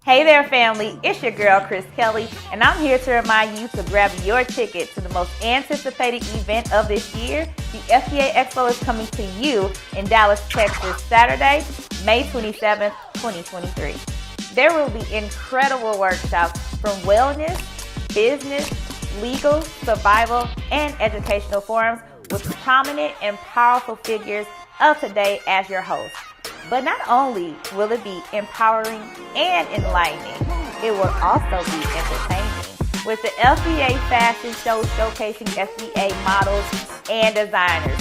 Hey there, family. It's your girl, Chris Kelly, and I'm here to remind you to grab your ticket to the most anticipated event of this year. The FBA Expo is coming to you in Dallas, Texas, Saturday, May 27th, 2023. There will be incredible workshops from wellness, business, legal, survival, and educational forums with prominent and powerful figures of today as your host. But not only will it be empowering and enlightening, it will also be entertaining with the FBA Fashion Show showcasing FBA models and designers.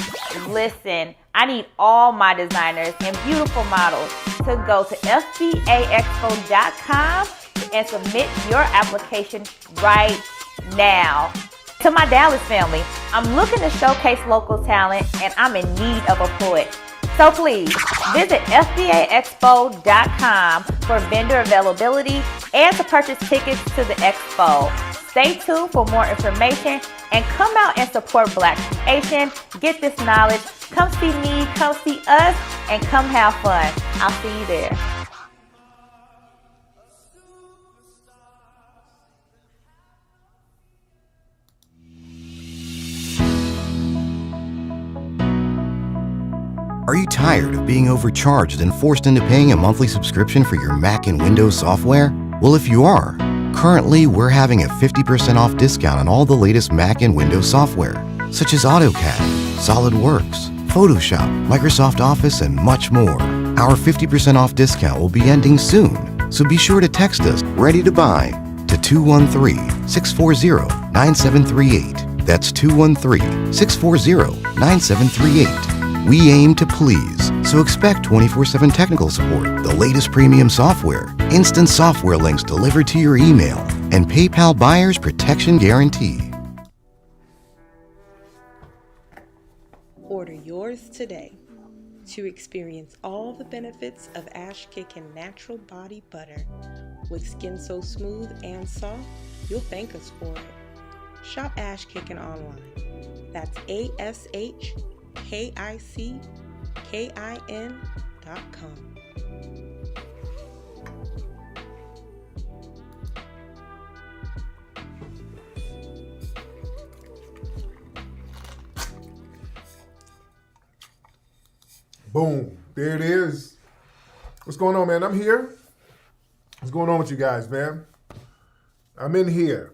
Listen, I need all my designers and beautiful models to go to FBAExpo.com and submit your application right now. To my Dallas family, I'm looking to showcase local talent and I'm in need of a poet. So please visit FBAExpo.com for vendor availability and to purchase tickets to the expo. Stay tuned for more information and come out and support Black creation. Get this knowledge. Come see me, come see us, and come have fun. I'll see you there. Are you tired of being overcharged and forced into paying a monthly subscription for your Mac and Windows software? Well, if you are, currently we're having a 50% off discount on all the latest Mac and Windows software, such as AutoCAD, SolidWorks, Photoshop, Microsoft Office, and much more. Our 50% off discount will be ending soon, so be sure to text us ready to buy to 213-640-9738. That's 213-640-9738. We aim to please, so expect 24/7 technical support, the latest premium software, instant software links delivered to your email, and PayPal buyer's protection guarantee. Order yours today to experience all the benefits of Ash Kickin' Natural Body Butter. With skin so smooth and soft, you'll thank us for it. Shop Ash Kickin' online. That's ASHKICKIN.com. Boom. There it is. What's going on, man? I'm here. What's going on with you guys, man? I'm in here.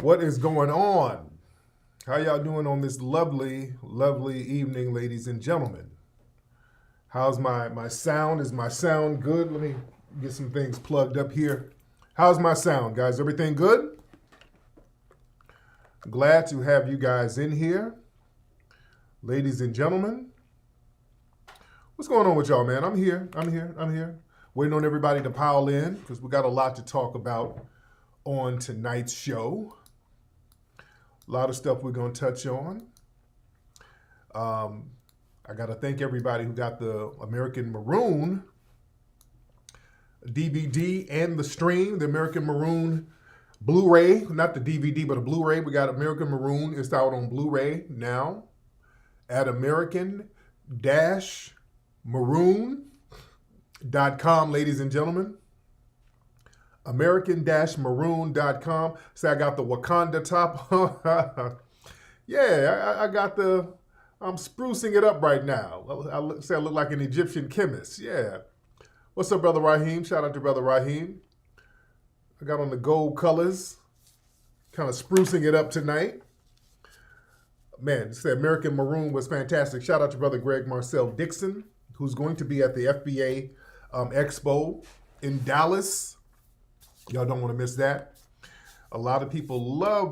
What is going on? How y'all doing on this lovely, lovely evening, ladies and gentlemen? How's my sound? Is my sound good? Let me get some things plugged up here. How's my sound, guys? Everything good? Glad to have you guys in here. Ladies and gentlemen, what's going on with y'all, man? I'm here. Waiting on everybody to pile in because we got a lot to talk about on tonight's show. A lot of stuff we're going to touch on. I got to thank everybody who got the American Maroon DVD and the stream, the American Maroon Blu-ray, not the DVD, but a Blu-ray. We got American Maroon. It's out on Blu-ray now at American-Maroon.com, ladies and gentlemen. American-Maroon.com. Say I got the Wakanda top. Yeah, I got the, I'm sprucing it up right now. I look like an Egyptian chemist. Yeah. What's up, Brother Raheem? Shout out to Brother Raheem. I got on the gold colors. Kind of sprucing it up tonight. Man, the American Maroon was fantastic. Shout out to Brother Greg Marcel Dixon, who's going to be at the FBA Expo in Dallas. Y'all don't want to miss that. A lot of people love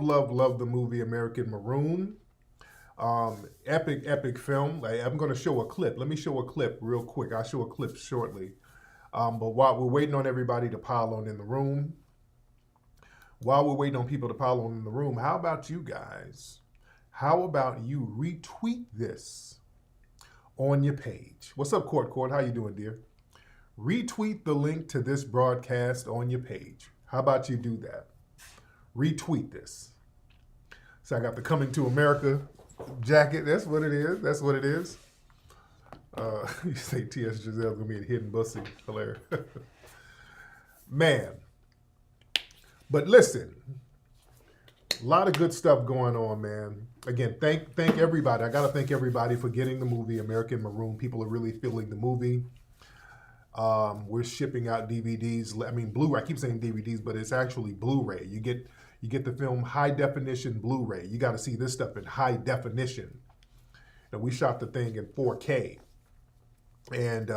the movie American Maroon. Epic film. I'm going to show a clip. Let me show a clip real quick. I'll show a clip shortly. But while we're waiting on everybody to pile on in the room, while we're waiting on people to pile on in the room, how about you guys? How about you retweet this on your page? What's up, Court? How you doing, dear? Retweet the link to this broadcast on your page. How about you do that? Retweet this. So I got the Coming to America jacket. That's what it is. You say T.S. Giselle's going to be a hidden bussy. Hilarious. Man. But listen, a lot of good stuff going on, man. Again, thank everybody. I got to thank everybody for getting the movie American Maroon. People are really feeling the movie. We're shipping out DVDs. I mean, Blu-ray. I keep saying DVDs, but it's actually Blu-ray. You get the film high definition Blu-ray. You got to see this stuff in high definition. And we shot the thing in 4K, and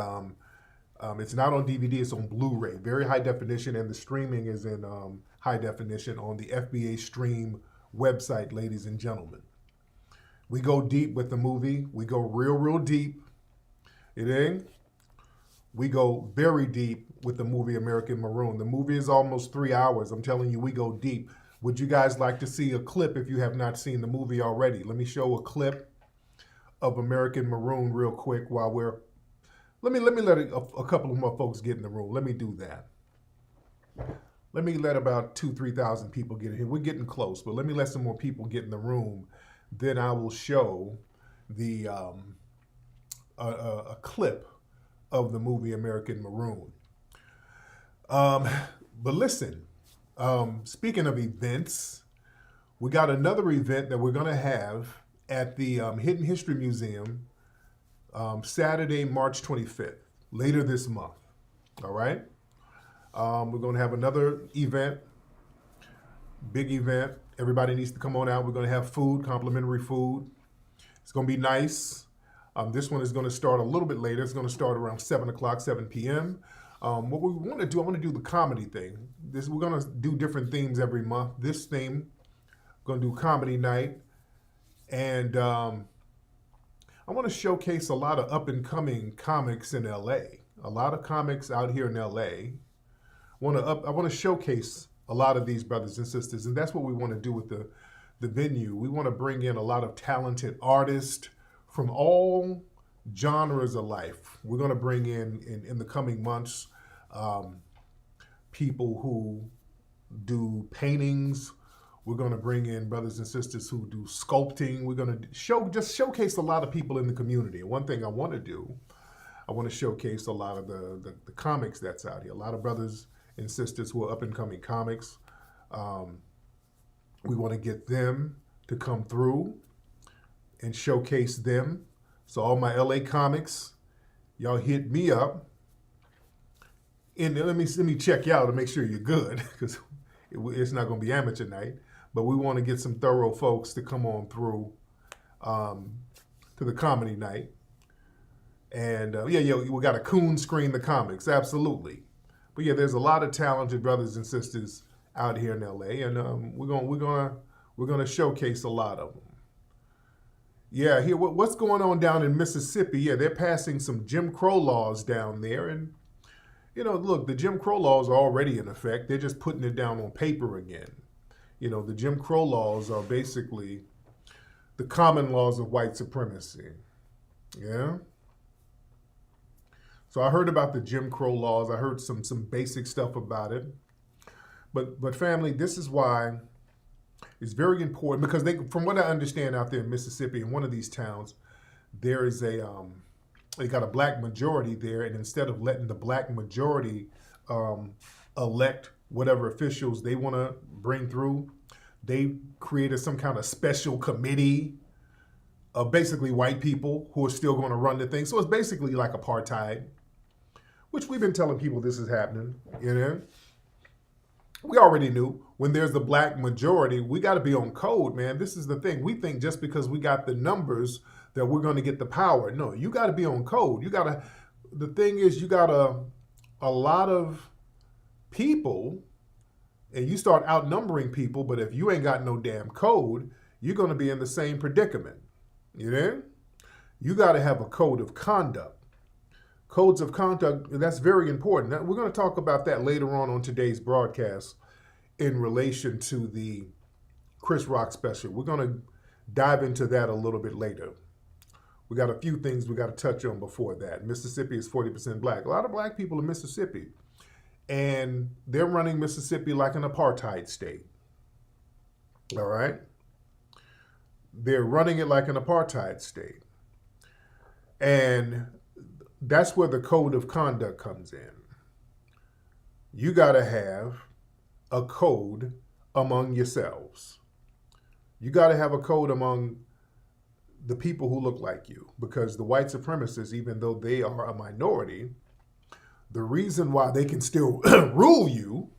it's not on DVD. It's on Blu-ray, very high definition, and the streaming is in high definition on the FBA Stream website, ladies and gentlemen. We go deep with the movie. We go real deep. You dig? We go very deep with the movie American Maroon. The movie is almost 3 hours. I'm telling you, we go deep. Would you guys like to see a clip if you have not seen the movie already? Let me show a clip of American Maroon real quick while we're... Let me let a couple of more folks get in the room. Let me do that. Let me let about 2,000-3,000 people get in here. We're getting close, but let me let some more people get in the room. Then I will show the a clip of the movie American Maroon. But listen, speaking of events, we got another event that we're going to have at the Hidden History Museum Saturday, March 25th, later this month. All right? We're going to have another event, big event. Everybody needs to come on out. We're going to have food, complimentary food. It's going to be nice. This one is going to start a little bit later. It's going to start around 7 o'clock, 7 p.m. What we want to do, I want to do the comedy thing. We're going to do different themes every month. This theme, going to do comedy night. And I want to showcase a lot of up-and-coming comics in L.A. A lot of comics out here in L.A. I want to showcase a lot of these brothers and sisters, and that's what we want to do with the venue. We want to bring in a lot of talented artists from all genres of life. We're going to bring in the coming months people who do paintings. We're going to bring in brothers and sisters who do sculpting. We're going to showcase a lot of people in the community. And one thing I want to do, I want to showcase a lot of the comics that's out here. A lot of brothers and sisters who are up-and-coming comics. We want to get them to come through and showcase them. So all my LA comics, y'all hit me up. And let me check you out to make sure you're good, because it's not going to be amateur night. But we want to get some thorough folks to come on through to the comedy night. And we got a coon screen the comics, absolutely. But yeah, there's a lot of talented brothers and sisters out here in LA, and we're gonna showcase a lot of them. Yeah, here what's going on down in Mississippi? Yeah, they're passing some Jim Crow laws down there, and look, the Jim Crow laws are already in effect. They're just putting it down on paper again. The Jim Crow laws are basically the common laws of white supremacy. Yeah. So I heard about the Jim Crow laws. I heard some basic stuff about it. But family, this is why it's very important, because from what I understand out there in Mississippi, in one of these towns, there is they got a black majority there, and instead of letting the black majority elect whatever officials they want to bring through, they created some kind of special committee of basically white people who are still going to run the thing. So it's basically like apartheid, which we've been telling people this is happening. We already knew when there's the black majority, we got to be on code, man. This is the thing. We think just because we got the numbers that we're going to get the power. No, you got to be on code. The thing is, you got a lot of people, and you start outnumbering people, but if you ain't got no damn code, you're going to be in the same predicament. You got to have a code of conduct. Codes of conduct, that's very important. Now, we're going to talk about that later on today's broadcast in relation to the Chris Rock special. We're going to dive into that a little bit later. We got a few things we got to touch on before that. Mississippi is 40% black. A lot of black people in Mississippi. And they're running Mississippi like an apartheid state. All right? They're running it like an apartheid state. And that's where the code of conduct comes in. you got to have a code among yourselves. You got to have a code among the people who look like you, because the white supremacists, even though they are a minority, the reason why they can still rule you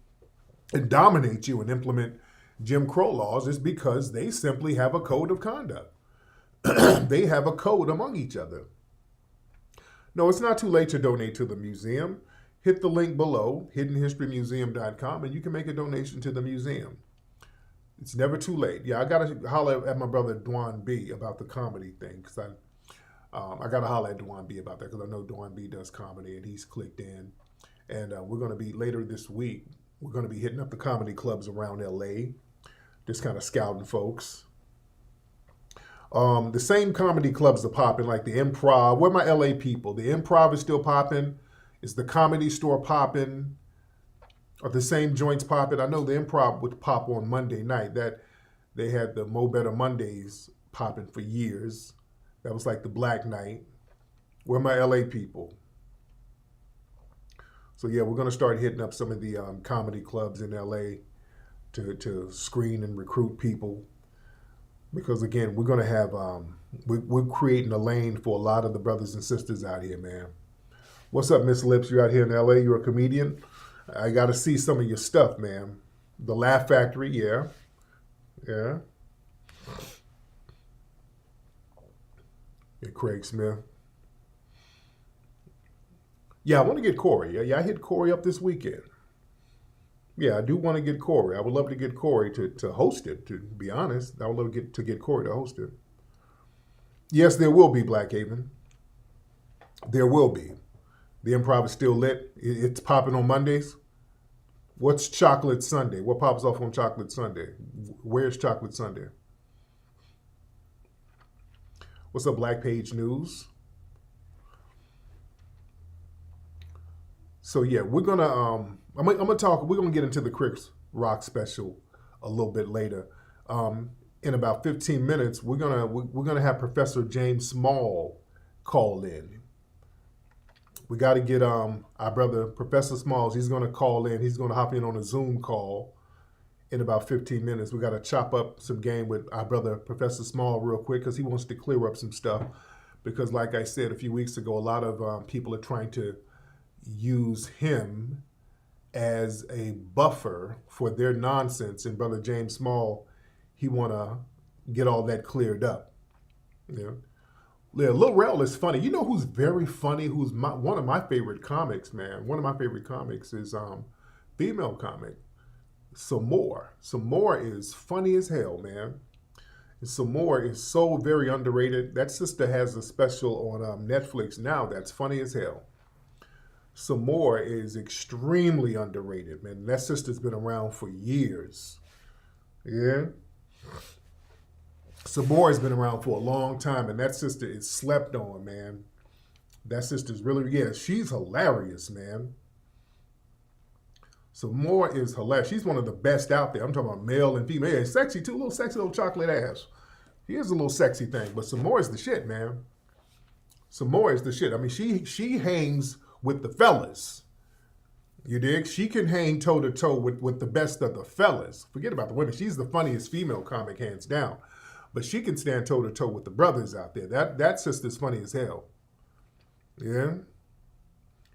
and dominate you and implement Jim Crow laws is because they simply have a code of conduct. They have a code among each other. No, it's not too late to donate to the museum. Hit the link below, hiddenhistorymuseum.com, and you can make a donation to the museum. It's never too late. Yeah, I got to holler at my brother Dwan B about the comedy thing, because I got to holler at Dwan B about that, because I know Dwan B does comedy, and he's clicked in. And we're going to be, later this week, we're going to be hitting up the comedy clubs around LA, just kind of scouting folks. The same comedy clubs are popping, like the Improv. Where are my LA people? The Improv is still popping. Is the Comedy Store popping? Are the same joints popping? I know the Improv would pop on Monday night. That they had the Mo Better Mondays popping for years. That was like the Black Night. Where are my LA people? So yeah, we're gonna start hitting up some of the comedy clubs in LA to screen and recruit people. Because again, we're gonna have we're creating a lane for a lot of the brothers and sisters out here, man. What's up, Miss Lips? You're out here in LA. You're a comedian. I got to see some of your stuff, man. The Laugh Factory, yeah. Yeah, Craig Smith. Yeah, I want to get Corey. Yeah, I hit Corey up this weekend. Yeah, I do want to get Corey. I would love to get Corey to host it, to be honest. I would love to get Corey to host it. Yes, there will be Blackhaven. There will be. The Improv is still lit. It's popping on Mondays. What's Chocolate Sunday? What pops off on Chocolate Sunday? Where's Chocolate Sunday? What's up, Black Page News? So yeah, we're gonna I'm gonna talk. We're gonna get into the Chris Rock special a little bit later. In about 15 minutes, we're gonna have Professor James Small call in. We got to get our brother, Professor Smalls. He's going to call in. He's going to hop in on a Zoom call in about 15 minutes. We got to chop up some game with our brother, Professor Small, real quick, because he wants to clear up some stuff. Because like I said a few weeks ago, a lot of people are trying to use him as a buffer for their nonsense. And Brother James Small, he want to get all that cleared up. Yeah. Yeah, Lil Rel is funny. You know who's very funny? Who's one of my favorite comics, man. One of my favorite comics is female comic, Samore. Samore is funny as hell, man. And Samore is so very underrated. That sister has a special on Netflix now that's funny as hell. Samore is extremely underrated, man. That sister's been around for years. Yeah. Samore has been around for a long time, and that sister is slept on, man. That sister's really, yeah, she's hilarious, man. Samore is hilarious. She's one of the best out there. I'm talking about male and female. Yeah, sexy too, little sexy little chocolate ass. He is a little sexy thing, but Samore is the shit, man. Samore is the shit. I mean, she hangs with the fellas. You dig? She can hang toe-to-toe with the best of the fellas. Forget about the women. She's the funniest female comic, hands down. But she can stand toe-to-toe with the brothers out there. That sister's funny as hell. Yeah?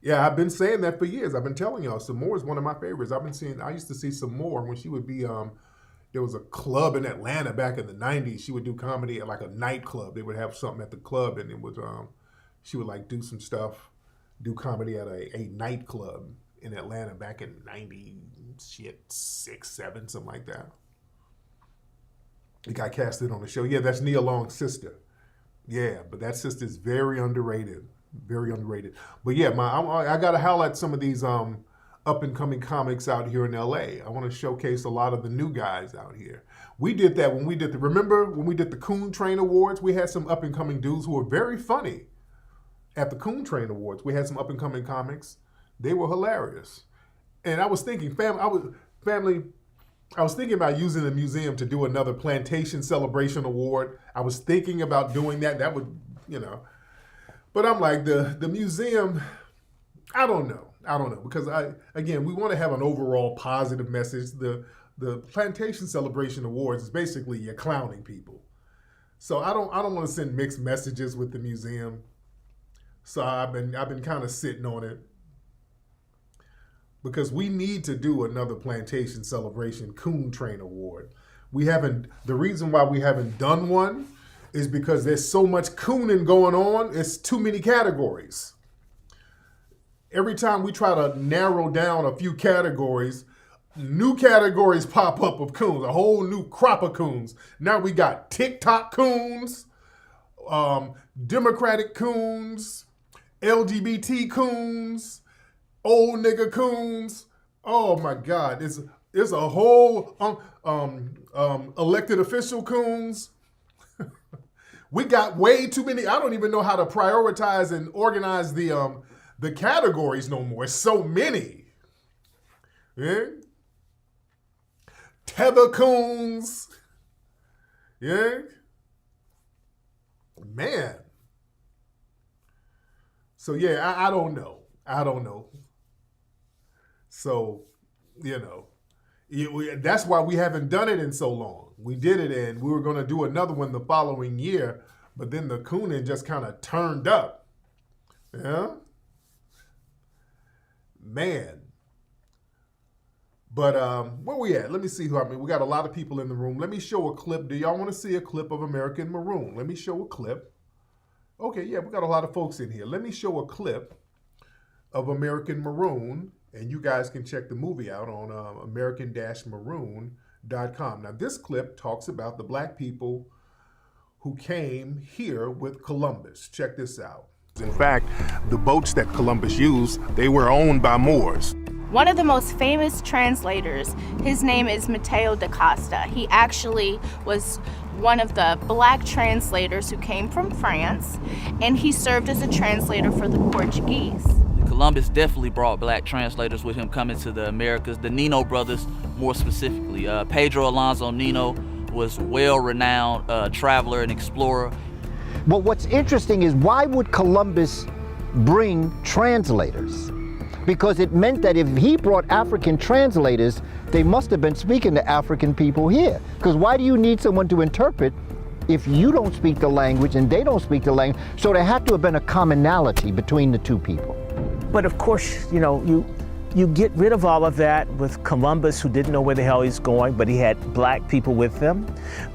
Yeah, I've been saying that for years. I've been telling y'all, Samore is one of my favorites. I used to see Samore when she would be, there was a club in Atlanta back in the 90s. She would do comedy at like a nightclub. They would have something at the club, and it was, she would like do some stuff, do comedy at a nightclub in Atlanta back in 96, 7, something like that. It got casted on the show. Yeah, that's Nia Long's sister. Yeah, but that sister's very underrated. Very underrated. But yeah, I got to highlight some of these up-and-coming comics out here in LA. I want to showcase a lot of the new guys out here. We did that when we did remember when we did the Coon Train Awards? We had some up-and-coming dudes who were very funny at the Coon Train Awards. We had some up-and-coming comics. They were hilarious. And I was thinking, I was thinking about using the museum to do another Plantation Celebration Award. I was thinking about doing that. That would, But I'm like, the museum, I don't know. I don't know, because we want to have an overall positive message. The Plantation Celebration Awards is basically you're clowning people. So I don't want to send mixed messages with the museum. So I've been kind of sitting on it, because we need to do another Plantation Celebration Coon Train Award. The reason why we haven't done one is because there's so much cooning going on. It's too many categories. Every time we try to narrow down a few categories, new categories pop up of coons, a whole new crop of coons. Now we got TikTok coons, Democratic coons, LGBT coons, old nigga coons. Oh my God, it's a whole elected official coons. We got way too many. I don't even know how to prioritize and organize the categories no more. It's so many. Yeah. Tether coons. Yeah. Man. So yeah, I don't know. So, that's why we haven't done it in so long. We did it, and we were going to do another one the following year, but then the cooning just kind of turned up. Yeah. Man. But where we at? Let me see we got a lot of people in the room. Let me show a clip. Do y'all want to see a clip of American Maroon? Let me show a clip. Okay, yeah, we got a lot of folks in here. Let me show a clip of American Maroon, and you guys can check the movie out on American-Maroon.com. Now, this clip talks about the black people who came here with Columbus. Check this out. In fact, the boats that Columbus used, they were owned by Moors. One of the most famous translators, his name is Mateo DeCosta. He actually was one of the black translators who came from France, and he served as a translator for the Portuguese. Columbus definitely brought black translators with him coming to the Americas, the Nino brothers more specifically. Pedro Alonso Nino was well-renowned traveler and explorer. But what's interesting is, why would Columbus bring translators? Because it meant that if he brought African translators, they must have been speaking to African people here. Because why do you need someone to interpret if you don't speak the language and they don't speak the language? So there had to have been a commonality between the two people. But of course, you get rid of all of that with Columbus, who didn't know where the hell he's going, but he had black people with him.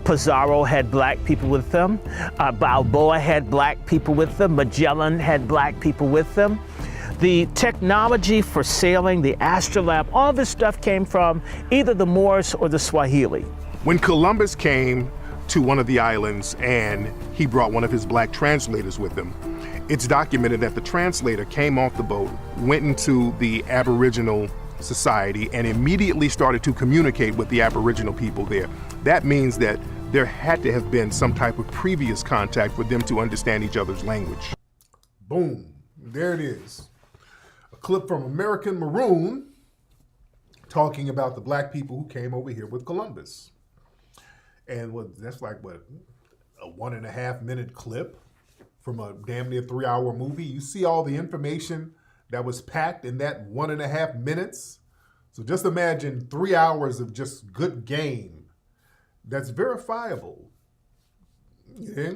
Pizarro had black people with them. Balboa had black people with them. Magellan had black people with them. The technology for sailing, the astrolabe, all this stuff came from either the Moors or the Swahili. When Columbus came to one of the islands and he brought one of his black translators with him, it's documented that the translator came off the boat, went into the Aboriginal society, and immediately started to communicate with the Aboriginal people there. That means that there had to have been some type of previous contact for them to understand each other's language. Boom, there it is. A clip from American Maroon talking about the black people who came over here with Columbus. And that's like a 1.5 minute clip from a damn near 3-hour movie. You see all the information that was packed in that 1.5 minutes. So just imagine 3 hours of just good game that's verifiable. Yeah.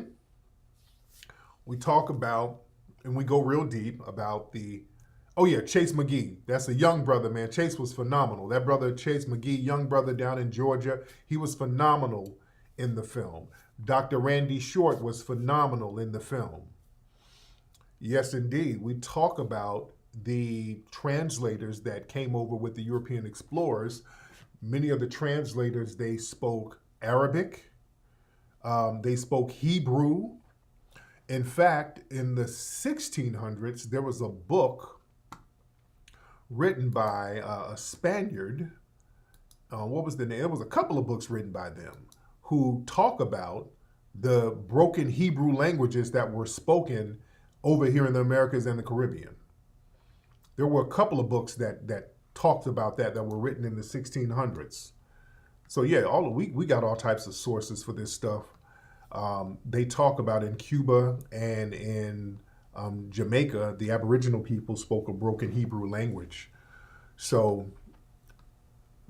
We talk about, and we go real deep about Chase McGee. That's a young brother, man. Chase was phenomenal. That brother, Chase McGee, young brother down in Georgia, he was phenomenal in the film. Dr. Randy Short was phenomenal in the film. Yes, indeed. We talk about the translators that came over with the European explorers. Many of the translators, they spoke Arabic. They spoke Hebrew. In fact, in the 1600s, there was a book written by a Spaniard. What was the name? There was a couple of books written by them who talk about the broken Hebrew languages that were spoken over here in the Americas and the Caribbean. There were a couple of books that talked about that were written in the 1600s. So yeah, we got all types of sources for this stuff. They talk about in Cuba and in Jamaica, the Aboriginal people spoke a broken Hebrew language. So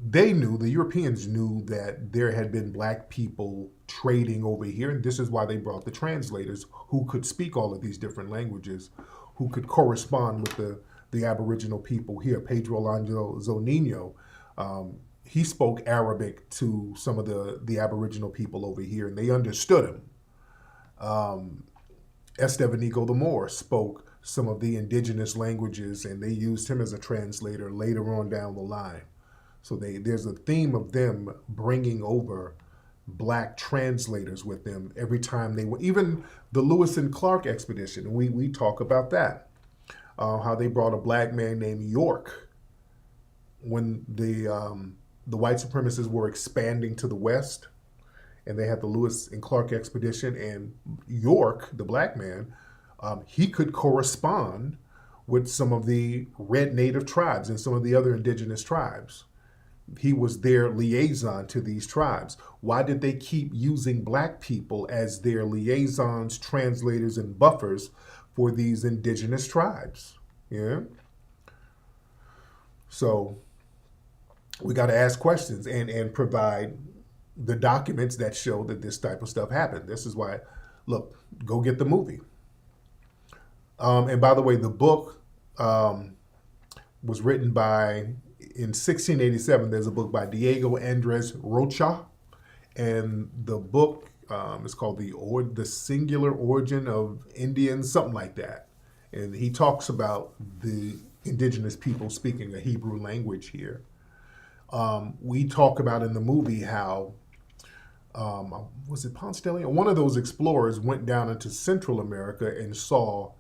they knew, the Europeans knew, that there had been black people trading over here, and this is why they brought the translators who could speak all of these different languages, who could correspond with the Aboriginal people here. Pedro Alonso Zonino, he spoke Arabic to some of the Aboriginal people over here, and they understood him. Estevanico the Moor spoke some of the indigenous languages, and they used him as a translator later on down the line. So there's a theme of them bringing over black translators with them every time they were, even the Lewis and Clark expedition, we talk about that, how they brought a black man named York when the white supremacists were expanding to the west, and they had the Lewis and Clark expedition, and York, the black man, he could correspond with some of the red native tribes and some of the other indigenous tribes. He was their liaison to these tribes. Why did they keep using black people as their liaisons, translators, and buffers for these indigenous tribes? Yeah. So we got to ask questions and provide the documents that show that this type of stuff happened. This is why, look, go get the movie. And by the way, the book was written by, in 1687, there's a book by Diego Andres Rocha, and the book is called The Singular Origin of Indians, something like that. And he talks about the indigenous people speaking a Hebrew language here. We talk about in the movie how, was it Ponce de Leon? One of those explorers went down into Central America and saw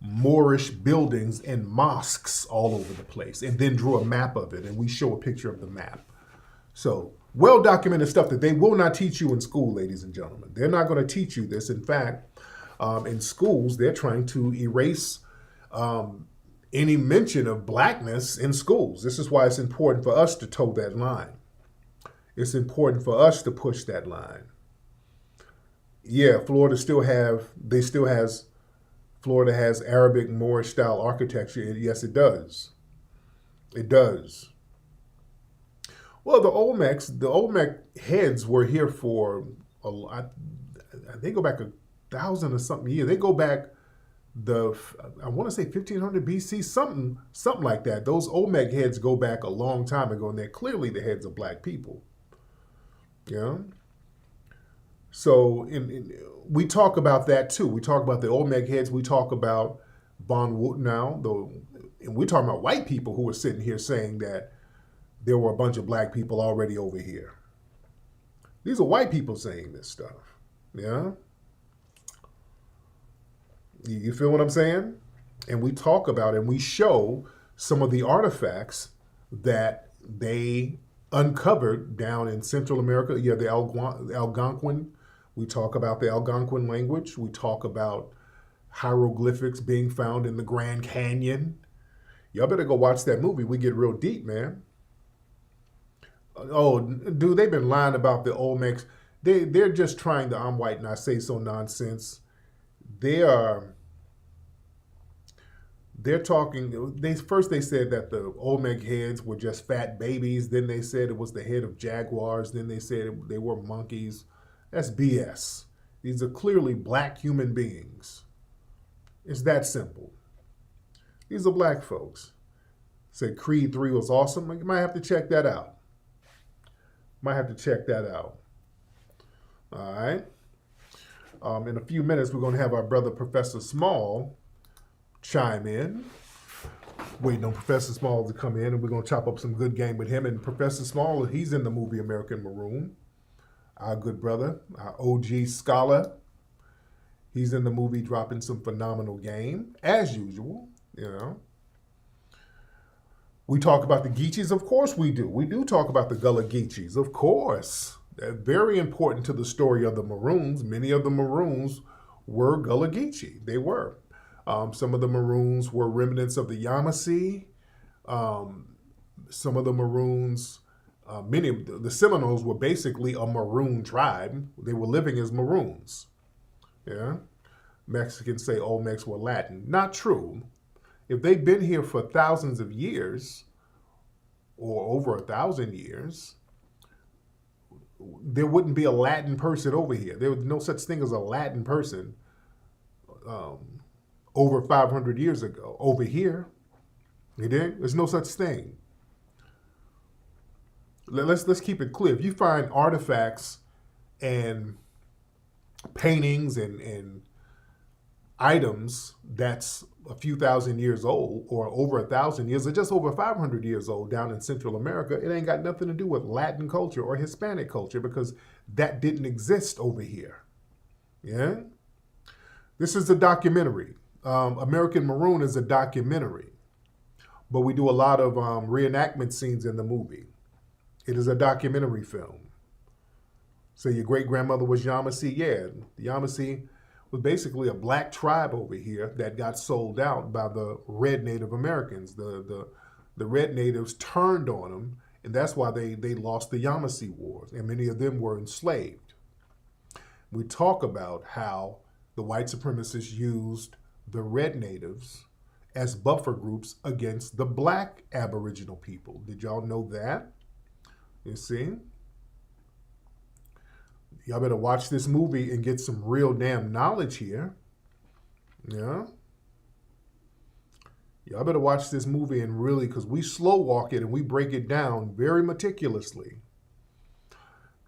Moorish buildings and mosques all over the place, and then drew a map of it, and we show a picture of the map. So well-documented stuff that they will not teach you in school, ladies and gentlemen. They're not going to teach you this. In fact, in schools, they're trying to erase any mention of blackness in schools. This is why it's important for us to toe that line. It's important for us to push that line. Yeah, Florida has Arabic Moorish style architecture. Yes, it does. It does. Well, the Olmec Heads were here for they go back 1,000 or something years. They go back I want to say 1500 BC, something like that. Those Olmec Heads go back a long time ago, and they're clearly the heads of black people. Yeah. So we talk about that too. We talk about the Olmec Heads. We talk about Von Woot now, and we're talking about white people who are sitting here saying that there were a bunch of black people already over here. These are white people saying this stuff. Yeah. You feel what I'm saying? And we talk about and we show some of the artifacts that they uncovered down in Central America. Yeah, the Algonquin. We talk about the Algonquin language. We talk about hieroglyphics being found in the Grand Canyon. Y'all better go watch that movie. We get real deep, man. Oh, dude, they've been lying about the Olmecs. They're just trying to I'm white and I say so nonsense. They're talking, first they said that the Olmec heads were just fat babies. Then they said it was the head of jaguars. Then they said they were monkeys. That's BS. These are clearly black human beings. It's that simple. These are black folks. Said Creed 3 was awesome. You might have to check that out. All right. In a few minutes, we're going to have our brother Professor Small chime in. Waiting on Professor Small to come in, and we're going to chop up some good game with him. And Professor Small, he's in the movie American Maroon. Our good brother, our OG scholar. He's in the movie dropping some phenomenal game, as usual, you know. We talk about the Geechees, of course we do. We do talk about the Gulligichis, of course. They're very important to the story of the Maroons. Many of the Maroons were Gulligichi. They were. Some of the Maroons were remnants of the Yamasee. Some of the Maroons, many of the Seminoles were basically a Maroon tribe. They were living as Maroons. Yeah. Mexicans say Olmecs were Latin. Not true. If they've been here for thousands of years, or over 1,000 years, there wouldn't be a Latin person over here. There was no such thing as a Latin person over 500 years ago. Over here, there's no such thing. Let's keep it clear. If you find artifacts and paintings and items that's a few thousand years old, or over 1,000 years, or just over 500 years old down in Central America, it ain't got nothing to do with Latin culture or Hispanic culture, because that didn't exist over here. Yeah? This is a documentary. American Maroon is a documentary, but we do a lot of reenactment scenes in the movie. It is a documentary film. So your great-grandmother was Yamasee? Yeah, the Yamasee was basically a black tribe over here that got sold out by the red Native Americans. The red natives turned on them, and that's why they lost the Yamasee Wars, and many of them were enslaved. We talk about how the white supremacists used the red natives as buffer groups against the black Aboriginal people. Did y'all know that? You see? Y'all better watch this movie and get some real damn knowledge here. Yeah? Y'all better watch this movie and really, because we slow walk it and we break it down very meticulously.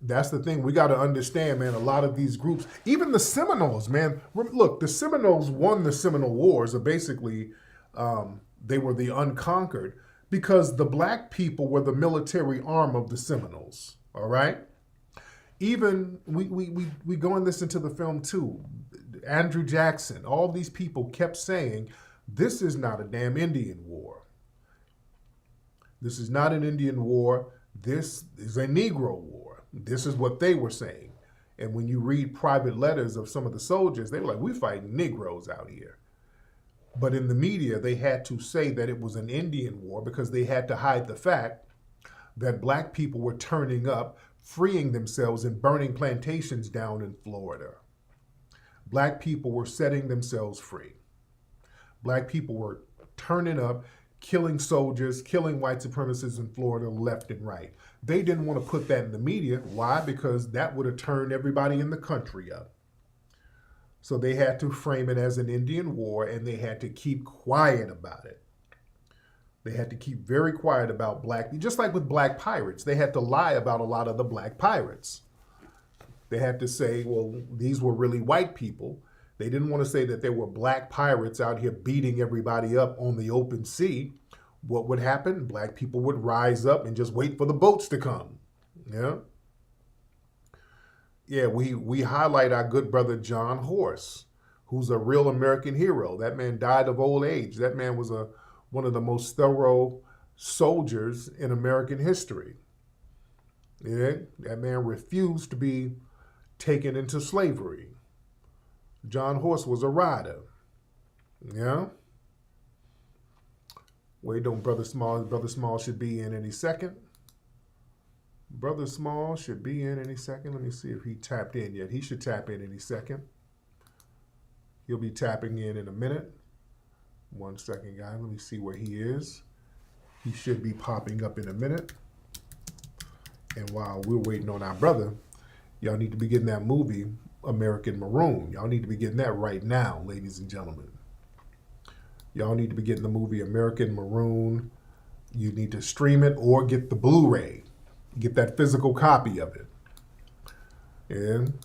That's the thing. We got to understand, man, a lot of these groups, even the Seminoles, man. Look, the Seminoles won the Seminole Wars, or basically they were the unconquered, because the black people were the military arm of the Seminoles, all right? Even, we go and listen to the film too. Andrew Jackson, all these people kept saying, this is not a damn Indian war. This is not an Indian war. This is a Negro war. This is what they were saying. And when you read private letters of some of the soldiers, they were like, we fighting Negroes out here. But in the media, they had to say that it was an Indian war because they had to hide the fact that black people were turning up, freeing themselves and burning plantations down in Florida. Black people were setting themselves free. Black people were turning up, killing soldiers, killing white supremacists in Florida left and right. They didn't want to put that in the media. Why? Because that would have turned everybody in the country up. So they had to frame it as an Indian war, and they had to keep quiet about it. They had to keep very quiet about just like with black pirates, they had to lie about a lot of the black pirates. They had to say, well, these were really white people. They didn't want to say that there were black pirates out here beating everybody up on the open sea. What would happen? Black people would rise up and just wait for the boats to come. Yeah. Yeah, we highlight our good brother John Horse, who's a real American hero. That man died of old age. That man was one of the most thorough soldiers in American history. Yeah, that man refused to be taken into slavery. John Horse was a rider. Yeah. Wait, don't Brother Small should be in any second. Brother Small should be in any second. Let me see if he tapped in yet. He should tap in any second. He'll be tapping in a minute. 1 second, guys. Let me see where he is. He should be popping up in a minute. And while we're waiting on our brother, y'all need to be getting that movie, American Maroon. Y'all need to be getting that right now, ladies and gentlemen. Y'all need to be getting the movie American Maroon. You need to stream it or get the Blu-ray. Get that physical copy of it. And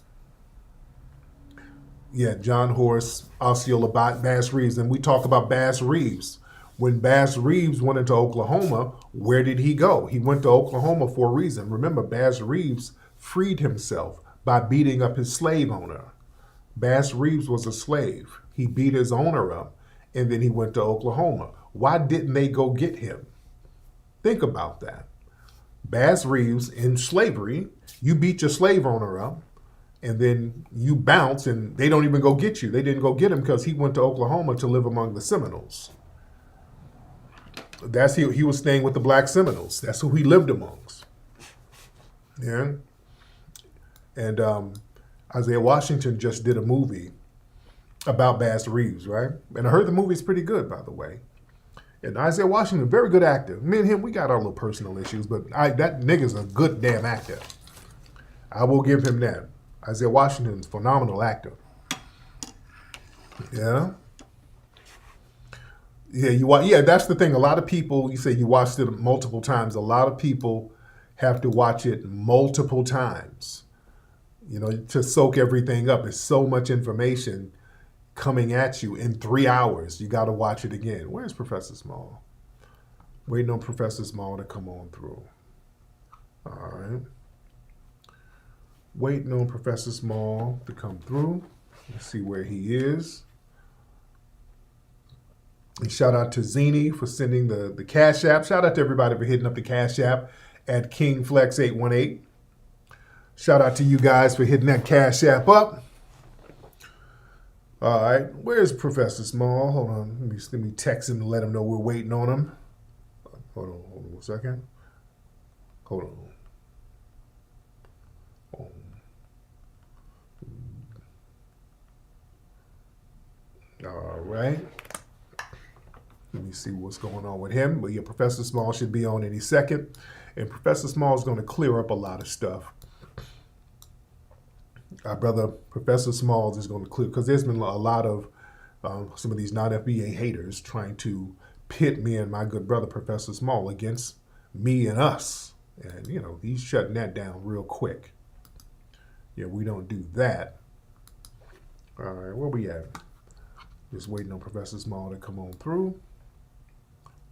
yeah, John Horse, Osceola Bass Reeves. And we talk about Bass Reeves. When Bass Reeves went into Oklahoma, where did he go? He went to Oklahoma for a reason. Remember, Bass Reeves freed himself by beating up his slave owner. Bass Reeves was a slave. He beat his owner up, and then he went to Oklahoma. Why didn't they go get him? Think about that. Bass Reeves in slavery, you beat your slave owner up, and then you bounce, and they don't even go get you. They didn't go get him because he went to Oklahoma to live among the Seminoles. He was staying with the black Seminoles. That's who he lived amongst. Yeah. And Isaiah Washington just did a movie about Bass Reeves, right? And I heard the movie's pretty good, by the way. And Isaiah Washington, very good actor. Me and him, we got our little personal issues, but that nigga's a good damn actor. I will give him that. Isaiah Washington's a phenomenal actor. Yeah. Yeah, that's the thing. A lot of people, you say you watched it multiple times. A lot of people have to watch it multiple times, to soak everything up. It's so much information coming at you in 3 hours. You got to watch it again. Where's Professor Small? Waiting on Professor Small to come on through. All right. Waiting on Professor Small to come through. Let's see where he is. And shout out to Zini for sending the Cash App. Shout out to everybody for hitting up the Cash App at Kingflex818. Shout out to you guys for hitting that Cash App up. All right, where's Professor Small? Hold on, let me text him and let him know we're waiting on him. Hold on 1 second. Hold on. All right. Let me see what's going on with him. But yeah, Professor Small should be on any second. And Professor Small is going to clear up a lot of stuff. Our brother, Professor Smalls, is going to clear, because there's been a lot of some of these non-FBA haters trying to pit me and my good brother, Professor Small, against me and us. And, he's shutting that down real quick. Yeah, we don't do that. All right, where we at? Just waiting on Professor Small to come on through.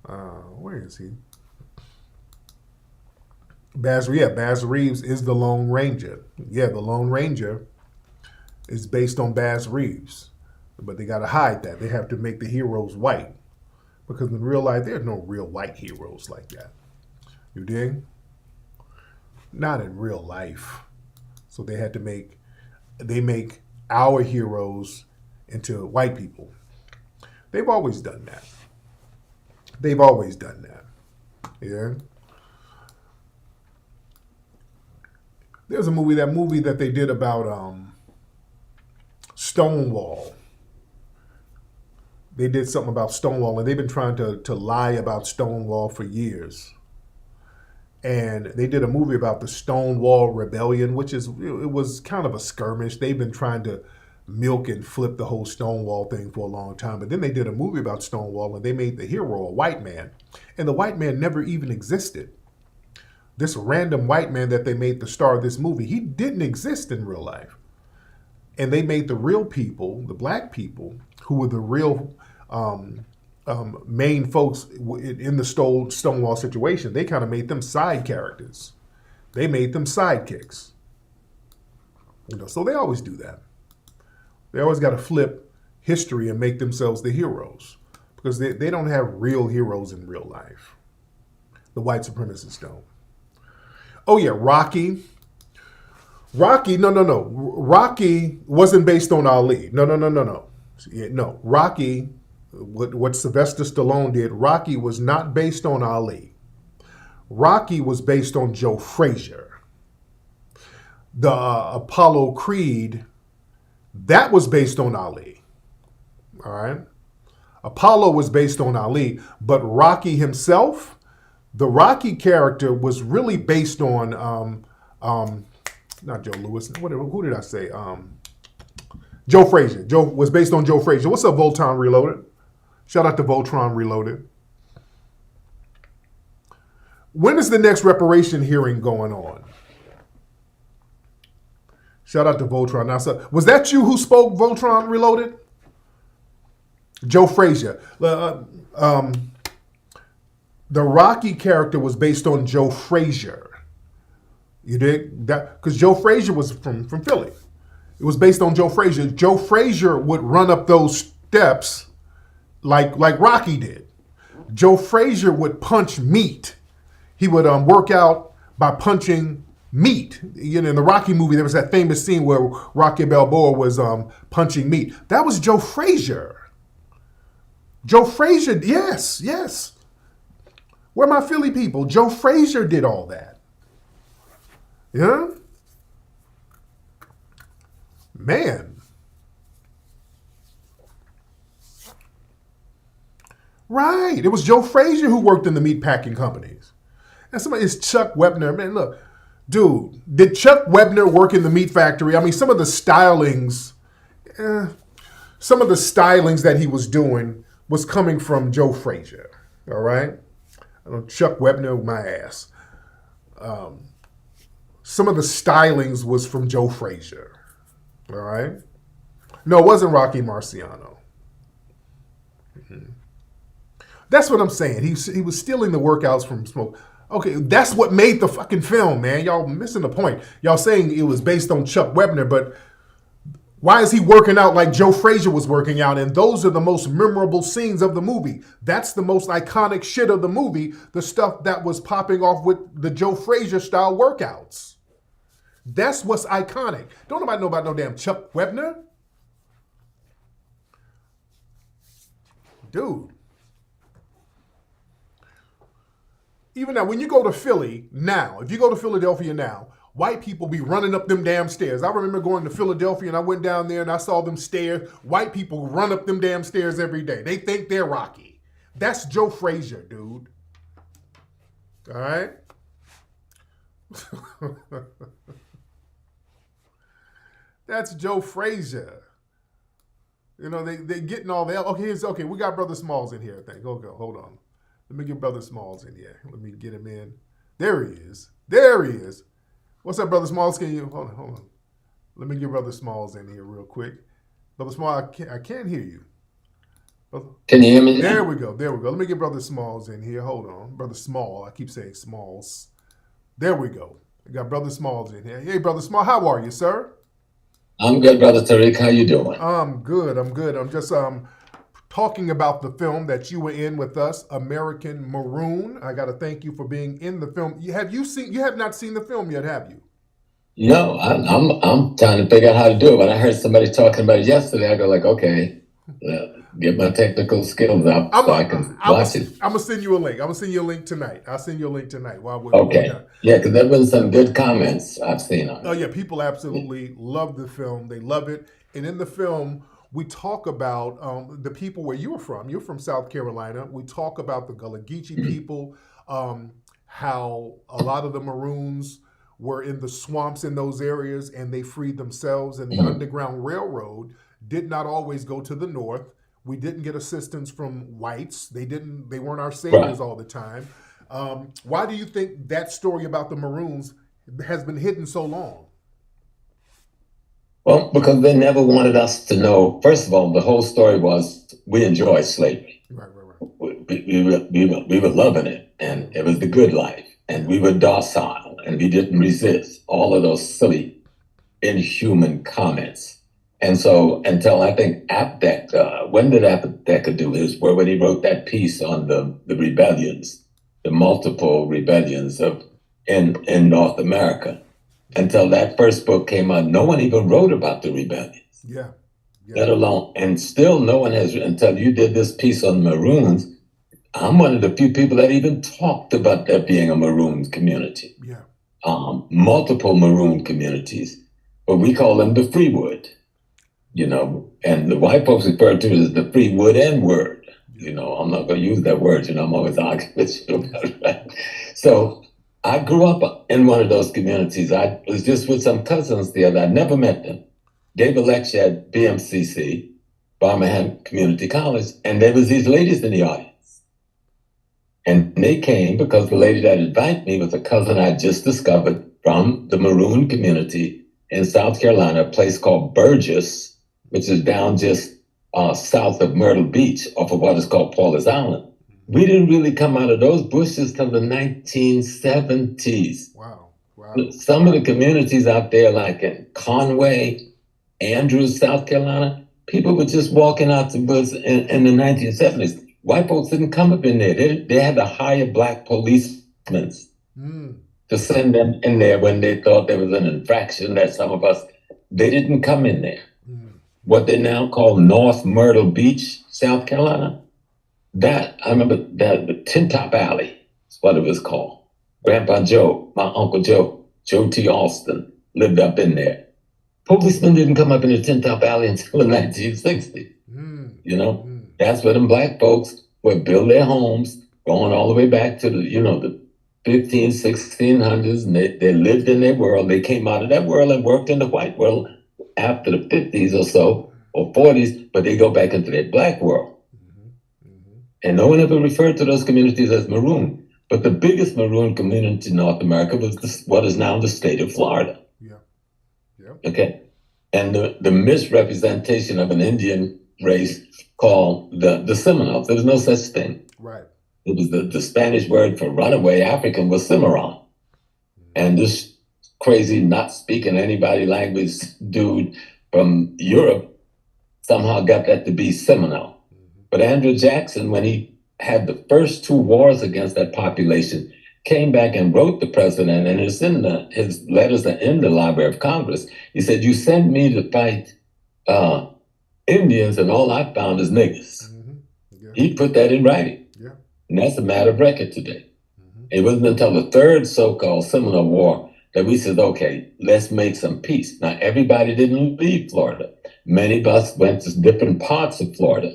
Where is he? Baz Reeves is the Lone Ranger. Yeah, the Lone Ranger is based on Baz Reeves. But they got to hide that. They have to make the heroes white. Because in real life, there's no real white heroes like that. You dig? Not in real life. So they had to make our heroes into white people. They've always done that. Yeah. There's that movie that they did about Stonewall. They did something about Stonewall, and they've been trying to lie about Stonewall for years. And they did a movie about the Stonewall Rebellion, it was kind of a skirmish. They've been trying to milk and flip the whole Stonewall thing for a long time. But then they did a movie about Stonewall, and they made the hero a white man. And the white man never even existed. This random white man that they made the star of this movie, he didn't exist in real life. And they made the real people, the black people, who were the real main folks in the Stonewall situation, they kind of made them side characters. They made them sidekicks. So they always do that. They always got to flip history and make themselves the heroes, because they don't have real heroes in real life. The white supremacists don't. Oh yeah, Rocky. No. Rocky wasn't based on Ali. No. Yeah, no, Rocky, what Sylvester Stallone did, Rocky was not based on Ali. Rocky was based on Joe Frazier. The Apollo Creed, that was based on Ali. All right? Apollo was based on Ali, but Rocky himself, the Rocky character was really based on, not Joe Louis, who did I say? Joe Frazier. Joe was based on Joe Frazier. What's up, Voltron Reloaded? Shout out to Voltron Reloaded. When is the next reparation hearing going on? Shout out to Voltron. Now, so, was that you who spoke, Voltron Reloaded? Joe Frazier. The Rocky character was based on Joe Frazier. You dig? That because Joe Frazier was from Philly. It was based on Joe Frazier. Joe Frazier would run up those steps like Rocky did. Joe Frazier would punch meat. He would work out by punching meat. In the Rocky movie, there was that famous scene where Rocky Balboa was punching meat. That was Joe Frazier. Joe Frazier, yes. Where are my Philly people? Joe Frazier did all that. Yeah? Man. Right. It was Joe Frazier who worked in the meat packing companies. And somebody is Chuck Webner. Man, look, dude, did Chuck Webner work in the meat factory? I mean, some of the stylings that he was doing was coming from Joe Frazier. All right. I know Chuck Webner, my ass. Some of the stylings was from Joe Frazier. All right. No, it wasn't Rocky Marciano. Mm-hmm. That's what I'm saying. He was stealing the workouts from Smoke. Okay, that's what made the fucking film, man. Y'all missing the point. Y'all saying it was based on Chuck Webner, but why is he working out like Joe Frazier was working out? And those are the most memorable scenes of the movie. That's the most iconic shit of the movie, the stuff that was popping off with the Joe Frazier style workouts. That's what's iconic. Don't nobody know about no damn Chuck Webner. Dude. Even now, when you go to Philly now, if you go to Philadelphia now, white people be running up them damn stairs. I remember going to Philadelphia and I went down there and I saw them stairs. White people run up them damn stairs every day. They think they're Rocky. That's Joe Frazier, dude. All right? That's Joe Frazier. You know, they getting all that. Okay, we got Brother Smalls in here, I think. Okay, hold on. Let me get Brother Smalls in here. Let me get him in. There he is. There he is. What's up, Brother Smalls? Can you hold on? Let me get Brother Smalls in here real quick. Brother Smalls, I can't hear you. Can you hear me? There we go. Let me get Brother Smalls in here. Hold on. Brother Small. I keep saying Smalls. There we go. I got Brother Smalls in here. Hey, Brother Small, how are you, sir? I'm good, Brother Tariq. How you doing? I'm good. I'm just talking about the film that you were in with us, American Maroon. I got to thank you for being in the film. You have not seen the film yet, have you? No, I'm trying to figure out how to do it. When I heard somebody talking about it yesterday, I go like, okay, get my technical skills up so I can watch it. I'm gonna send you a link. I'm gonna send you a link tonight. I'll send you a link tonight. Okay. Yeah, because there have been some good comments I've seen on it. Oh yeah, people absolutely love the film. They love it. And in the film, we talk about the people where you're from. You're from South Carolina. We talk about the Gulligichi people, how a lot of the Maroons were in the swamps in those areas and they freed themselves, and the Underground Railroad did not always go to the north. We didn't get assistance from whites. They weren't our saviors all the time. Why do you think that story about the Maroons has been hidden so long? Well, because they never wanted us to know. First of all, the whole story was we enjoyed slavery. Right. We were loving it, and it was the good life, and we were docile, and we didn't resist all of those silly, inhuman comments. And so until I think Apdeck, when did Apdeck do his work, when he wrote that piece on the rebellions, the multiple rebellions in North America? Until that first book came out, no one even wrote about the rebellions. Yeah. Let alone, and still no one has, until you did this piece on Maroons, I'm one of the few people that even talked about there being a Maroon community. Yeah. Multiple Maroon communities, but we call them the Freewood, and the white folks refer to it as the Freewood N-word. I'm not going to use that word, I'm always arguing with you about it. Right? So I grew up in one of those communities. I was just with some cousins the other. I never met them. Gave a lecture at BMCC, Birmingham Community College, and there was these ladies in the audience. And they came because the lady that invited me was a cousin I just discovered from the Maroon community in South Carolina, a place called Burgess, which is down just south of Myrtle Beach off of what is called Paulus Island. We didn't really come out of those bushes till the 1970s. Wow. Some of the communities out there, like in Conway, Andrews, South Carolina, people were just walking out the woods in the 1970s. White folks didn't come up in there. They had to hire black policemen to send them in there when they thought there was an infraction that some of us, they didn't come in there. What they now call North Myrtle Beach, South Carolina, that, I remember that the Tin Top Alley is what it was called. Grandpa Joe, my Uncle Joe T. Alston, lived up in there. Policemen didn't come up in the Tin Top Alley until the 1960s. That's where them black folks would build their homes, going all the way back to the 1600s, and they lived in their world. They came out of that world and worked in the white world after the 50s or so, or 40s, but they go back into their black world. And no one ever referred to those communities as maroon. But the biggest maroon community in North America was what is now the state of Florida. Okay. And the misrepresentation of an Indian race called the Seminoles. There was no such thing. Right. It was the Spanish word for runaway African was Cimarron. And this crazy, not speaking anybody language dude from Europe somehow got that to be Seminole. But Andrew Jackson, when he had the first two wars against that population, came back and wrote the president, and it's in his letters are in the Library of Congress. He said, "You sent me to fight Indians, and all I found is niggas." He put that in writing. And that's a matter of record today. It wasn't until the third so-called Seminole War that we said, okay, let's make some peace. Now, everybody didn't leave Florida. Many of us went to different parts of Florida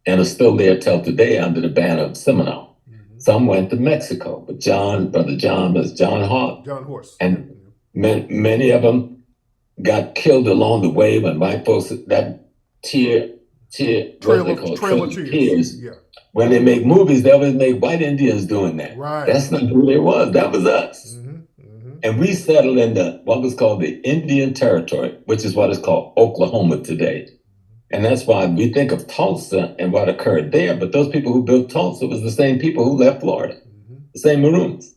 and are still there till today under the banner of Seminole. Some went to Mexico, but Brother John was John Horse. And many of them got killed along the way when white folks, that Trail of Tears. Yeah. When they make movies, they always make white Indians doing that. Right. That's not who they was. That was us. And we settled in what was called the Indian Territory, which is what is called Oklahoma today. And that's why we think of Tulsa and what occurred there. But those people who built Tulsa was the same people who left Florida, the same Maroons.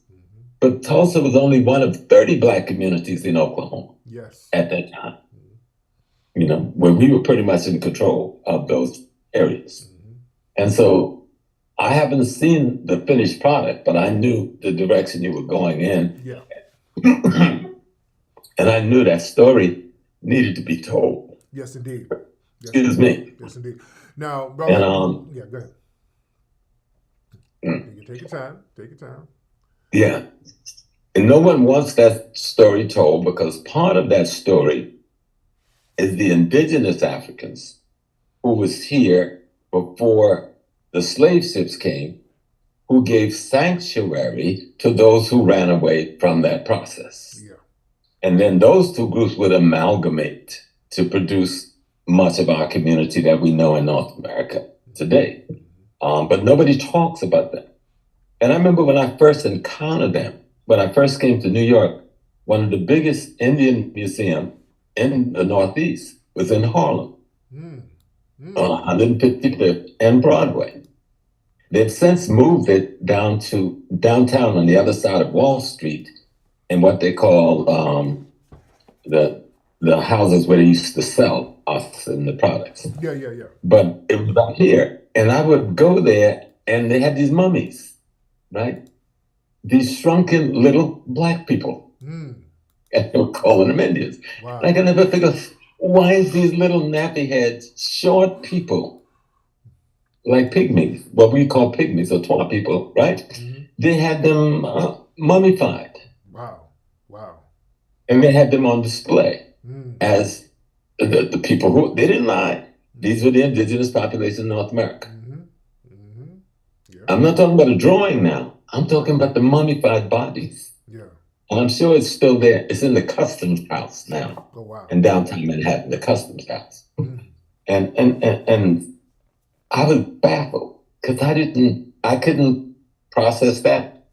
But Tulsa was only one of 30 black communities in Oklahoma at that time. Where we were pretty much in control of those areas. And so I haven't seen the finished product, but I knew the direction you were going in. Yeah. And I knew that story needed to be told. Yes, indeed. Excuse me. Yes, indeed. Now, brother, and, yeah, go ahead. You can take your time. Take your time. Yeah. And no one wants that story told because part of that story is the indigenous Africans who was here before the slave ships came, who gave sanctuary to those who ran away from that process. Yeah. And then those two groups would amalgamate to produce much of our community that we know in North America today. But nobody talks about them. And I remember when I first encountered them, when I first came to New York, one of the biggest Indian museums in the Northeast was in Harlem, on 155th and Broadway. They've since moved it down to downtown on the other side of Wall Street in what they call the houses where they used to sell us and the products. Yeah. But it was out here. And I would go there and they had these mummies, right? These shrunken little black people. And they were calling them Indians. Wow. I can never figure, why is these little nappy heads, short people, like pygmies, what we call pygmies or twa people, right? They had them mummified. Wow. And they had them on display as the people who, they didn't lie. These were the indigenous population in North America. Yeah. I'm not talking about a drawing now. I'm talking about the mummified bodies. Yeah. And I'm sure it's still there. It's in the Customs House now. Oh, wow. In downtown Manhattan, the Customs House. And I was baffled because I couldn't process that.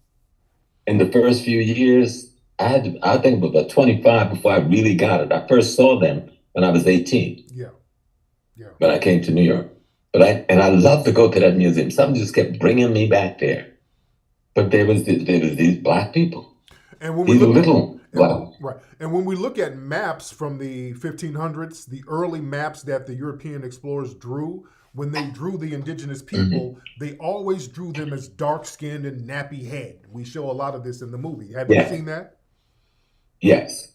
In the first few years, I think it was about 25 before I really got it. I first saw them when I was 18. Yeah. When I came to New York. And I love to go to that museum. Something just kept bringing me back there. But there was these black people. And when we Wow. Right. And when we look at maps from the 1500s, the early maps that the European explorers drew, when they drew the indigenous people, they always drew them as dark-skinned and nappy head. We show a lot of this in the movie. Have you seen that? Yes.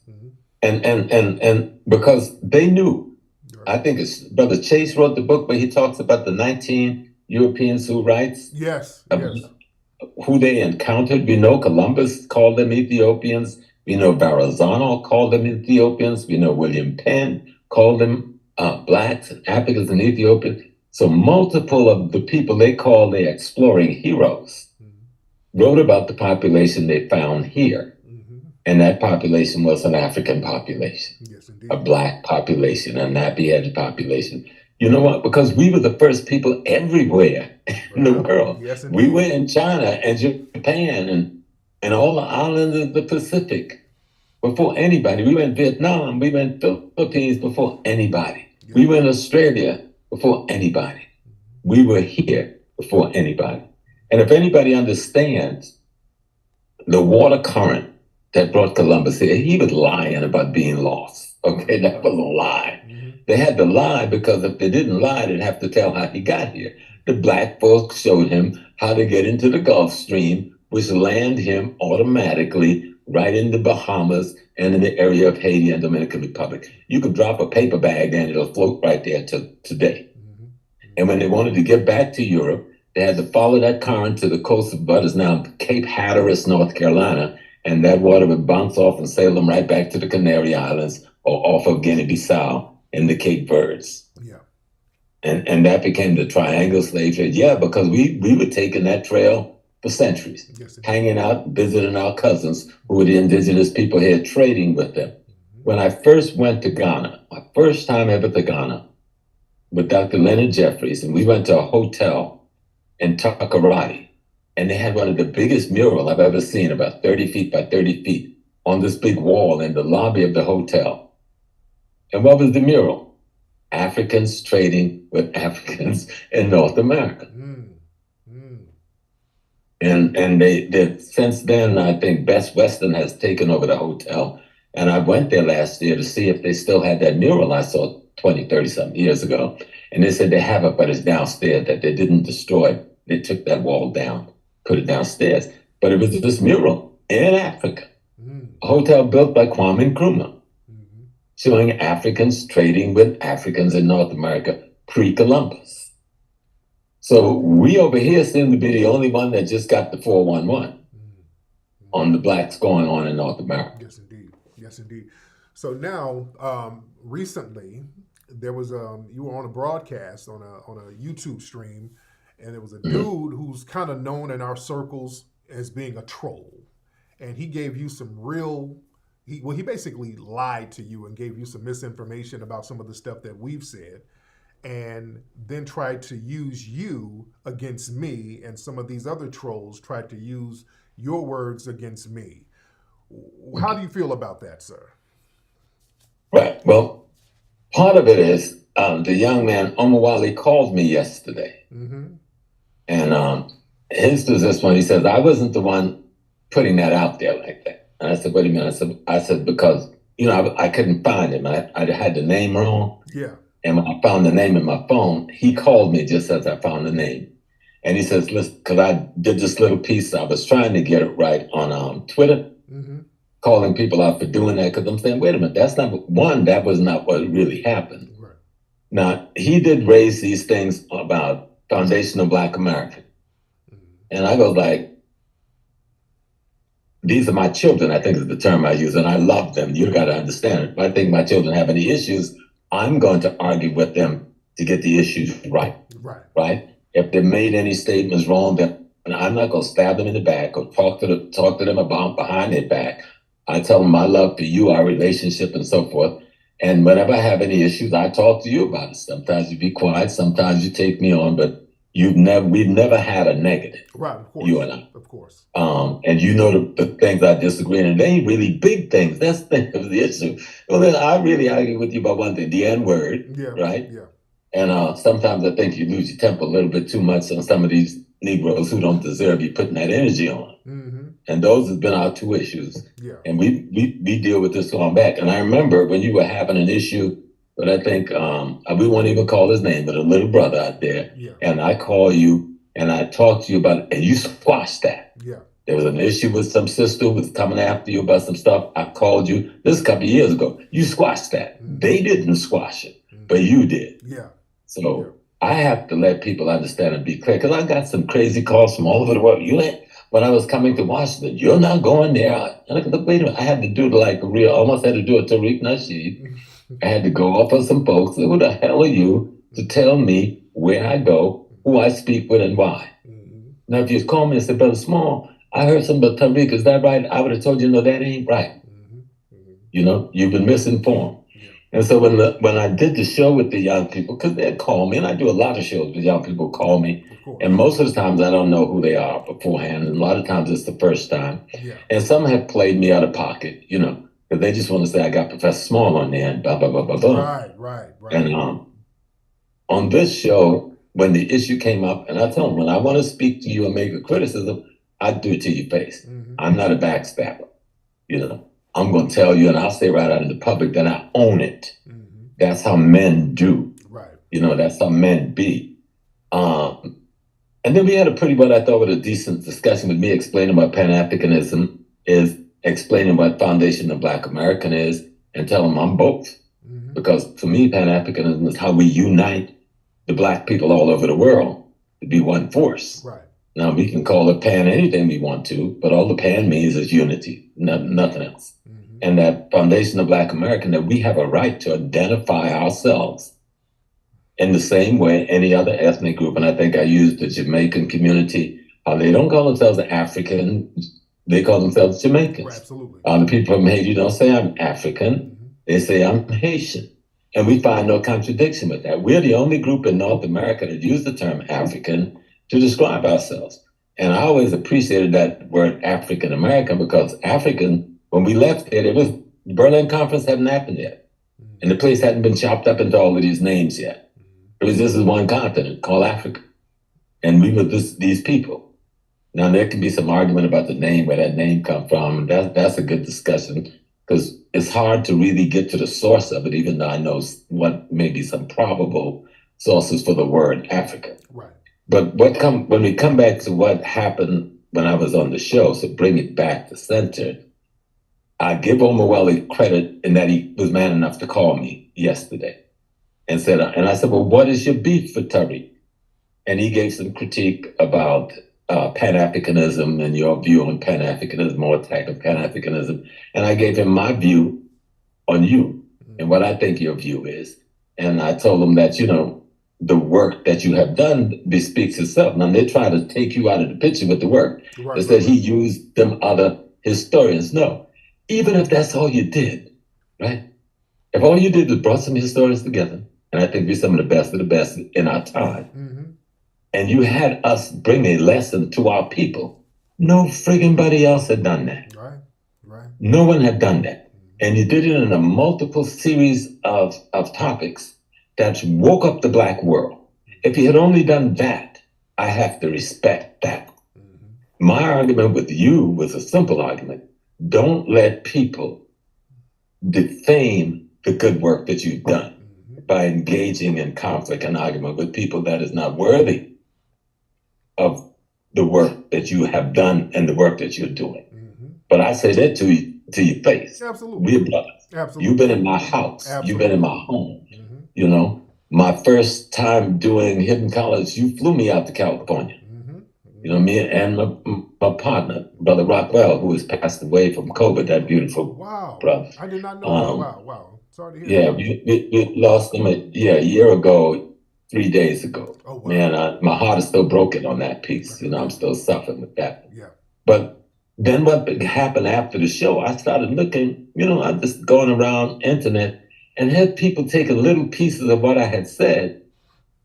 And because they knew, I think it's Brother Chase wrote the book where he talks about the 19 Europeans who writes. Yes. Who they encountered. We know Columbus called them Ethiopians. We know Verrazano called them Ethiopians. We know William Penn called them blacks and Africans and Ethiopians. So multiple of the people they call the exploring heroes wrote about the population they found here. And that population was an African population, a Black population, a nappy-headed population. You know what? Because we were the first people everywhere in the world. Yes, we were in China and Japan and all the islands of the Pacific before anybody. We were in Vietnam, we were in Philippines before anybody. We were in Australia before anybody. We were here before anybody. And if anybody understands the water current that brought Columbus here, he was lying about being lost. Okay, that was a lie. They had to lie because if they didn't lie, they'd have to tell how he got here. The Black folks showed him how to get into the Gulf Stream, which landed him automatically right in the Bahamas and in the area of Haiti and Dominican Republic. You could drop a paper bag and it'll float right there to today. And when they wanted to get back to Europe, they had to follow that current to the coast of what is now Cape Hatteras, North Carolina, and that water would bounce off and sail them right back to the Canary Islands or off of Guinea-Bissau in the Cape Verdes. And that became the triangle slave trade. Yeah, because we were taking that trail for centuries, hanging out, visiting our cousins who were the indigenous people here, trading with them. When I first went to Ghana, my first time ever to Ghana, with Dr. Leonard Jeffries, and we went to a hotel in Takoradi, and they had one of the biggest murals I've ever seen, about 30 feet by 30 feet, on this big wall in the lobby of the hotel. And what was the mural? Africans trading with Africans in North America. And they since then, I think Best Western has taken over the hotel. And I went there last year to see if they still had that mural I saw 20, 30 something years ago. And they said they have it, but it's downstairs, that they didn't destroy. They took that wall down, put it downstairs. But it was this mural in Africa, a hotel built by Kwame Nkrumah, showing Africans trading with Africans in North America pre-Columbus. So we over here seem to be the only one that just got the 411 on the Blacks going on in North America. Yes, indeed. Yes, indeed. So now, recently, there was you were on a broadcast on a YouTube stream, and there was a dude who's kind of known in our circles as being a troll, and he gave you some real. He basically lied to you and gave you some misinformation about some of the stuff that we've said, and then tried to use you against me, and some of these other trolls tried to use your words against me. How do you feel about that, sir? Right. Well, part of it is the young man, Omawale, called me yesterday. And his position, he says, I wasn't the one putting that out there like that. And I said, wait a minute. I said because, I couldn't find him. I had the name wrong. Yeah. And when I found the name in my phone, he called me just as I found the name. And he says, listen, because I did this little piece, I was trying to get it right on Twitter, calling people out for doing that, because I'm saying, wait a minute, that was not what really happened. Right. Now, he did raise these things about Foundational Black American. And I go like, these are my children, I think is the term I use, and I love them. You got to understand it. If I think my children have any issues, I'm going to argue with them to get the issues right. Right? If they made any statements wrong, then I'm not going to stab them in the back or talk to them about behind their back. I tell them my love for you, our relationship, and so forth. And whenever I have any issues, I talk to you about it. Sometimes you be quiet, sometimes you take me on, but we've never had a negative. Right, of course. You and I. Of course. And you know the things I disagree, and they ain't really big things. That's the issue. Well, then I really argue with you about one thing, the N-word, right? Yeah. And sometimes I think you lose your temper a little bit too much on some of these Negroes who don't deserve you putting that energy on. And those have been our two issues. Yeah. And we deal with this going back. And I remember when you were having an issue, but I think we won't even call his name, but a little brother out there. Yeah. And I call you and I talked to you about it, and you squashed that. Yeah. There was an issue with some sister who was coming after you about some stuff. I called you this a couple of years ago. You squashed that. They didn't squash it, but you did. Yeah. So I have to let people understand and be clear, because I got some crazy calls from all over the world. When I was coming to Washington, you're not going there. And I said, wait a minute, I had to do almost had to do a Tariq Nasheed. I had to go off on some folks. Who the hell are you to tell me where I go, who I speak with, and why. Now, if you call me and say, Brother Small, I heard something about Tariq, is that right? I would have told you, no, that ain't right. You know, you've been misinformed. And so when I did the show with the young people, because they'd call me, and I do a lot of shows with young people call me, and most of the times I don't know who they are beforehand, and a lot of times it's the first time. And some have played me out of pocket, you know, because they just want to say, I got Professor Small on there, and blah, blah, blah, blah, blah. Right. And on this show, when the issue came up, and I told them, when I want to speak to you and make a criticism, I do it to your face. I'm not a backstabber, you know. I'm going to tell you, and I'll say right out in the public that I own it. That's how men do. Right. You know, that's how men be. And then we had a pretty, what I thought was a decent discussion with me explaining what Pan-Africanism is, explaining what Foundation of Black American is, and telling them I'm both. Because for me, Pan-Africanism is how we unite the Black people all over the world to be one force. Right. Now, we can call it Pan anything we want to, but all the Pan means is unity, nothing else. And that Foundation of Black American, that we have a right to identify ourselves in the same way any other ethnic group. And I think I used the Jamaican community. They don't call themselves African, they call themselves Jamaicans. Right, absolutely. The people from Haiti don't say I'm African, they say I'm Haitian. And we find no contradiction with that. We're the only group in North America that use the term African to describe ourselves. And I always appreciated that word African American, because African, when we left there was the Berlin Conference hadn't happened yet. And the place hadn't been chopped up into all of these names yet. It was just one continent called Africa. And we were these people. Now there can be some argument about the name, where that name come from. That's a good discussion, because it's hard to really get to the source of it, even though I know what may be some probable sources for the word Africa. Right. But when we come back to what happened when I was on the show, so bring it back to center, I give Omaweli credit in that he was man enough to call me yesterday and I said, well, what is your beef for Tariq? And he gave some critique about Pan-Africanism and your view on Pan-Africanism, or attack of Pan-Africanism. And I gave him my view on you and what I think your view is. And I told him that, you know, the work that you have done bespeaks itself. Now they try to take you out of the picture with the work. Right, that he used them other historians. No. Even if that's all you did, right? If all you did was brought some historians together, and I think we're some of the best in our time, and you had us bring a lesson to our people, no friggin' body else had done that. Right. No one had done that. And you did it in a multiple series of topics that woke up the Black world. If you had only done that, I have to respect that. My argument with you was a simple argument. Don't let people defame the good work that you've done by engaging in conflict and argument with people that is not worthy of the work that you have done and the work that you're doing. But I say that to your face. Absolutely. We're brothers. Absolutely. You've been in my house. Absolutely. You've been in my home. You know, my first time doing Hidden College, you flew me out to California. You know, me and my partner, Brother Rockwell, who has passed away from COVID, that beautiful brother. I did not know that. Wow. Sorry to hear that. We lost him a year ago, 3 days ago. Oh, wow. Man, my heart is still broken on that piece. You know, I'm still suffering with that. Yeah. But then what happened after the show, I started looking, you know, I'm just going around internet and had people taking little pieces of what I had said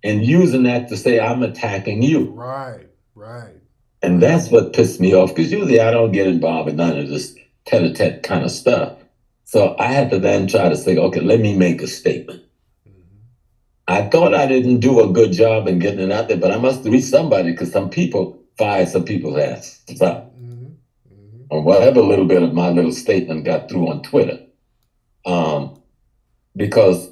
and using that to say, I'm attacking you. Right. And that's what pissed me off, because usually I don't get involved in none of this tete-a-tete kind of stuff. So I had to then try to say, okay, let me make a statement. I thought I didn't do a good job in getting it out there, but I must have reached somebody, because some people fired some people's asses up. Or whatever little bit of my little statement got through on Twitter. Because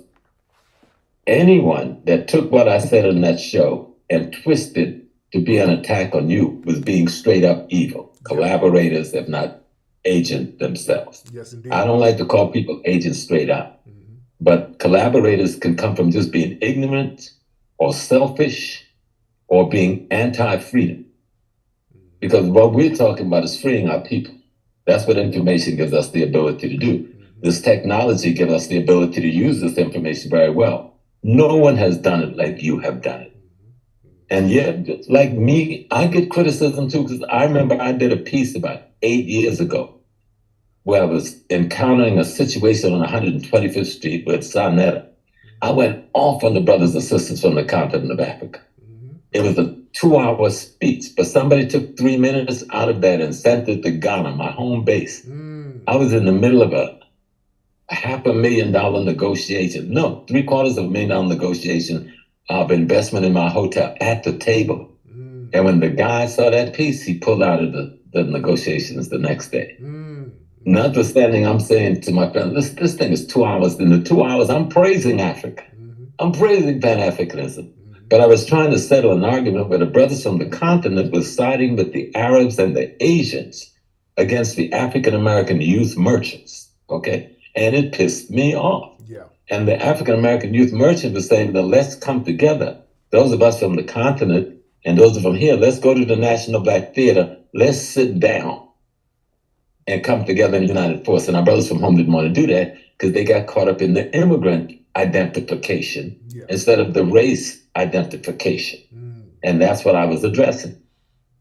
anyone that took what I said in that show and twisted to be an attack on you was being straight up evil. Collaborators, if not agent themselves. Yes, indeed. I don't like to call people agents straight up, but collaborators can come from just being ignorant or selfish or being anti-freedom. Because what we're talking about is freeing our people. That's what information gives us the ability to do. This technology gives us the ability to use this information very well. No one has done it like you have done it. And yet, like me, I get criticism too, because I remember I did a piece about 8 years ago where I was encountering a situation on 125th Street with Sarnetta. I went off on the brothers and sisters from the continent of Africa. It was a 2-hour speech, but somebody took 3 minutes out of that and sent it to Ghana, my home base. I was in the middle of a $500,000 negotiation. No, $750,000 negotiation of investment in my hotel at the table. And when the guy saw that piece, he pulled out of the negotiations the next day. Notwithstanding, I'm saying to my friends, this thing is 2 hours. In the 2 hours, I'm praising Africa. I'm praising Pan-Africanism. But I was trying to settle an argument where the brothers from the continent were siding with the Arabs and the Asians against the African-American youth merchants, okay? And it pissed me off. Yeah. And the African-American youth merchant was saying, let's come together. Those of us from the continent and those from here, let's go to the National Black Theater. Let's sit down and come together in united force. And our brothers from home didn't want to do that because they got caught up in the immigrant identification instead of the race identification. And that's what I was addressing.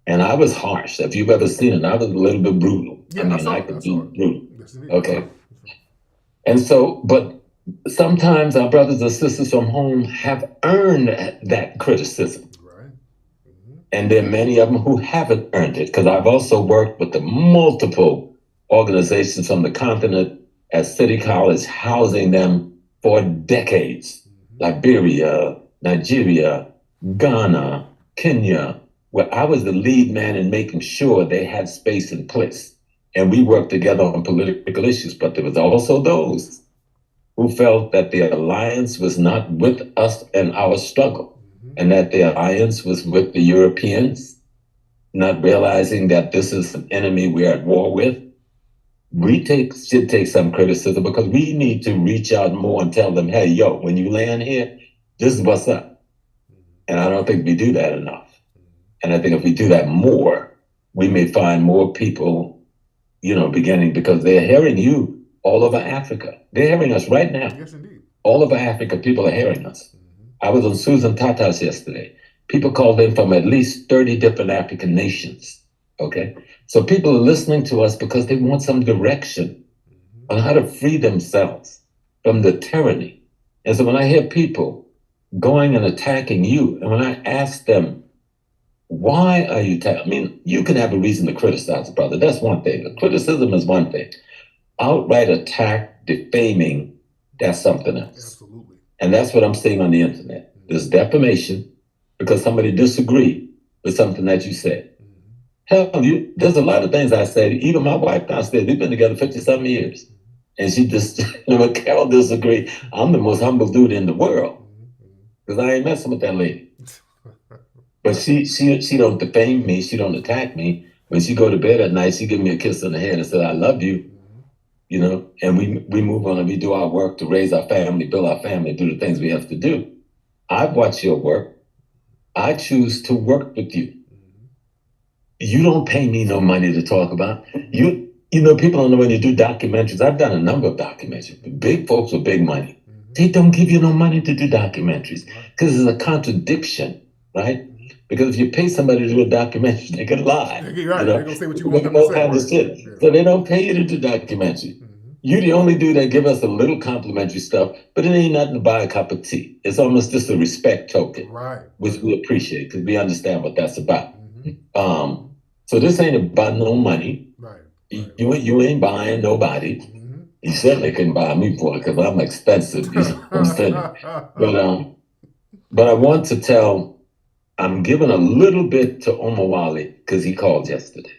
And I was harsh. If you've ever seen it, I was a little bit brutal. Yeah, I could be brutal. Okay. And so, but sometimes our brothers and sisters from home have earned that criticism. And there are many of them who haven't earned it, because I've also worked with the multiple organizations from the continent at City College, housing them for decades. Liberia, Nigeria, Ghana, Kenya, where I was the lead man in making sure they had space in place. And we worked together on political issues, but there was also those who felt that the alliance was not with us and our struggle, and that the alliance was with the Europeans, not realizing that this is an enemy we're at war with. We should take some criticism, because we need to reach out more and tell them, hey, yo, when you land here, this is what's up. And I don't think we do that enough. And I think if we do that more, we may find more people, beginning, because they're hearing you all over Africa. They're hearing us right now. Yes, indeed. All over Africa, people are hearing us. I was on Susan Tata's yesterday. People called in from at least 30 different African nations, okay? So people are listening to us because they want some direction on how to free themselves from the tyranny. And so when I hear people going and attacking you, and when I ask them, why are you you can have a reason to criticize a brother. That's one thing. The criticism is one thing. Outright attack, defaming, that's something else. Absolutely. And that's what I'm seeing on the internet. There's defamation because somebody disagreed with something that you said. Hell, there's a lot of things I said. Even my wife downstairs, we've been together 50-something years. And she just, when Carol disagreed, I'm the most humble dude in the world. Because I ain't messing with that lady. But she don't defame me. She don't attack me. When she go to bed at night, she give me a kiss on the head and said, I love you. And we move on and we do our work to raise our family, build our family, do the things we have to do. I've watched your work. I choose to work with you. You don't pay me no money to talk about. People don't know when you do documentaries. I've done a number of documentaries. Big folks with big money. They don't give you no money to do documentaries because it's a contradiction, right? Because if you pay somebody to do a documentary, they can lie. Right. They're going to say what you want them to say. Kind of shit. Yeah. So they don't pay you to do documentary. You the only dude that give us a little complimentary stuff, but it ain't nothing to buy a cup of tea. It's almost just a respect token, right? Which we appreciate because we understand what that's about. So this ain't about no money. Right. You ain't buying nobody. You certainly couldn't buy me for it because I'm expensive. But I want to tell, I'm giving a little bit to Omawale because he called yesterday.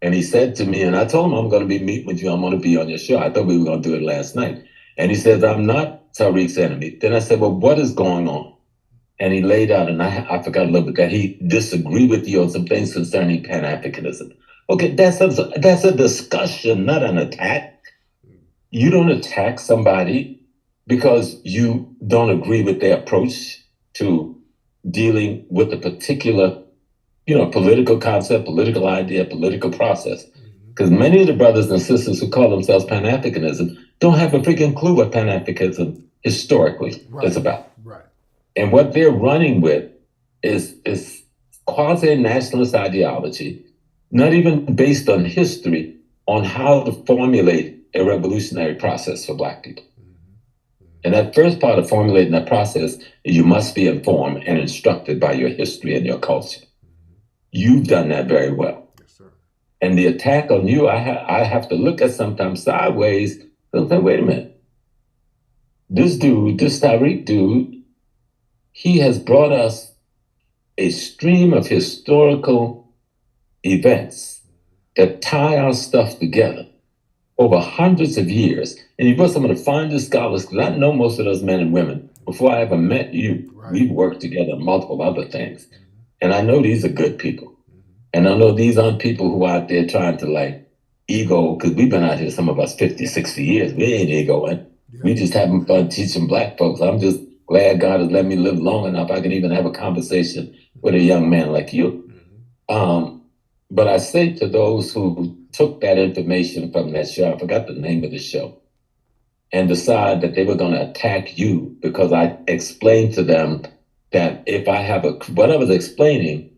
And he said to me, and I told him, I'm going to be meeting with you. I'm going to be on your show. I thought we were going to do it last night. And he says, I'm not Tariq's enemy. Then I said, well, what is going on? And he laid out, and I forgot a little bit, that he disagreed with you on some things concerning Pan-Africanism. Okay, that's a discussion, not an attack. You don't attack somebody because you don't agree with their approach to dealing with a particular political concept, political idea, political process. Because many of the brothers and sisters who call themselves Pan-Africanism don't have a freaking clue what Pan-Africanism historically is about. Right. And what they're running with is quasi-nationalist ideology, not even based on history, on how to formulate a revolutionary process for Black people. And that first part of formulating that process is you must be informed and instructed by your history and your culture. You've done that very well. Yes, sir. And the attack on you, I have to look at sometimes sideways and say, wait a minute. This dude, this Tariq dude, he has brought us a stream of historical events that tie our stuff together over hundreds of years. And you brought some of the finest scholars, because I know most of those men and women. Before I ever met you, Right. We've worked together on multiple other things. And I know these are good people. And I know these aren't people who are out there trying to like ego, because we've been out here, some of us 50, 60 years. We ain't egoing. Yeah. We just having fun teaching Black folks. I'm just glad God has let me live long enough I can even have a conversation with a young man like you. But I say to those who took that information from that show, I forgot the name of the show, and decide that they were going to attack you because I explained to them that if I have what I was explaining,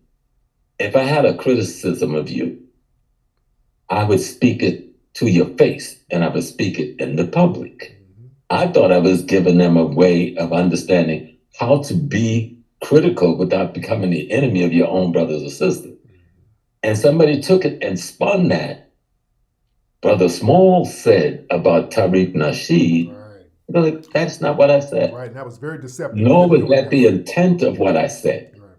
if I had a criticism of you, I would speak it to your face and I would speak it in the public. I thought I was giving them a way of understanding how to be critical without becoming the enemy of your own brothers or sisters. And somebody took it and spun that. Brother Small said about Tariq Nasheed, Right. that's not what I said. Right. And that was very deceptive. Nor was Doing that the intent of what I said. Right.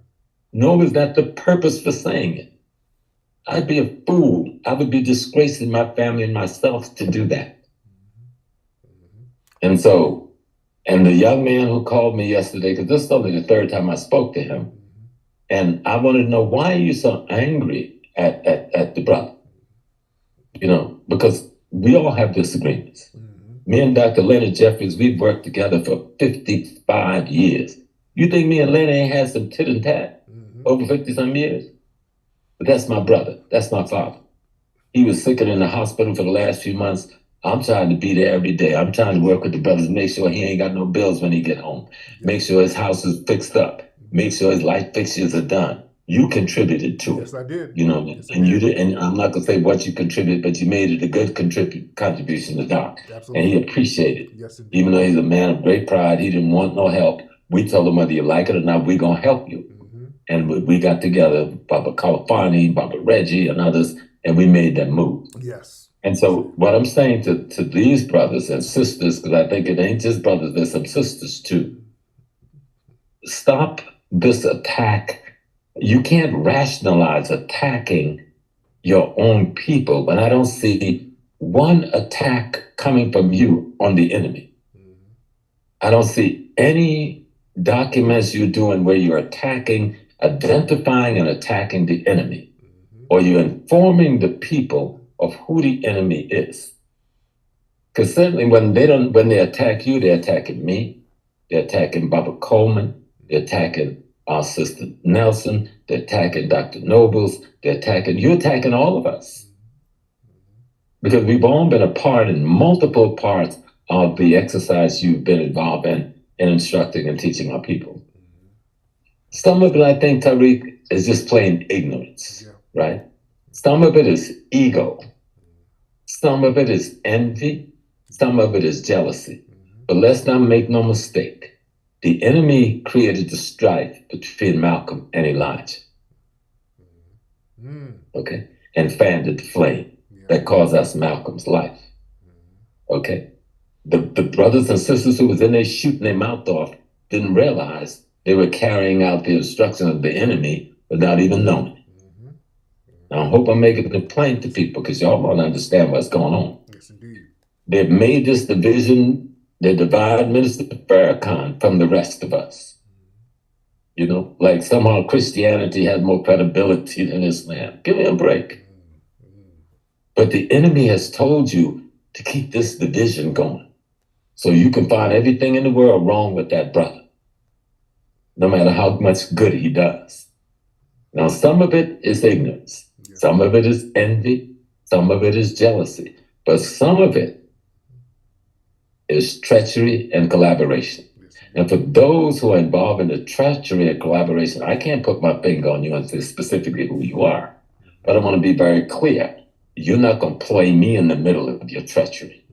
Nor was that the purpose for saying it. I'd be a fool. I would be disgracing my family and myself to do that. And so, and the young man who called me yesterday, because this is only the third time I spoke to him, and I wanted to know, why are you so angry at the brother? You know, because we all have disagreements. Me and Dr. Leonard Jeffries, we've worked together for 55 years. You think me and Leonard ain't had some tit and tat over 50-some years? But that's my brother. That's my father. He was sick and in the hospital for the last few months. I'm trying to be there every day. I'm trying to work with the brothers, make sure he ain't got no bills when he get home. Make sure his house is fixed up. Make sure his light fixtures are done. You contributed to it. Yes, I did. You know, Yes, I and you did. did. And I'm not gonna say what you contributed, but you made it a good contribution to Doc. Absolutely. And he appreciated it. Yes, indeed. Even though he's a man of great pride, he didn't want no help. We told him whether you like it or not, we're gonna help you. And we got together, Baba Kalafani, Baba Reggie, and others, and we made that move. Yes. And so what I'm saying to these brothers and sisters, because I think it ain't just brothers, there's some sisters too. Stop this attack. You can't rationalize attacking your own people when I don't see one attack coming from you on the enemy. I don't see any documents you're doing where you're attacking, identifying and attacking the enemy, or you're informing the people of who the enemy is. Because certainly when they attack you, they're attacking me, they're attacking Baba Coleman, they're attacking our sister Nelson, they're attacking Dr. Nobles, you're attacking all of us. Because we've all been a part in multiple parts of the exercise you've been involved in instructing and teaching our people. Some of it, I think, Tariq, is just plain ignorance, right? Some of it is ego. Some of it is envy. Some of it is jealousy. But let's not make no mistake. The enemy created the strife between Malcolm and Elijah. Okay? And fanned the flame that caused us Malcolm's life. Okay? The brothers and sisters who was in there shooting their mouth off didn't realize they were carrying out the instruction of the enemy without even knowing it. Now, I hope I'm making it plain to people because y'all want to understand what's going on. Yes, indeed. They've made this division, they divide Minister Farrakhan from the rest of us. You know, like somehow Christianity has more credibility than Islam. Give me a break. But the enemy has told you to keep this division going. So you can find everything in the world wrong with that brother, no matter how much good he does. Now, some of it is ignorance. Some of it is envy. Some of it is jealousy. But some of it is treachery and collaboration. And for those who are involved in the treachery and collaboration, I can't put my finger on you and say specifically who you are, but I want to be very clear. You're not going to play me in the middle of your treachery.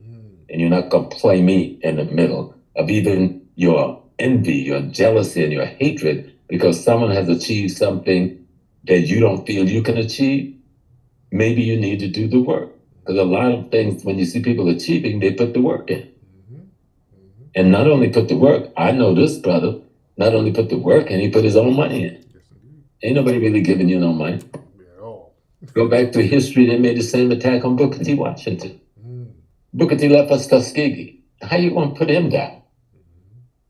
And you're not going to play me in the middle of even your envy, your jealousy, and your hatred because someone has achieved something that you don't feel you can achieve. Maybe you need to do the work. Because a lot of things, when you see people achieving, they put the work in. And not only put the work, I know this brother, not only put the work in, he put his own money in. Ain't nobody really giving you no money. Go back to history, they made the same attack on Booker T. Washington. Booker T left us Tuskegee. How you gonna put him down?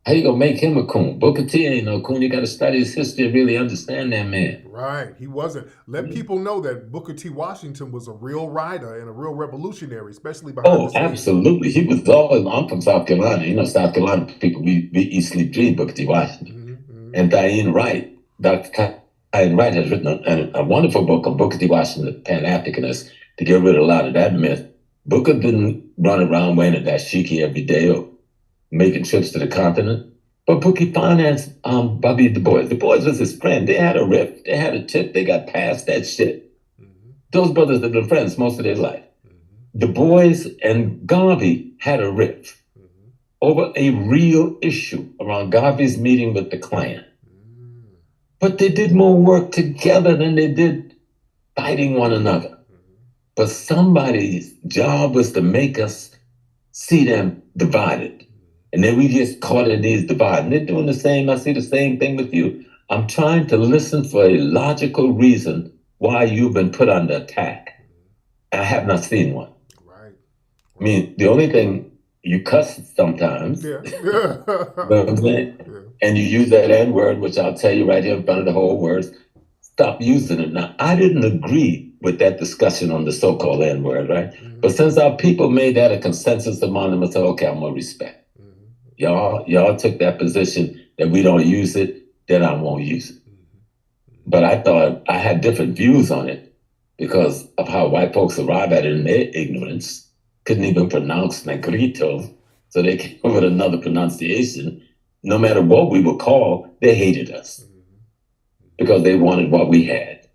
How you gonna make him a coon? Booker T ain't no coon. You gotta study his history and really understand that man. Right, he wasn't. Let people know that Booker T. Washington was a real rider and a real revolutionary, especially behind the scenes. Absolutely. He was always, I'm from South Carolina. You know, South Carolina people, we easily dream Booker T. Washington. And Diane Wright, Dr. Diane Wright has written a wonderful book on Booker T. Washington, Pan-Africanist, to get rid of a lot of that myth. Booker didn't run around wearing a dashiki every day or making trips to the continent. But Booker financed Bobby Du Bois. Du Bois was his friend. They had a rift. They had a tip. They got past that shit. Those brothers have been friends most of their life. Du Bois and Garvey had a rift over a real issue around Garvey's meeting with the Klan. But they did more work together than they did fighting one another. But somebody's job was to make us see them divided. And then we get caught in these divides. And they're doing the same. I see the same thing with you. I'm trying to listen for a logical reason why you've been put under attack. I have not seen one. Right. I mean, the only thing, you cuss sometimes. Yeah. You know what I'm saying? Yeah. And you use that N-word, which I'll tell you right here in front of the whole words. Stop using it. Now, I didn't agree with that discussion on the so-called N-word, right? But since our people made that a consensus among them, I said, okay, I'm gonna respect. Y'all took that position that we don't use it, then I won't use it. But I thought I had different views on it because of how white folks arrive at it in their ignorance, couldn't even pronounce negrito, so they came up with another pronunciation. No matter what we were called, they hated us because they wanted what we had.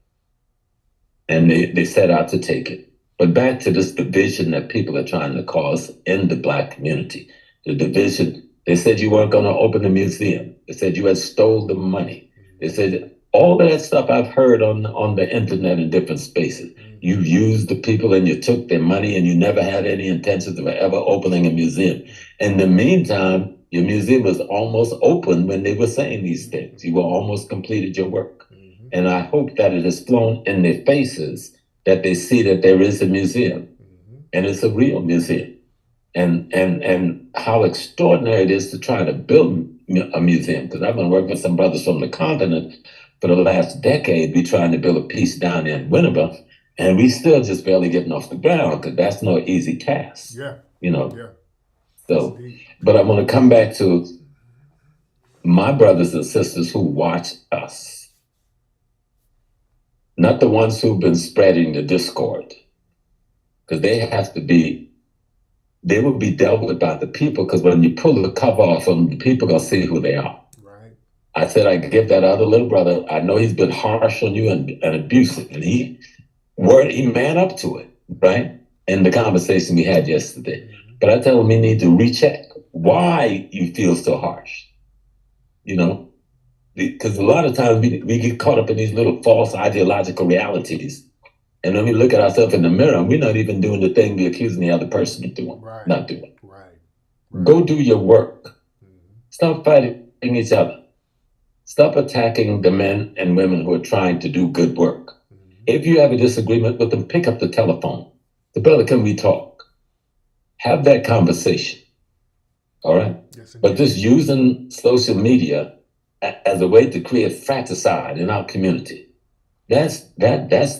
And they set out to take it. But back to this division that people are trying to cause in the Black community. The division, they said you weren't going to open the museum. They said you had stole the money. They said all of that stuff I've heard on the internet in different spaces. You used the people and you took their money and you never had any intentions of ever opening a museum. In the meantime, your museum was almost open when they were saying these things. You were almost completed your work. And I hope that it has flown in their faces that they see that there is a museum and it's a real museum. And how extraordinary it is to try to build a museum. Because I've been working with some brothers from the continent for the last decade. We're trying to build a piece down in Winneba, and we still just barely getting off the ground because that's no easy task. Yeah. You know. Yeah. So, but I want to come back to my brothers and sisters who watch us. Not the ones who've been spreading the discord. Because they will be dealt with by the people, because when you pull the cover off of them, the people are going to see who they are. Right. I said I give that other little brother, I know he's been harsh on you and abusive, and he man up to it, right? In the conversation we had yesterday. But I tell him he need to recheck why you feel so harsh, you know? Because a lot of times we get caught up in these little false ideological realities. And then we look at ourselves in the mirror and we're not even doing the thing we're accusing the other person of doing, not doing. Right. Go do your work. Stop fighting each other. Stop attacking the men and women who are trying to do good work. If you have a disagreement with them, pick up the telephone. The brother, can we talk? Have that conversation. All right? Yes, but just using social media as a way to create fratricide in our community. That's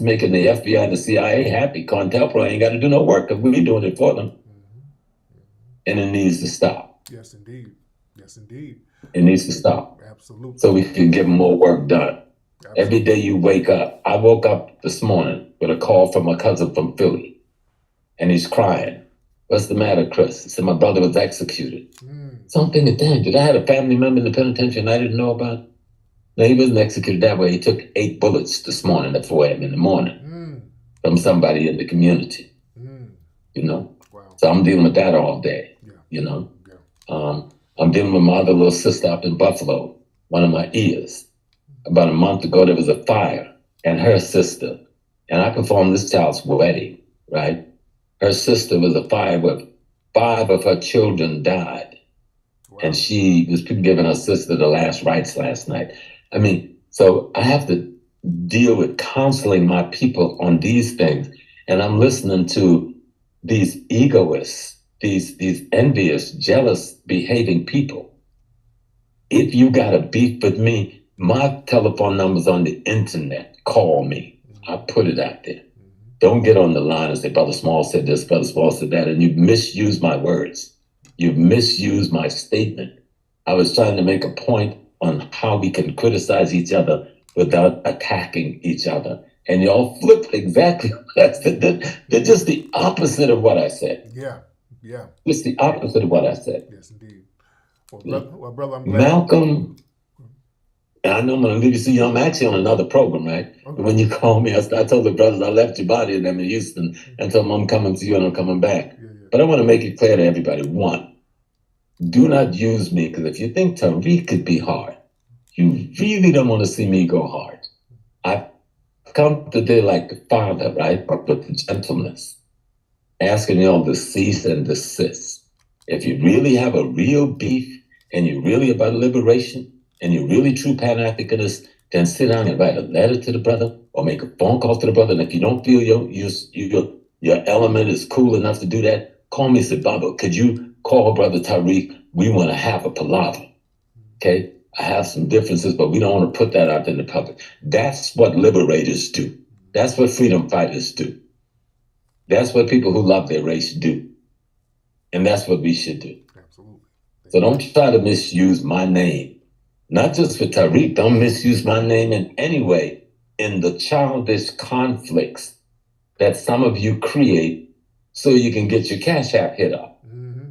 making the FBI and the CIA happy. COINTELPRO ain't got to do no work because we're doing it for them. And it needs to stop. Yes, indeed. Yes, indeed. It needs to stop. Absolutely. So we can get more work done. Absolutely. Every day you wake up. I woke up this morning with a call from my cousin from Philly. And he's crying. What's the matter, Chris? He said, my brother was executed. So I'm thinking, damn, did I have a family member in the penitentiary and I didn't know about? No, he wasn't executed that way. He took 8 bullets this morning at 4 a.m. in the morning from somebody in the community, you know? Wow. So I'm dealing with that all day, you know? Yeah. I'm dealing with my other little sister up in Buffalo, one of my ears. About a month ago, there was a fire, and her sister, and I performed this child's wedding, right? Her sister was a fire where 5 of her children died. Wow. And she was giving her sister the last rites last night. I mean, so I have to deal with counseling my people on these things. And I'm listening to these egoists, these envious, jealous behaving people. If you got a beef with me, my telephone number's on the internet. Call me. I put it out there. Don't get on the line and say, Brother Small said this, Brother Small said that, and you've misused my words. You've misused my statement. I was trying to make a point on how we can criticize each other without attacking each other. And y'all flipped exactly what I said. They're just the opposite of what I said. Yeah, yeah. It's the opposite of what I said. Yes, indeed. Well, brother, I'm glad. Malcolm, I know I'm going to leave you. See, I'm actually on another program, right? Okay. When you called me, I told the brothers I left your body and I'm in Houston and told them I'm coming to you and I'm coming back. Yeah. But I want to make it clear to everybody. 1, do not use me, because if you think Tariq could be hard, you really don't want to see me go hard. I've come today like the father, right? With the gentleness, asking y'all to cease and desist. If you really have a real beef and you're really about liberation and you're really true Pan-Africanist, then sit down and write a letter to the brother or make a phone call to the brother. And if you don't feel your element is cool enough to do that, call me and say, Baba, could you call Brother Tariq? We want to have a palaver, okay? I have some differences, but we don't want to put that out in the public. That's what liberators do. That's what freedom fighters do. That's what people who love their race do. And that's what we should do. Absolutely. So don't try to misuse my name. Not just for Tariq, don't misuse my name in any way in the childish conflicts that some of you create so you can get your Cash App hit up.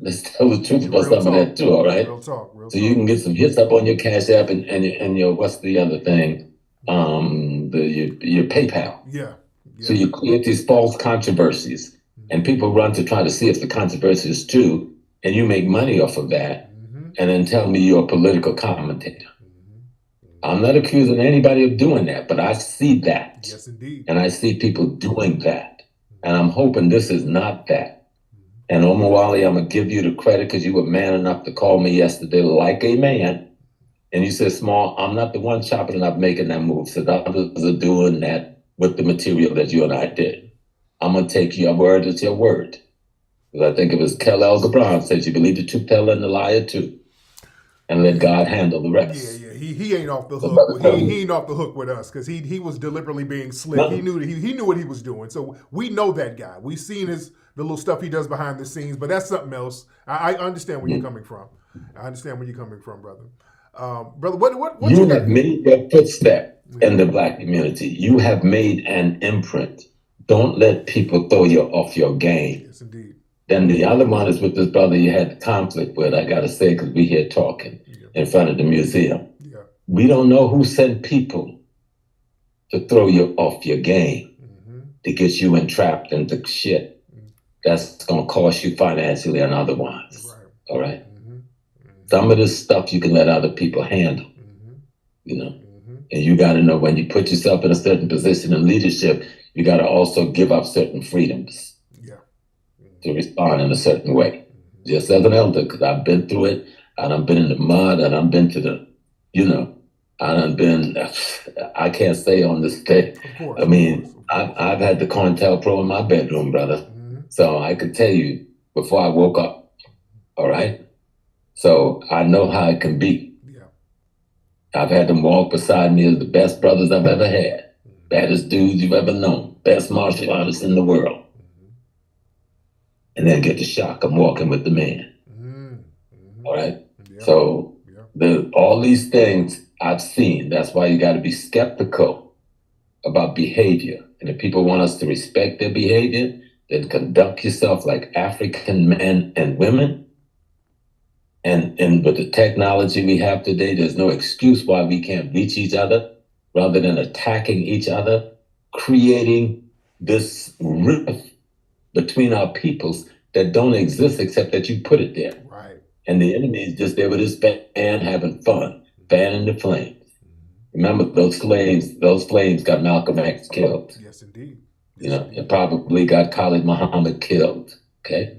Let's tell the truth about some of that too, all right? Real talk. So you can get some hits up on your Cash App and your, what's the other thing? Your PayPal. Yeah. So you create these false controversies and people run to try to see if the controversy is true and you make money off of that and then tell me you're a political commentator. I'm not accusing anybody of doing that, but I see that. Yes, indeed. And I see people doing that. And I'm hoping this is not that. And Omar Wali, I'm going to give you the credit because you were man enough to call me yesterday like a man. And you said, Small, I'm not the one chopping it up making that move. So others are doing that with the material that you and I did. I'm going to take your word as your word. Because I think it was Kel Gibran said you believe the truth teller and the liar too. And let God handle the rest. Yeah. He ain't off the hook. He ain't off the hook with us because he was deliberately being slick. No. He knew what he was doing. So we know that guy. We've seen the little stuff he does behind the scenes, but that's something else. I understand where you're coming from. I understand where you're coming from, brother. Brother, what you have made your footstep in the Black community. You have made an imprint. Don't let people throw you off your game. Yes, indeed. Then the other one is with this brother you had conflict with, I got to say, because we here talking in front of the museum. Yeah. We don't know who sent people to throw you off your game, to get you entrapped into shit that's going to cost you financially and otherwise. Right. All right? Some of this stuff you can let other people handle, you know? And you got to know when you put yourself in a certain position in leadership, you got to also give up certain freedoms. To respond in a certain way. Just as an elder, because I've been through it, I done been in the mud, I done been to the, I done been, I can't say on this day. I mean, I've had the COINTELPRO in my bedroom, brother. So I could tell you before I woke up, all right? So I know how it can be. Yeah. I've had them walk beside me as the best brothers I've ever had, baddest dudes you've ever known, best martial artists in the world. And then get the shock, I'm walking with the man. All right? Yeah. So all these things I've seen. That's why you got to be skeptical about behavior. And if people want us to respect their behavior, then conduct yourself like African men and women. And with the technology we have today, there's no excuse why we can't reach each other rather than attacking each other, creating this rift between our peoples that don't exist except that you put it there. Right. And the enemy is just there with his band having fun, fanning the flames. Remember, those flames got Malcolm X killed. Yes, indeed. You know, it probably got Khalid Muhammad killed. Okay.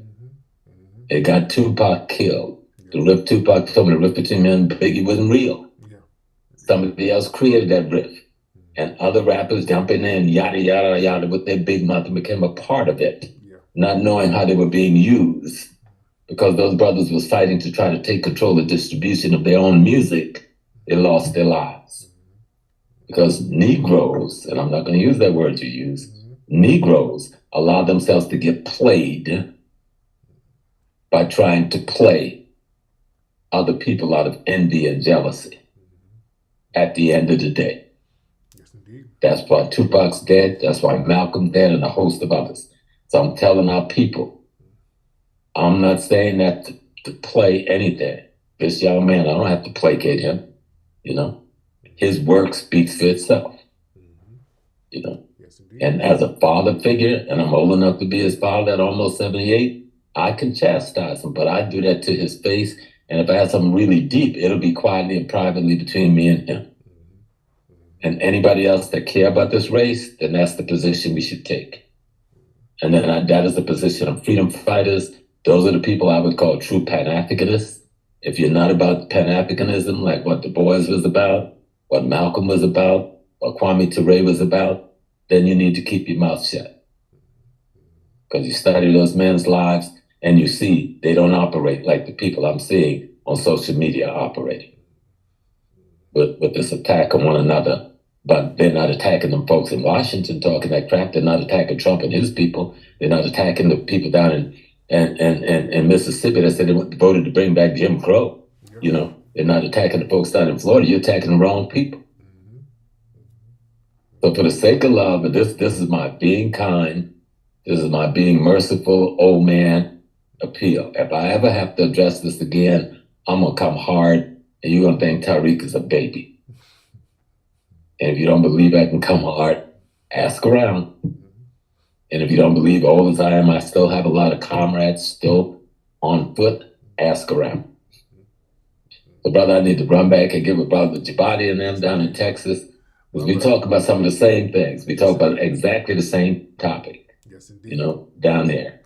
It got Tupac killed. The rift Tupac told me the rift between me and Biggie wasn't real. Yeah. Somebody else created that rift. And other rappers jumping in, yada, yada, yada, with their big mouth and became a part of it, not knowing how they were being used. Because those brothers was fighting to try to take control of distribution of their own music, they lost their lives. Because Negroes, and I'm not going to use that word you use, Negroes allow themselves to get played by trying to play other people out of envy and jealousy at the end of the day. Yes, indeed. That's why Tupac's dead. That's why Malcolm's dead and a host of others. So I'm telling our people, I'm not saying that to play anything. This young man, I don't have to placate him. You know, his work speaks for itself. You know, Yes, indeed. and as a father figure, and I'm old enough to be his father at almost 78, I can chastise him, but I do that to his face. And if I have something really deep, it'll be quietly and privately between me and him. And anybody else that care about this race, then that's the position we should take. And then that is the position of freedom fighters. Those are the people I would call true Pan-Africanists. If you're not about Pan-Africanism, like what Du Bois was about, what Malcolm was about, what Kwame Ture was about, then you need to keep your mouth shut. Because you study those men's lives and you see they don't operate like the people I'm seeing on social media are operating. With this attack on one another. But they're not attacking them folks in Washington talking that crap. They're not attacking Trump and his people. They're not attacking the people down in Mississippi that said they voted to bring back Jim Crow. You know, they're not attacking the folks down in Florida. You're attacking the wrong people. So for the sake of love, and this is my being kind, this is my being merciful old man appeal. If I ever have to address this again, I'm going to come hard and you're going to think Tariq is a baby. And if you don't believe I can come hard, ask around. And if you don't believe, old as I am, I still have a lot of comrades still on foot, ask around. So, brother, I need to run back and get with Brother Jabati and them down in Texas. Because we talk about some of the same things. We talk about exactly the same topic, Yes, indeed. you know, down there.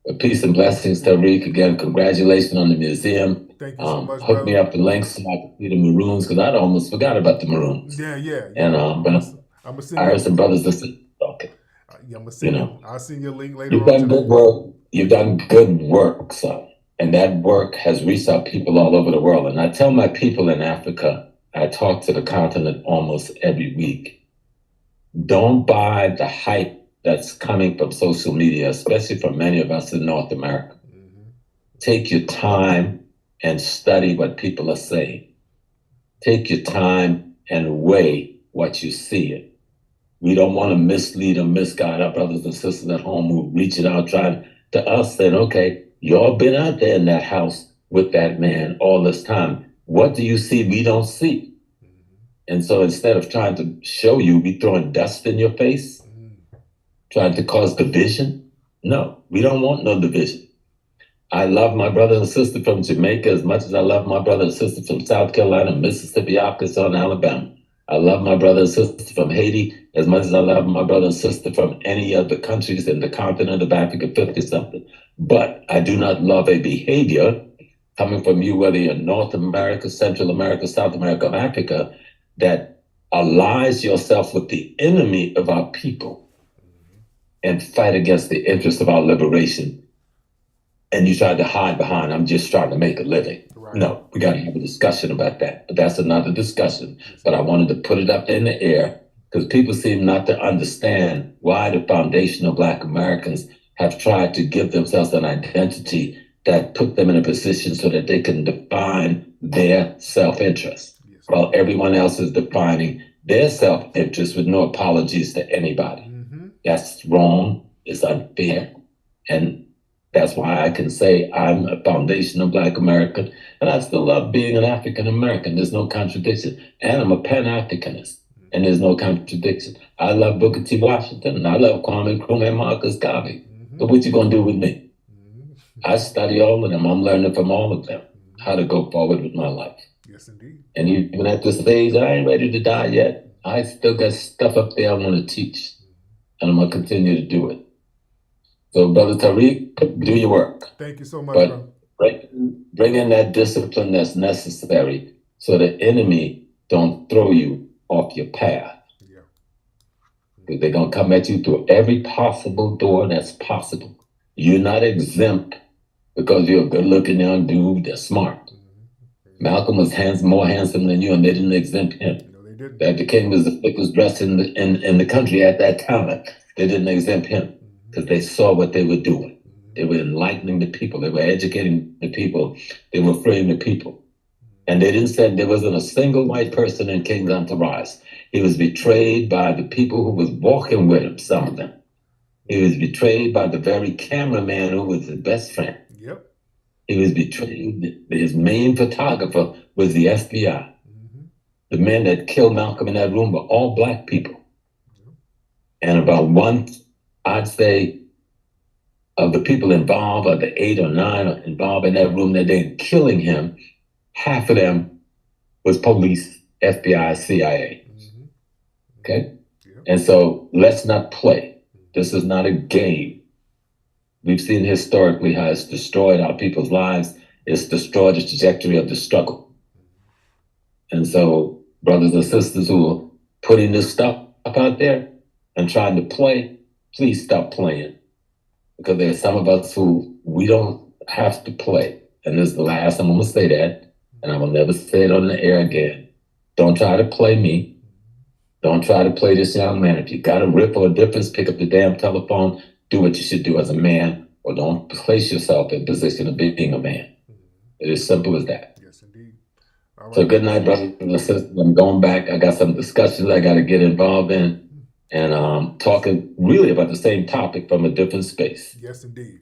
But peace and blessings, Tariq. Again, congratulations on the museum. Thank you so much, Hook brother. me up the links so I can see the Maroons, because I'd almost forgot about the Maroons. Yeah. And but I'm gonna send I heard some brothers that said, okay, I'm gonna send you know. I'll send you a link later You've on done today. good work. You've done good work, son. And that work has reached out people all over the world. And I tell my people in Africa, I talk to the continent almost every week. Don't buy the hype that's coming from social media, especially from many of us in North America. Take your time and study what people are saying. Take your time and weigh what you see. We don't want to mislead or misguide our brothers and sisters at home who reach it out trying to us saying, okay, y'all been out there in that house with that man all this time. What do you see we don't see? And so instead of trying to show you, we throwing dust in your face, trying to cause division. No, we don't want no division. I love my brother and sister from Jamaica as much as I love my brother and sister from South Carolina, Mississippi, Arkansas, and Alabama. I love my brother and sister from Haiti as much as I love my brother and sister from any of the countries in the continent of Africa, 50-something. But I do not love a behavior coming from you, whether you're North America, Central America, South America, or Africa, that allies yourself with the enemy of our people and fight against the interests of our liberation. And you try to hide behind, I'm just trying to make a living. Right. No, we got to have a discussion about that. But that's another discussion. But I wanted to put it up in the air because people seem not to understand why the foundational Black Americans have tried to give themselves an identity that put them in a position so that they can define their self-interest, while everyone else is defining their self-interest with no apologies to anybody. That's wrong. It's unfair. And that's why I can say I'm a foundational Black American, And I still love being an African American. There's no contradiction. And I'm a Pan-Africanist, and there's no contradiction. I love Booker T. Washington, and I love Kwame Nkrumah and Marcus Garvey. But what you gonna do with me? I study all of them. I'm learning from all of them how to go forward with my life. Yes, indeed. And even at this age, I ain't ready to die yet. I still got stuff up there I want to teach, and I'm gonna continue to do it. So, Brother Tariq, do your work. Thank you so much, but bro. bring in that discipline that's necessary so the enemy don't throw you off your path. Yeah. They're gonna come at you through every possible door that's possible. You're not exempt because you're a good-looking young dude that's smart. Malcolm was more handsome than you, and they didn't exempt him. No, they didn't. Dr. King was the thickest dressed in the country at that time. They didn't exempt him because they saw what they were doing. They were enlightening the people. They were educating the people. They were freeing the people. And they didn't say there wasn't a single white person in King's entourage. He was betrayed by the people who was walking with him, some of them. He was betrayed by the very cameraman who was his best friend. Yep. He was betrayed. His main photographer was the FBI. The men that killed Malcolm in that room were all black people. And about I'd say, of the people involved, of the 8 or 9 involved in that room that day in killing him, half of them was police, FBI, CIA. Okay? Yep. And so let's not play. This is not a game. We've seen historically how it's destroyed our people's lives. It's destroyed the trajectory of the struggle. And so, brothers and sisters who are putting this stuff up out there and trying to play, please stop playing. Because there are some of us who we don't have to play. And this is the last time I'm going to say that. And I will never say it on the air again. Don't try to play me. Don't try to play this young man. If you got a rip or a difference, pick up the damn telephone, do what you should do as a man, or don't place yourself in a position of being a man. It is simple as that. Yes, indeed. All right. So good night, brothers and sisters. I'm going back. I got some discussions I got to get involved in, and talking really about the same topic from a different space. Yes, indeed.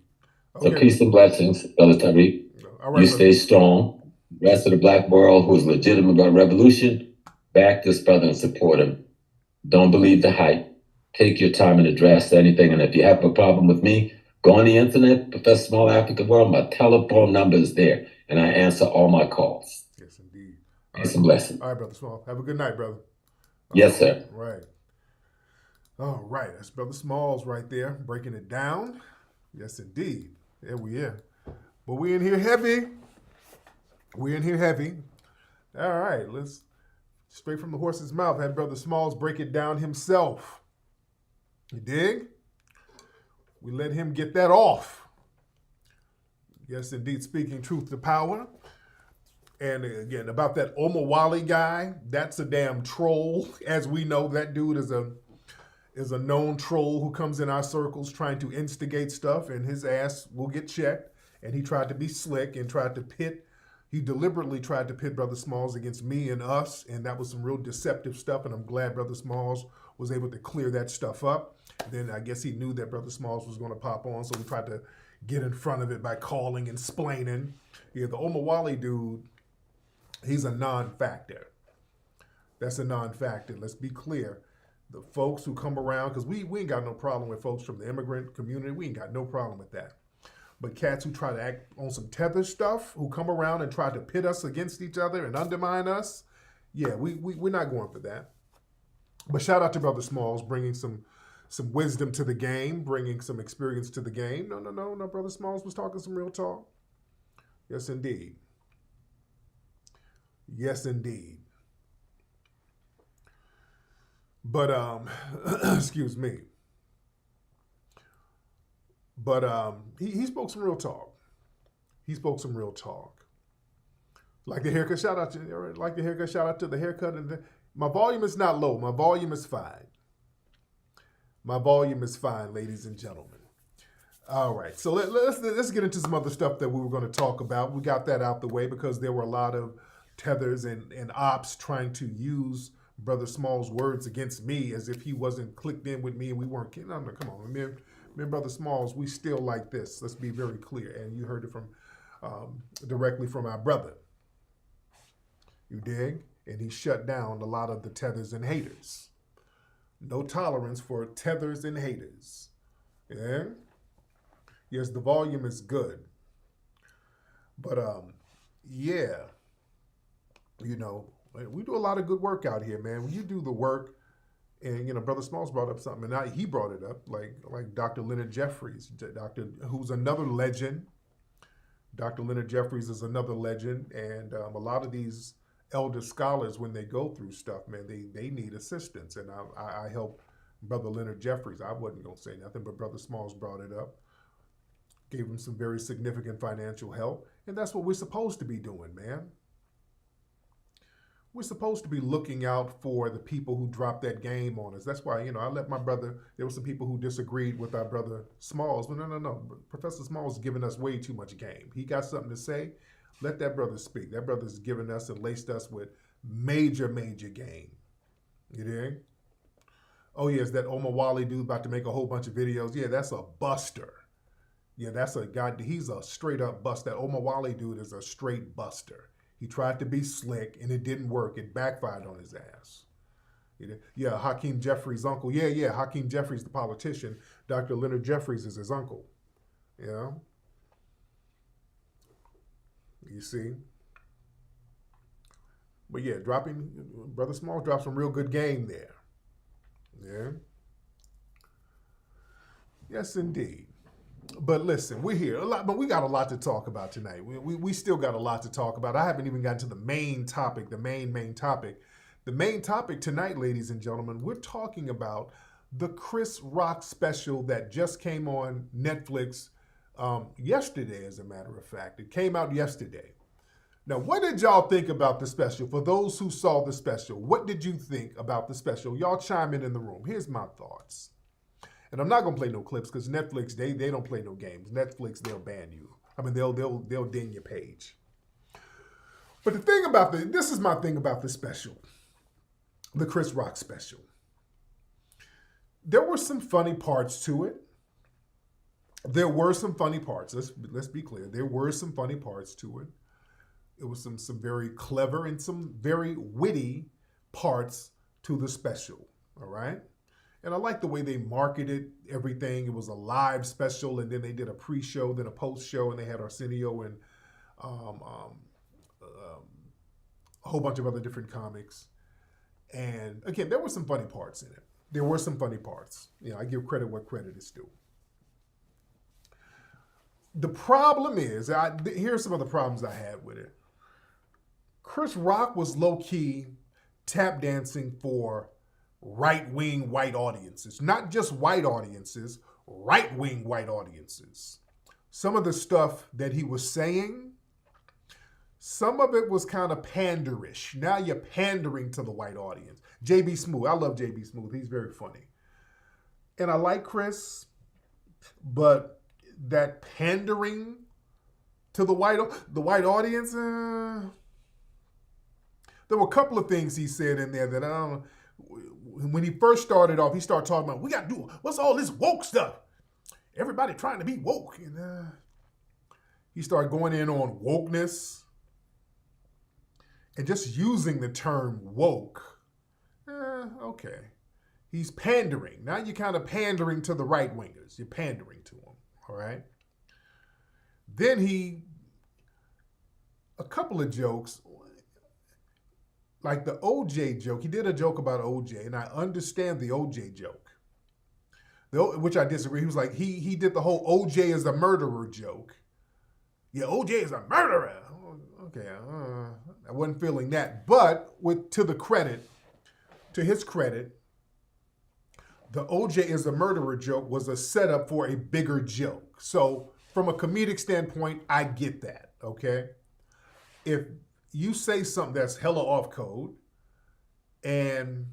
Okay. So peace and blessings, Brother Tariq. All right, you stay strong. The rest of the black world who's legitimate about revolution, back this brother and support him. Don't believe the hype. Take your time and address anything. And if you have a problem with me, go on the internet, Professor Small African World. My telephone number is there, and I answer all my calls. Yes, indeed. Peace and blessings. All right, Brother Small. Have a good night, brother. Yes, sir. Right. All right. That's Brother Smalls right there, breaking it down. Yes, indeed. There we are. But we in here heavy. We in here heavy. All right. Let's straight from the horse's mouth. Had Brother Smalls break it down himself. You dig? We let him get that off. Yes, indeed. Speaking truth to power. And again, about that Omawali guy, that's a damn troll. As we know, that dude is a known troll who comes in our circles trying to instigate stuff, and his ass will get checked. And he tried to be slick and he deliberately tried to pit Brother Smalls against me and us, and that was some real deceptive stuff, and I'm glad Brother Smalls was able to clear that stuff up. Then I guess he knew that Brother Smalls was going to pop on, so we tried to get in front of it by calling and splaining. Yeah, the Omawali dude, he's a non-factor. That's a non-factor. Let's be clear. The folks who come around, because we ain't got no problem with folks from the immigrant community. We ain't got no problem with that. But cats who try to act on some tether stuff, who come around and try to pit us against each other and undermine us, yeah, we're not going for that. But shout out to Brother Smalls, bringing some wisdom to the game, bringing some experience to the game. No, Brother Smalls was talking some real talk. Yes, indeed. Yes, indeed. But, excuse me. But he spoke some real talk. He spoke some real talk. Like the haircut, shout out to the haircut. And my volume is not low. My volume is fine. My volume is fine, ladies and gentlemen. All right, so let's get into some other stuff that we were going to talk about. We got that out the way because there were a lot of tethers and ops trying to use Brother Small's words against me as if he wasn't clicked in with me and we weren't kidding. No, come on, man. Brother Smalls, we still like this. Let's be very clear. And you heard it from directly from our brother. You dig? And he shut down a lot of the tethers and haters. No tolerance for tethers and haters. Yeah? Yes, the volume is good. But, yeah. You know, we do a lot of good work out here, man. When you do the work, and, you know, Brother Smalls brought up something, and he brought it up, like Dr. Leonard Jeffries, who's another legend. Dr. Leonard Jeffries is another legend, and a lot of these elder scholars, when they go through stuff, man, they need assistance, and I help Brother Leonard Jeffries. I wasn't going to say nothing, but Brother Smalls brought it up, gave him some very significant financial help, and that's what we're supposed to be doing, man. We're supposed to be looking out for the people who drop that game on us. That's why, you know, I let my brother, there were some people who disagreed with our brother Smalls, but no. Professor Smalls is giving us way too much game. He got something to say, let that brother speak. That brother's given us and laced us with major game. You dig? Oh, yes, that Omar Wally dude about to make a whole bunch of videos. Yeah, that's a buster. Yeah, that's a guy, he's a straight up buster. That Omar Wally dude is a straight buster. He tried to be slick, and it didn't work. It backfired on his ass. Yeah, Hakeem Jeffries' uncle. Yeah, Hakeem Jeffries, the politician. Dr. Leonard Jeffries is his uncle. You know? You see? But yeah, Brother Small dropped some real good game there. Yeah? Yes, indeed. But listen, we're here but we got a lot to talk about tonight. We still got a lot to talk about. I haven't even gotten to the main topic, the main topic. The main topic tonight, ladies and gentlemen, we're talking about the Chris Rock special that just came on Netflix yesterday, as a matter of fact. It came out yesterday. Now, what did y'all think about the special? For those who saw the special, what did you think about the special? Y'all chime in the room. Here's my thoughts. And I'm not gonna play no clips because Netflix, they don't play no games. Netflix, they'll ban you. I mean, they'll ding your page. But the thing about this is my thing about the special, the Chris Rock special. There were some funny parts to it. There were some funny parts. Let's be clear. There were some funny parts to it. It was some very clever and some very witty parts to the special. All right. And I like the way they marketed everything. It was a live special, and then they did a pre-show, then a post-show, and they had Arsenio and a whole bunch of other different comics. And again, there were some funny parts in it. There were some funny parts. You know, I give credit where credit is due. The problem is, here's some of the problems I had with it. Chris Rock was low-key tap dancing for right-wing white audiences. Not just white audiences, right-wing white audiences. Some of the stuff that he was saying, some of it was kind of panderish. Now you're pandering to the white audience. JB Smooth, I love JB Smooth. He's very funny. And I like Chris, but that pandering to the white audience, there were a couple of things he said in there that I don't know. When he first started off, he started talking about, we got to do, what's all this woke stuff? Everybody trying to be woke. And he started going in on wokeness and just using the term woke. Okay. He's pandering. Now you're kind of pandering to the right-wingers. You're pandering to them, all right? Then a couple of jokes, like the OJ joke, he did a joke about OJ, and I understand the OJ joke, which I disagree. He was like, he did the whole OJ is a murderer joke. Yeah, OJ is a murderer. Okay, I wasn't feeling that. But to his credit, the OJ is a murderer joke was a setup for a bigger joke. So from a comedic standpoint, I get that, okay? If you say something that's hella off code and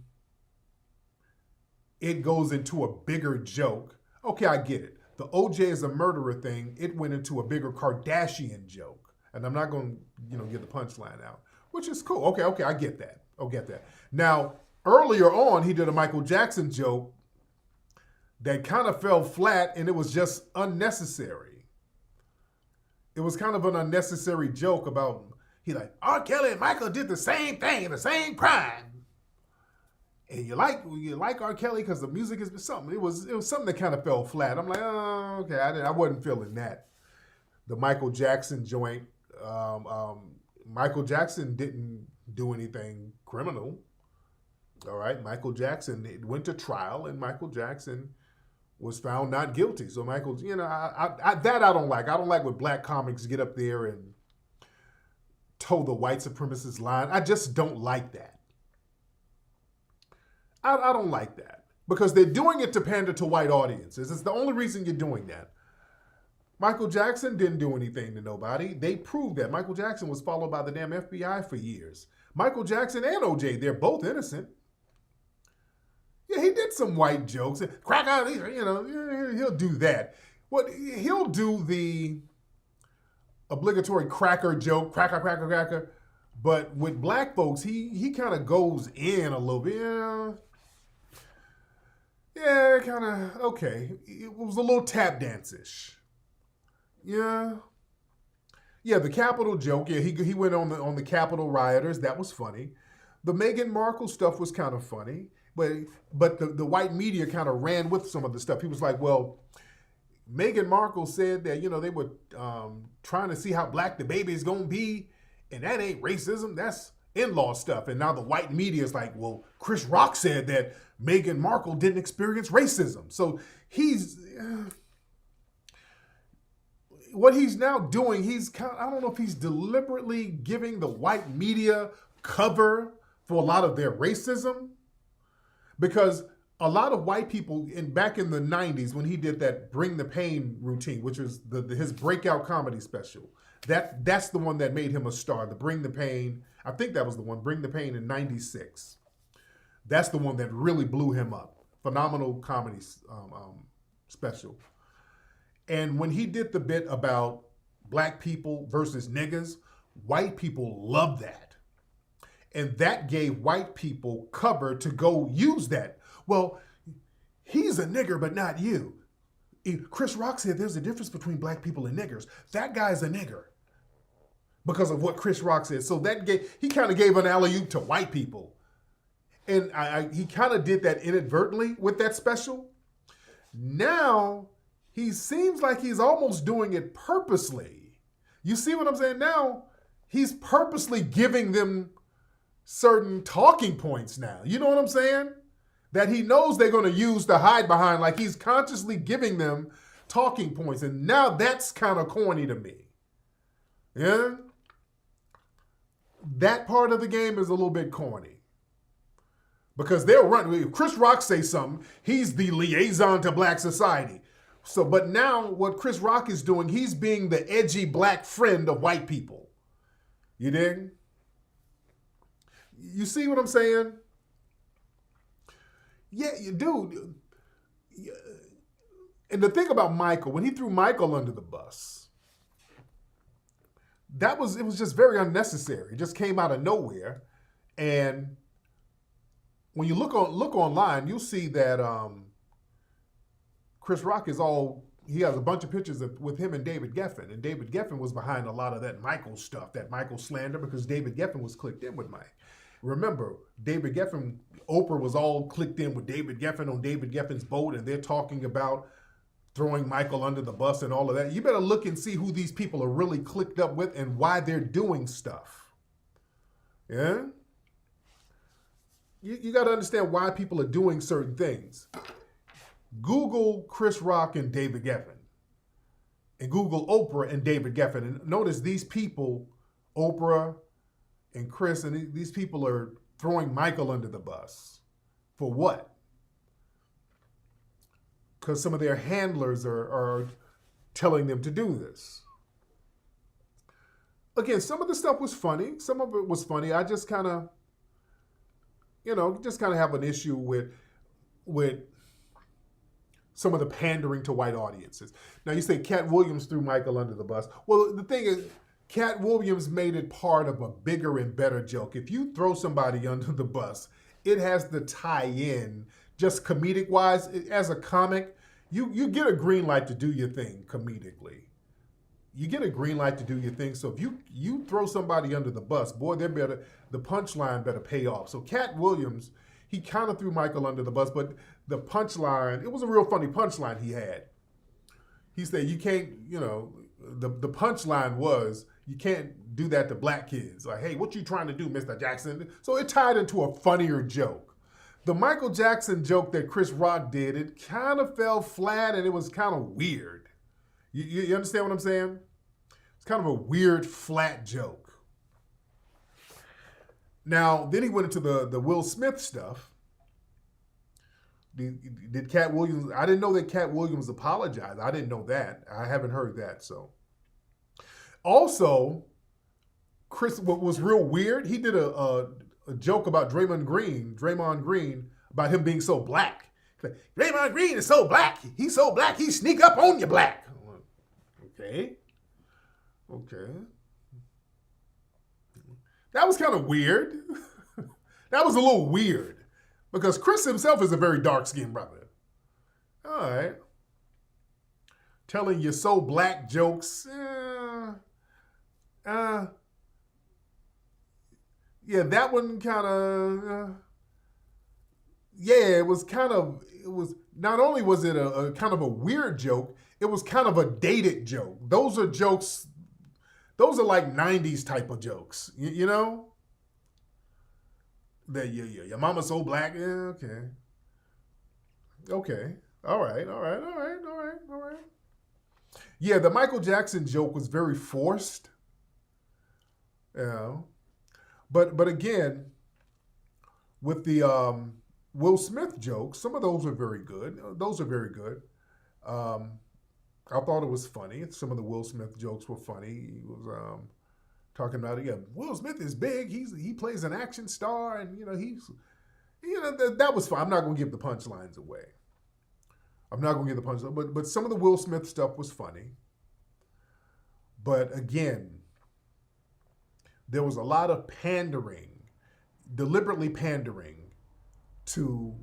it goes into a bigger joke, okay, I get it. The OJ is a murderer thing, it went into a bigger Kardashian joke. And I'm not going to, get the punchline out, which is cool. Okay, I get that. I'll get that. Now, earlier on, he did a Michael Jackson joke that kind of fell flat, and it was just unnecessary. It was kind of an unnecessary joke about He like, R. Kelly and Michael did the same thing and the same crime. And you like R. Kelly because the music is something. It was something that kind of fell flat. I'm like, oh, okay, I wasn't feeling that. The Michael Jackson joint, Michael Jackson didn't do anything criminal. All right, Michael Jackson went to trial, and Michael Jackson was found not guilty. So Michael, that I don't like. I don't like when black comics get up there and toe the white supremacist line. I just don't like that. I don't like that because they're doing it to pander to white audiences. It's the only reason you're doing that. Michael Jackson didn't do anything to nobody. They proved that. Michael Jackson was followed by the damn FBI for years. Michael Jackson and OJ, they're both innocent. Yeah, he did some white jokes. Crack out, he'll do that. He'll do the obligatory cracker joke, cracker. But with black folks, he kind of goes in a little bit. Yeah, kind of, okay. It was a little tap dance-ish. Yeah, the Capitol joke. Yeah, he went on the Capitol rioters. That was funny. The Meghan Markle stuff was kind of funny, but the white media kind of ran with some of the stuff. He was like, well, Meghan Markle said that they were trying to see how black the baby is gonna be, and that ain't racism. That's in-law stuff. And now the white media is like, well, Chris Rock said that Meghan Markle didn't experience racism. So what he's now doing, I don't know if he's deliberately giving the white media cover for a lot of their racism, because a lot of white people back in the 90s when he did that Bring the Pain routine, which was his breakout comedy special, that's the one that made him a star, the Bring the Pain. I think that was the one, Bring the Pain in 96. That's the one that really blew him up. Phenomenal comedy special. And when he did the bit about black people versus niggas, white people loved that. And that gave white people cover to go use that. Well, he's a nigger, but not you. Chris Rock said there's a difference between black people and niggers. That guy's a nigger because of what Chris Rock said. So he kind of gave an alley-oop to white people. And he kind of did that inadvertently with that special. Now, he seems like he's almost doing it purposely. You see what I'm saying? Now, he's purposely giving them certain talking points now. You know what I'm saying? That he knows they're going to use to hide behind. Like he's consciously giving them talking points. And now that's kind of corny to me. Yeah? That part of the game is a little bit corny. Because they'll run. If Chris Rock says something, he's the liaison to black society. So, but now what Chris Rock is doing, he's being the edgy black friend of white people. You dig? You see what I'm saying? Yeah, you do. And the thing about Michael, when he threw Michael under the bus, it was just very unnecessary. It just came out of nowhere. And when you look online, you'll see that Chris Rock he has a bunch of pictures with him and David Geffen. And David Geffen was behind a lot of that Michael stuff, that Michael slander, because David Geffen was clicked in with Mike. Remember, David Geffen, Oprah was all clicked in with David Geffen on David Geffen's boat, and they're talking about throwing Michael under the bus and all of that. You better look and see who these people are really clicked up with and why they're doing stuff. Yeah? You got to understand why people are doing certain things. Google Chris Rock and David Geffen. And Google Oprah and David Geffen. And notice these people, Oprah and Chris, and these people are throwing Michael under the bus. For what? Because some of their handlers are telling them to do this. Again, some of the stuff was funny. Some of it was funny. I just kind of, have an issue with some of the pandering to white audiences. Now you say Cat Williams threw Michael under the bus. Well, the thing is, Cat Williams made it part of a bigger and better joke. If you throw somebody under the bus, it has to tie in just comedic wise. As a comic, you get a green light to do your thing comedically. you get a green light to do your thing. So if you throw somebody under the bus, boy, the punchline better pay off. So Cat Williams, he kind of threw Michael under the bus, but the punchline, it was a real funny punchline he had. He said, you can't, the punchline was, you can't do that to black kids. Like, hey, what you trying to do, Mr. Jackson? So it tied into a funnier joke. The Michael Jackson joke that Chris Rock did, it kind of fell flat and it was kind of weird. You understand what I'm saying? It's kind of a weird, flat joke. Now, then he went into the Will Smith stuff. Did Cat Williams, I didn't know that Cat Williams apologized. I didn't know that. I haven't heard that, so. Also, Chris, what was real weird, he did a joke about Draymond Green, about him being so black. Like, Draymond Green is so black. He's so black, he sneak up on you black. Okay. That was kind of weird. That was a little weird. Because Chris himself is a very dark-skinned brother. All right. Telling you so black jokes. Yeah, that one kind of, it was not only was it a kind of a weird joke, it was kind of a dated joke. Those are like 90s type of jokes, you know? That your mama's so black, yeah, okay. All right. Yeah, the Michael Jackson joke was very forced. Yeah. But again, with the Will Smith jokes, some of those are very good. I thought it was funny. Some of the Will Smith jokes were funny. He was talking about Will Smith is big. He plays an action star, and that was fun. I'm not gonna give the punchlines away. But some of the Will Smith stuff was funny. But again, there was a lot of deliberately pandering to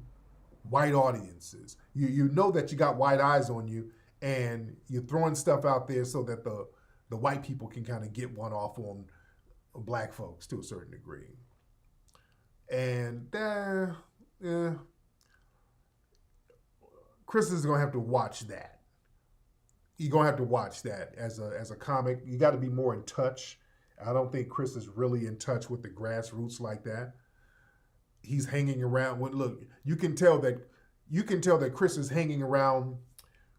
white audiences. You know that you got white eyes on you, and you're throwing stuff out there so that the white people can kind of get one off on black folks to a certain degree. And Chris is gonna have to watch that. You're gonna have to watch that as a comic. You got to be more in touch. I don't think Chris is really in touch with the grassroots like that. He's hanging around with, look, you can tell that Chris is hanging around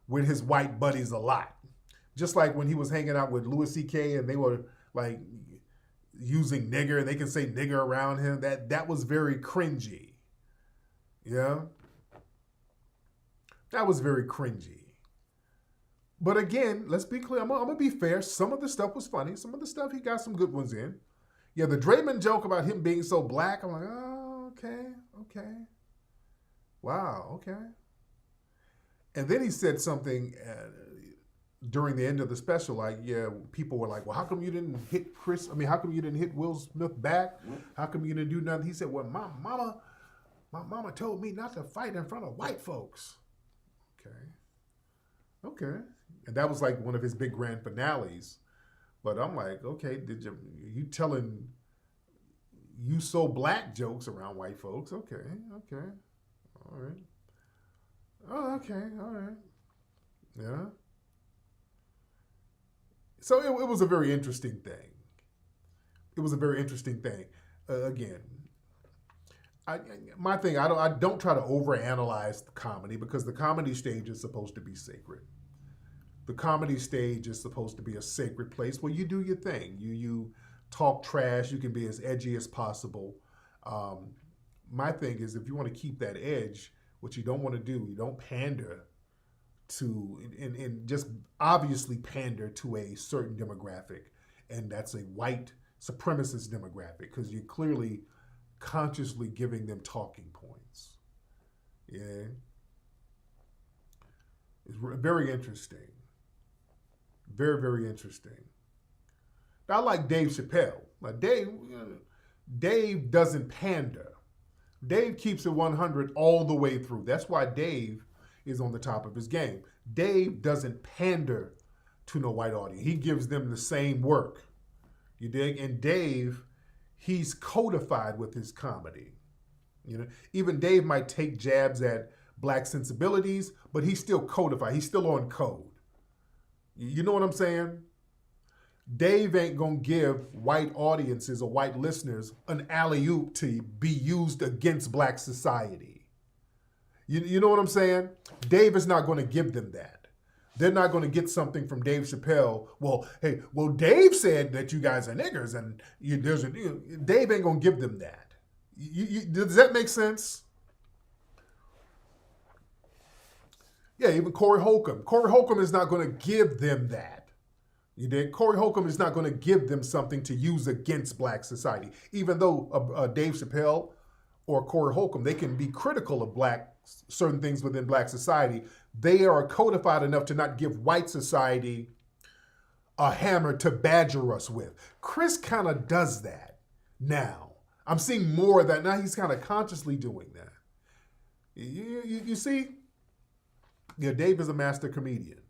with his white buddies a lot. Just like when he was hanging out with Louis C.K. and they were like using nigger, and they can say nigger around him. That was very cringy. Yeah? That was very cringy. But again, let's be clear. I'm gonna be fair. Some of the stuff was funny. Some of the stuff, he got some good ones in. Yeah, the Draymond joke about him being so black, I'm like, oh, okay. Wow, okay. And then he said something during the end of the special, like, people were like, well, how come you didn't hit Chris? I mean, how come you didn't hit Will Smith back? How come you didn't do nothing? He said, well, my mama told me not to fight in front of white folks. Okay. And that was like one of his big grand finales. But I'm like, okay, you telling you so black jokes around white folks? Okay. All right. Oh, okay, all right. Yeah. So it was a very interesting thing. Again, my thing, I don't try to overanalyze the comedy, because the comedy stage is supposed to be sacred. The comedy stage is supposed to be a sacred place where you do your thing. You talk trash. You can be as edgy as possible. My thing is, if you want to keep that edge, what you don't want to do, you don't pander to, and just obviously pander to a certain demographic, and that's a white supremacist demographic, because you're clearly consciously giving them talking points. Yeah. It's very interesting. Very, very interesting. Now, I like Dave Chappelle. Like Dave doesn't pander. Dave keeps it 100 all the way through. That's why Dave is on the top of his game. Dave doesn't pander to no white audience. He gives them the same work. You dig? And Dave, he's codified with his comedy. You know, even Dave might take jabs at black sensibilities, but he's still codified. He's still on code. You know what I'm saying? Dave ain't gonna give white audiences or white listeners an alley-oop to be used against black society. You know what I'm saying? Dave is not gonna give them that. They're not gonna get something from Dave Chappelle. Well, hey, Dave said that you guys are niggers, and Dave ain't gonna give them that. Does that make sense? Yeah, even Corey Holcomb. Corey Holcomb is not gonna give them that. You did. Corey Holcomb is not going to give them something to use against black society. Even though Dave Chappelle or Corey Holcomb, they can be critical of certain things within black society. They are codified enough to not give white society a hammer to badger us with. Chris kind of does that now. I'm seeing more of that now. He's kind of consciously doing that. You see? Yeah, Dave is a master comedian.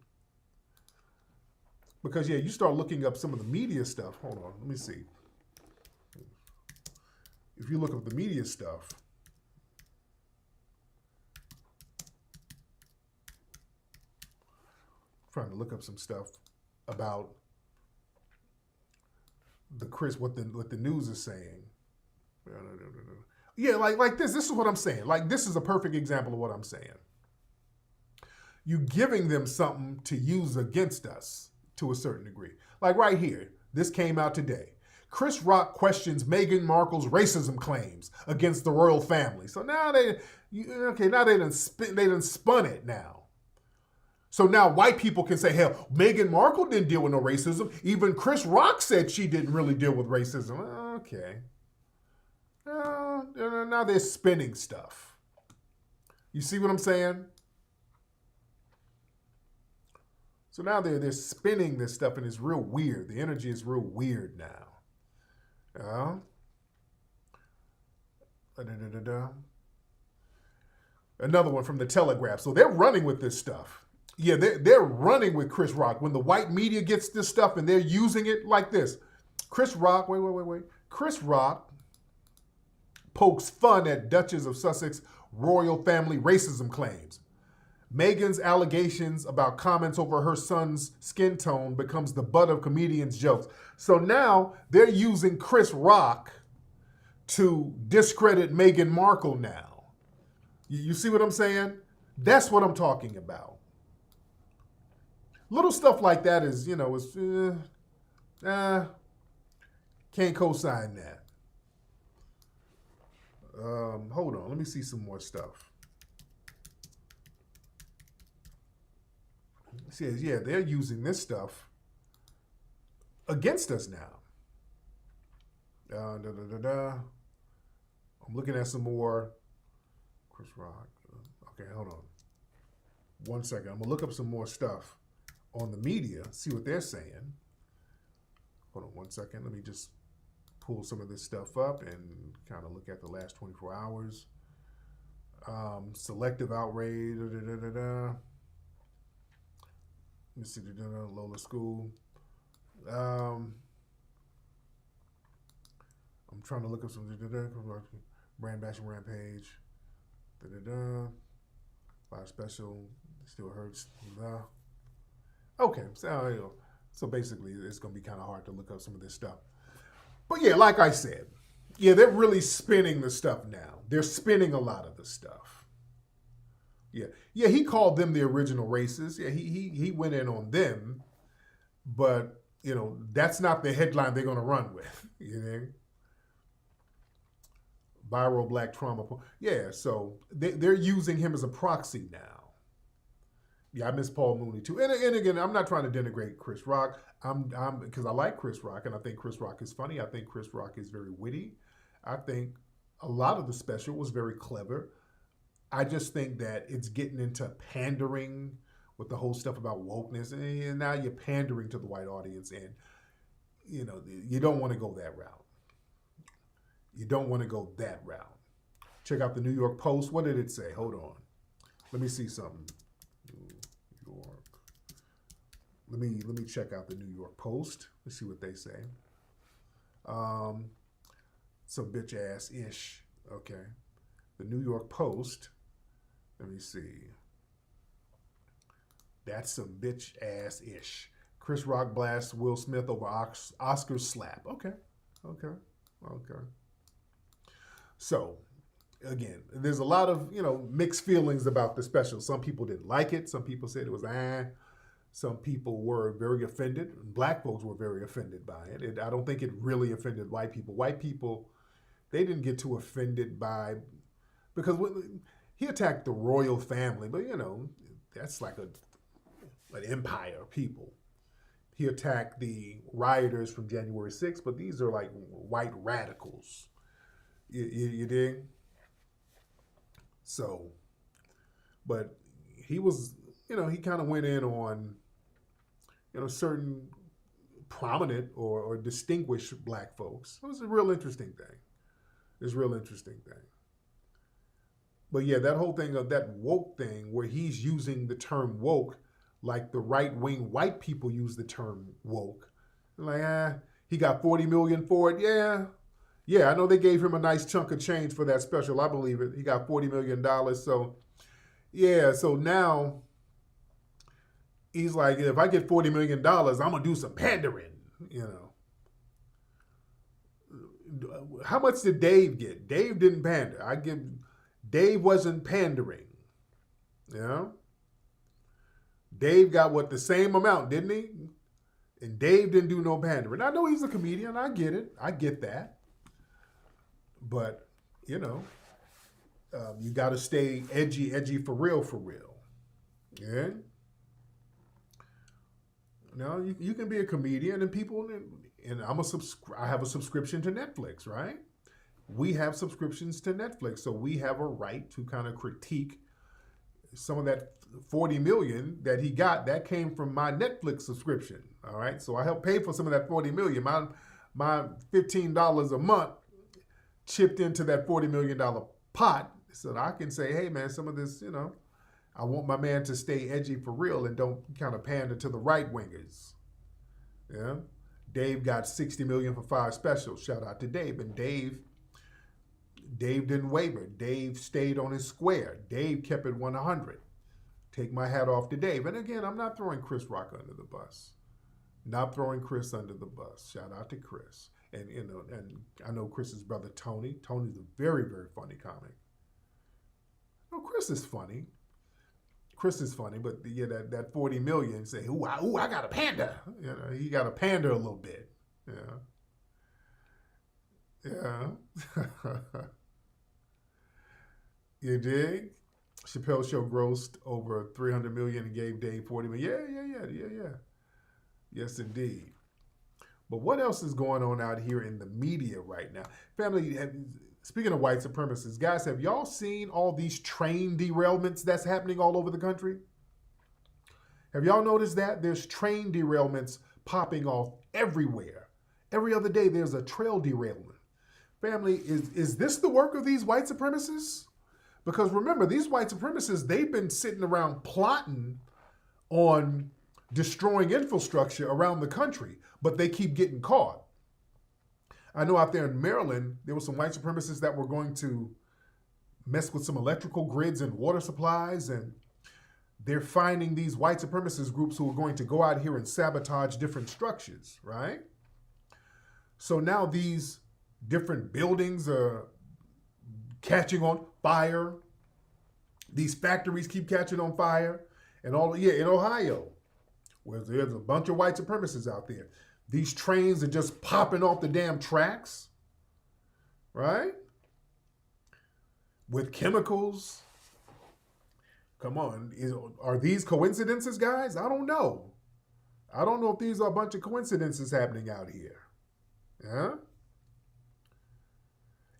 Because, yeah, you start looking up some of the media stuff. Hold on, let me see. If you look up the media stuff, I'm trying to look up some stuff about what the news is saying. Yeah, like this. This is what I'm saying. Like, this is a perfect example of what I'm saying. You giving them something to use against us. To a certain degree. Like right here, this came out today. Chris Rock questions Meghan Markle's racism claims against the royal family. So now they done spun it now. So now white people can say, hell, Meghan Markle didn't deal with no racism. Even Chris Rock said she didn't really deal with racism. Okay. Now they're spinning stuff. You see what I'm saying? So now they're spinning this stuff, and it's real weird. The energy is real weird now. Another one from the Telegraph. So they're running with this stuff. Yeah, they're running with Chris Rock. When the white media gets this stuff and they're using it like this. Chris Rock, wait. Chris Rock pokes fun at Duchess of Sussex royal family racism claims. Meghan's allegations about comments over her son's skin tone becomes the butt of comedians' jokes. So now they're using Chris Rock to discredit Meghan Markle now. You see what I'm saying? That's what I'm talking about. Little stuff like that is, can't co-sign that. Hold on, let me see some more stuff. Says, yeah, they're using this stuff against us now. I'm looking at some more. Chris Rock. Okay, hold on. 1 second. I'm going to look up some more stuff on the media, see what they're saying. Hold on 1 second. Let me just pull some of this stuff up and kind of look at the last 24 hours. Selective outrage. Let me see, Lola School. I'm trying to look up some brand bashing rampage. Live special still hurts. Okay, so basically it's gonna be kind of hard to look up some of this stuff. But yeah, like I said, yeah, they're really spinning the stuff now. They're spinning a lot of the stuff. Yeah, he called them the original racists. Yeah, he went in on them, but that's not the headline they're gonna run with. You know, viral black trauma. Yeah, so they're using him as a proxy now. Yeah, I miss Paul Mooney too. And again, I'm not trying to denigrate Chris Rock. I'm because I like Chris Rock and I think Chris Rock is funny. I think Chris Rock is very witty. I think a lot of the special was very clever. I just think that it's getting into pandering with the whole stuff about wokeness, and now you're pandering to the white audience, and you don't want to go that route. You don't want to go that route. Check out the New York Post. What did it say? Hold on. Let me see something. New York let me check out the New York Post. Let's see what they say. Some bitch ass ish. Okay. The New York Post. Let me see. That's some bitch ass ish. Chris Rock blasts Will Smith over Oscar slap. Okay. So, again, there's a lot of, mixed feelings about the special. Some people didn't like it. Some people said it was Some people were very offended. Black folks were very offended by it. I don't think it really offended white people. White people, they didn't get too offended by, because he attacked the royal family, but that's like an empire of people. He attacked the rioters from January 6th, but these are like white radicals. You dig? So, but he was, he kind of went in on, certain prominent or distinguished black folks. It was a real interesting thing. But yeah, that whole thing of that woke thing where he's using the term woke like the right-wing white people use the term woke. Like, he got $40 million for it. Yeah, I know they gave him a nice chunk of change for that special. I believe it. He got $40 million. So, yeah, so now he's like, if I get $40 million, I'm going to do some pandering, How much did Dave get? Dave didn't pander. Dave wasn't pandering, Dave got the same amount, didn't he? And Dave didn't do no pandering. I know he's a comedian. I get it. I get that. But, you got to stay edgy for real. Yeah? Now, you can be a comedian and people, and I have a subscription to Netflix, right? We have subscriptions to Netflix, so we have a right to kind of critique some of that 40 million that he got. That came from my Netflix subscription, all right? So I helped pay for some of that 40 million. My $15 a month chipped into that $40 million pot so that I can say, hey, man, some of this, I want my man to stay edgy for real and don't kind of pander to the right-wingers. Yeah? Dave got $60 million for 5 specials. Shout out to Dave. And Dave didn't waver. Dave stayed on his square. Dave kept it 100. Take my hat off to Dave. And again, I'm not throwing Chris Rock under the bus. Not throwing Chris under the bus. Shout out to Chris. And and I know Chris's brother Tony. Tony's a very, very funny comic. No, Chris is funny. But yeah, that 40 million say, ooh, I got a panda. He got a panda a little bit. Yeah. You dig? Chappelle's show grossed over 300 million and gave Dave 40 million. Yeah. Yes, indeed. But what else is going on out here in the media right now? Family, speaking of white supremacists, guys, have y'all seen all these train derailments that's happening all over the country? Have y'all noticed that? There's train derailments popping off everywhere. Every other day there's a trail derailment. Family, is this the work of these white supremacists? Because remember, these white supremacists, they've been sitting around plotting on destroying infrastructure around the country, but they keep getting caught. I know out there in Maryland, there were some white supremacists that were going to mess with some electrical grids and water supplies, and they're finding these white supremacist groups who are going to go out here and sabotage different structures, right? So now these different buildings are catching on fire. These factories keep catching on fire. And in Ohio, where there's a bunch of white supremacists out there. These trains are just popping off the damn tracks, right? With chemicals. Come on, are these coincidences, guys? I don't know. I don't know if these are a bunch of coincidences happening out here. Yeah?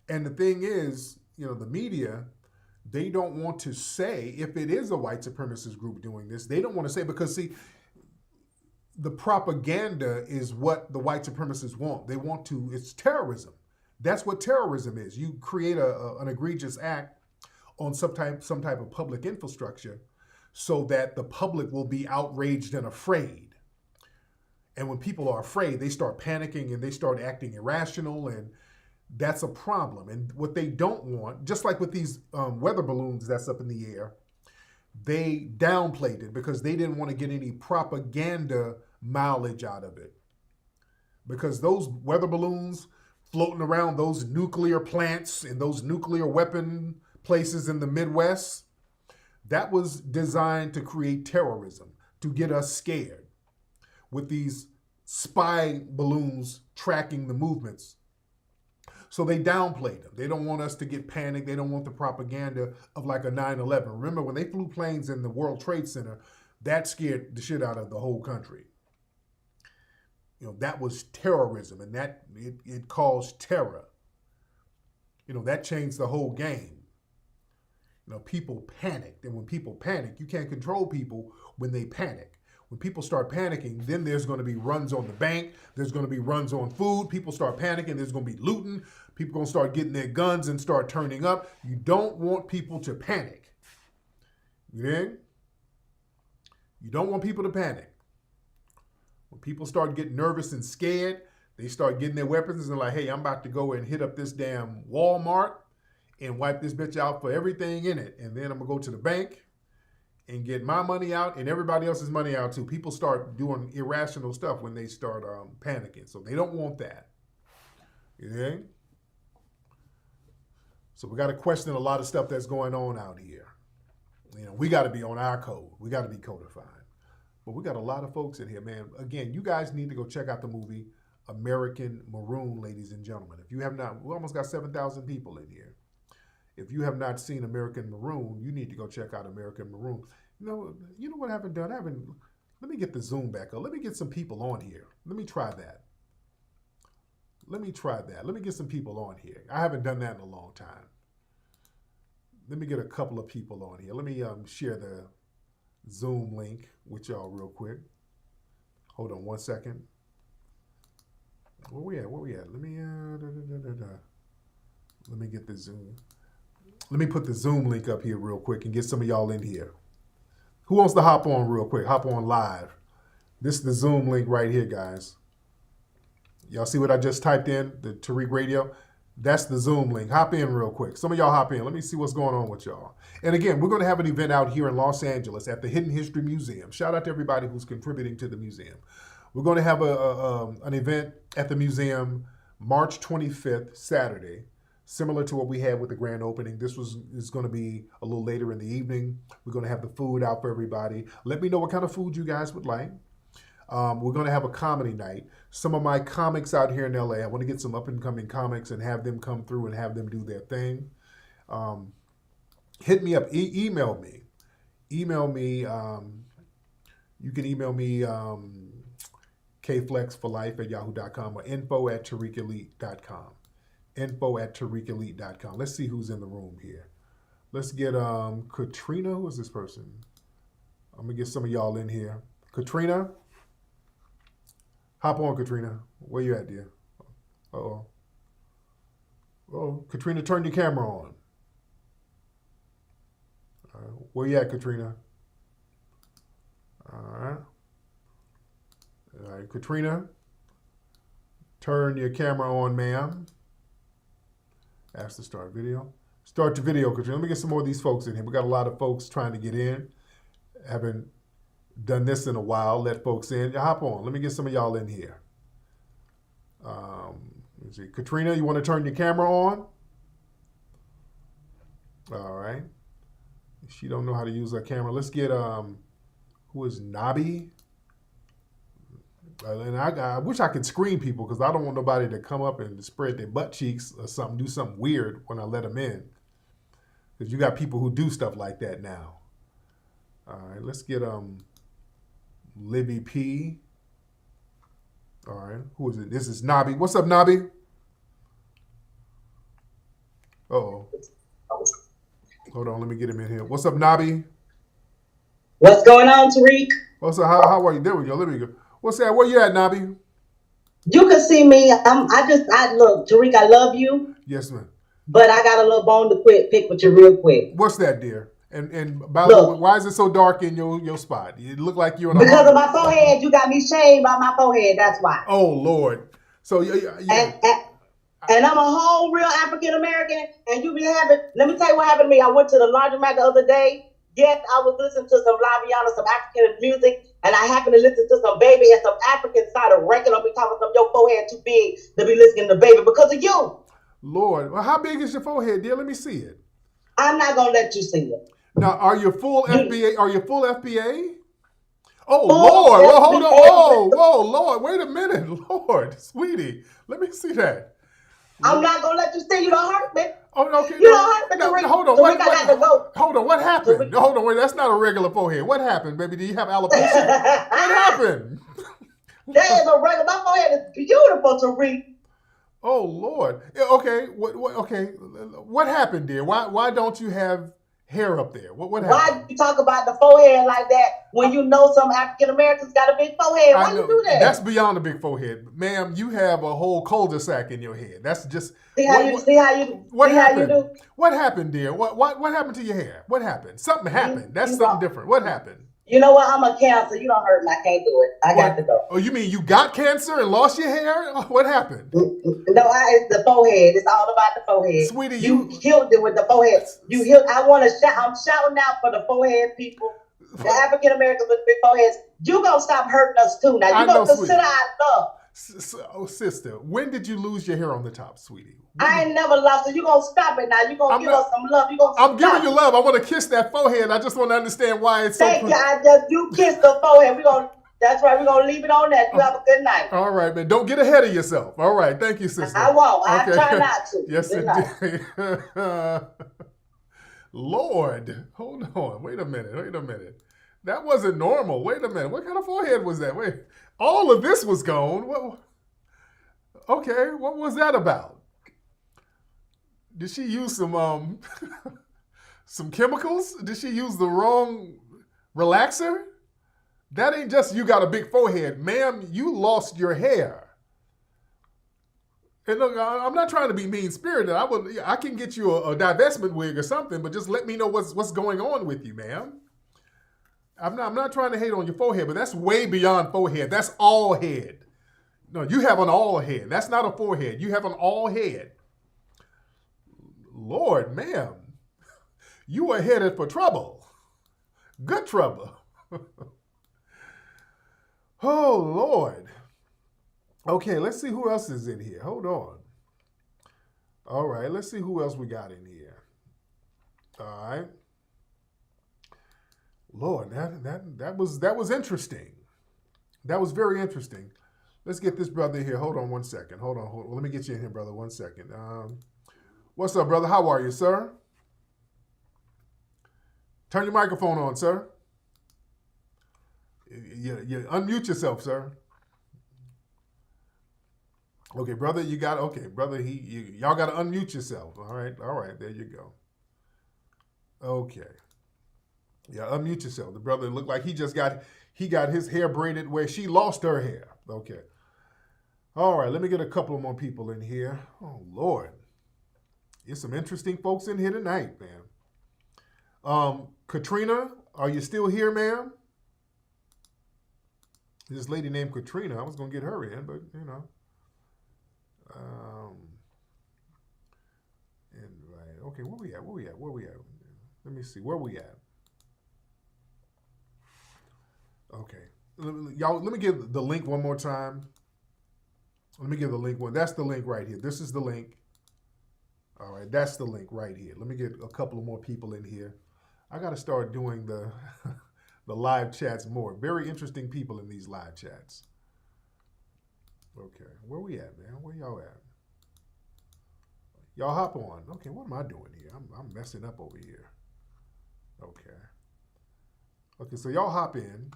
And the thing is, the media, they don't want to say if it is a white supremacist group doing this. They don't want to say because, see, the propaganda is what the white supremacists want. They want to, it's terrorism. That's what terrorism is. You create an egregious act on some type of public infrastructure so that the public will be outraged and afraid. And when people are afraid, they start panicking and they start acting irrational, and that's a problem. And what they don't want, just like with these weather balloons that's up in the air, they downplayed it because they didn't want to get any propaganda mileage out of it. Because those weather balloons floating around those nuclear plants and those nuclear weapon places in the Midwest, that was designed to create terrorism, to get us scared. With these spy balloons tracking the movements. So they downplayed them. They don't want us to get panicked. They don't want the propaganda of like a 9/11. Remember, when they flew planes in the World Trade Center, that scared the shit out of the whole country. You know, that was terrorism, and that it caused terror. You know, that changed the whole game. You know, people panicked, and when people panic, you can't control people when they panic. When people start panicking, then there's going to be runs on the bank. There's going to be runs on food. People start panicking. There's going to be looting. People going to start getting their guns and start turning up. You don't want people to panic. You dig? You don't want people to panic. When people start getting nervous and scared, they start getting their weapons and like, hey, I'm about to go and hit up this damn Walmart and wipe this bitch out for everything in it. And then I'm going to go to the bank and get my money out and everybody else's money out too. People start doing irrational stuff when they start panicking. So they don't want that. Yeah. So we got to question a lot of stuff that's going on out here. You know, we got to be on our code. We got to be codified. But we got a lot of folks in here, man. Again, you guys need to go check out the movie American Maroon, ladies and gentlemen. If you have not, we almost got 7,000 people in here. If you have not seen American Maroon, you need to go check out American Maroon. You know what I haven't done? Let me get the Zoom back up. Let me get some people on here. Let me try that. Let me get some people on here. I haven't done that in a long time. Let me get a couple of people on here. Let me share the Zoom link with y'all real quick. Hold on one second. Where we at? Let me get the Zoom. Let me put the Zoom link up here real quick and get some of y'all in here. Who wants to hop on real quick? Hop on live. This is the Zoom link right here, guys. Y'all see what I just typed in? The Tariq Radio? That's the Zoom link. Hop in real quick. Some of y'all hop in. Let me see what's going on with y'all. And again, we're going to have an event out here in Los Angeles at the Hidden History Museum. Shout out to everybody who's contributing to the museum. We're going to have an event at the museum March 25th, Saturday, similar to what we had with the grand opening. This is going to be a little later in the evening. We're going to have the food out for everybody. Let me know what kind of food you guys would like. We're going to have a comedy night. Some of my comics out here in LA, I want to get some up-and-coming comics and have them come through and have them do their thing. Hit me up. Email me. You can email me kflexforlife@yahoo.com or info@tariqelite.com. info@tariqelite.com. Let's see who's in the room here. Let's get Katrina. Who is this person? I'm going to get some of y'all in here. Katrina? Hop on, Katrina. Where you at, dear? Uh-oh. Oh, Katrina, turn your camera on. Where you at, Katrina? All right, Katrina, turn your camera on, ma'am. Ask to start video. Start your video, Katrina. Let me get some more of these folks in here. We got a lot of folks trying to get in. Haven't done this in a while. Let folks in. Hop on. Let me get some of y'all in here. Let's see. Katrina, you want to turn your camera on? All right. She don't know how to use her camera. Let's get who is Nappy? And I wish I could screen people because I don't want nobody to come up and spread their butt cheeks or something, do something weird when I let them in. Because you got people who do stuff like that now. All right, let's get Libby P. All right, who is it? This is Nappy. What's up, Nappy? Uh-oh. Hold on, let me get him in here. What's up, Nappy? What's going on, Tariq? What's up? How are you? There we go. Let me go. What's that? Where you at, Nappy? You can see me. I look, Tariq, I love you. Yes, ma'am. But I got a little bone to pick with you real quick. What's that, dear? And by the way, why is it so dark in your spot? You look like you're in a because of my forehead. You got me shamed by my forehead. That's why. Oh Lord. So And I'm a whole real African American, and you be having. Let me tell you what happened to me. I went to the laundromat the other day. Yes, I was listening to some Laviana, some African music, and I happened to listen to some Baby, and some Africans started ranking on me, talking about your forehead too big to be listening to Baby because of you. Lord, well, how big is your forehead, dear? Let me see it. I'm not gonna let you see it. Now, are you full FBA? Are you full FBA? Oh, Lord. Well, hold on. Whoa, Lord. Wait a minute. Lord, sweetie. Let me see that. I'm not going to let you see. You don't hurt me. Oh, okay. You don't hurt me. No, hold on. Hold on. What happened? Hold on. Wait, that's not a regular forehead. What happened, baby? Do you have alopecia? What happened? That is a regular. My forehead is beautiful to read. Oh, Lord. Okay. What happened, dear? Why don't you have hair up there? What happened? Why do you talk about the forehead like that when you know some African Americans got a big forehead? Why you do that? That's beyond a big forehead, ma'am. You have a whole cul-de-sac in your head. That's just see how you do. What happened? What happened, dear? What happened to your hair? What happened? Something happened. That's something different. What happened? You know what? I'm a Cancer. You don't hurt me. I can't do it. I got to go. Oh, you mean you got cancer and lost your hair? What happened? No, it's the forehead. It's all about the forehead. Sweetie, you killed it with the forehead. You healed. I want to shout. I'm shouting out for the forehead people, the African Americans with big foreheads. You gonna stop hurting us too. Now you gonna consider our love. Oh, sister, when did you lose your hair on the top, sweetie? I ain't never lost it. You gonna stop it now. You gonna give us some love. You gonna. I'm giving you love. I want to kiss that forehead. I just want to understand why it's so. Thank you. You kiss the forehead. That's right. We're gonna leave it on that. You have a good night. All right, man. Don't get ahead of yourself. All right. Thank you, sister. I won't. I try not to. Yes, indeed. Lord, hold on. Wait a minute. That wasn't normal. Wait a minute. What kind of forehead was that? Wait. All of this was gone. Okay, what was that about? Did she use some some chemicals? Did she use the wrong relaxer? That ain't just you got a big forehead. Ma'am, you lost your hair. And look, I'm not trying to be mean-spirited. I can get you a divestment wig or something, but just let me know what's going on with you, ma'am. I'm not trying to hate on your forehead, but that's way beyond forehead. That's all head. No, you have an all head. That's not a forehead. You have an all head. Lord, ma'am, you are headed for trouble. Good trouble. Oh, Lord. Okay, let's see who else is in here. Hold on. All right, let's see who else we got in here. All right. Lord, that was interesting. That was very interesting. Let's get this brother here. Hold on one second. Hold on. Let me get you in here, brother. 1 second. What's up, brother? How are you, sir? Turn your microphone on, sir. You unmute yourself, sir. Okay, brother, y'all got to unmute yourself. All right, there you go. Okay. Yeah, unmute yourself. The brother looked like he got his hair braided where she lost her hair. Okay. All right, let me get a couple more people in here. Oh, Lord. There's some interesting folks in here tonight, man. Katrina, are you still here, ma'am? This lady named Katrina, I was going to get her in, but, you know. Okay, where we at? Let me see, where we at? Okay. Y'all, let me give the link one more time. Let me give the link one. That's the link right here. This is the link. All right, that's the link right here. Let me get a couple of more people in here. I got to start doing the the live chats more. Very interesting people in these live chats. Okay, where we at, man? Where y'all at? Y'all hop on. Okay, what am I doing here? I'm messing up over here. Okay. Okay, so y'all hop in.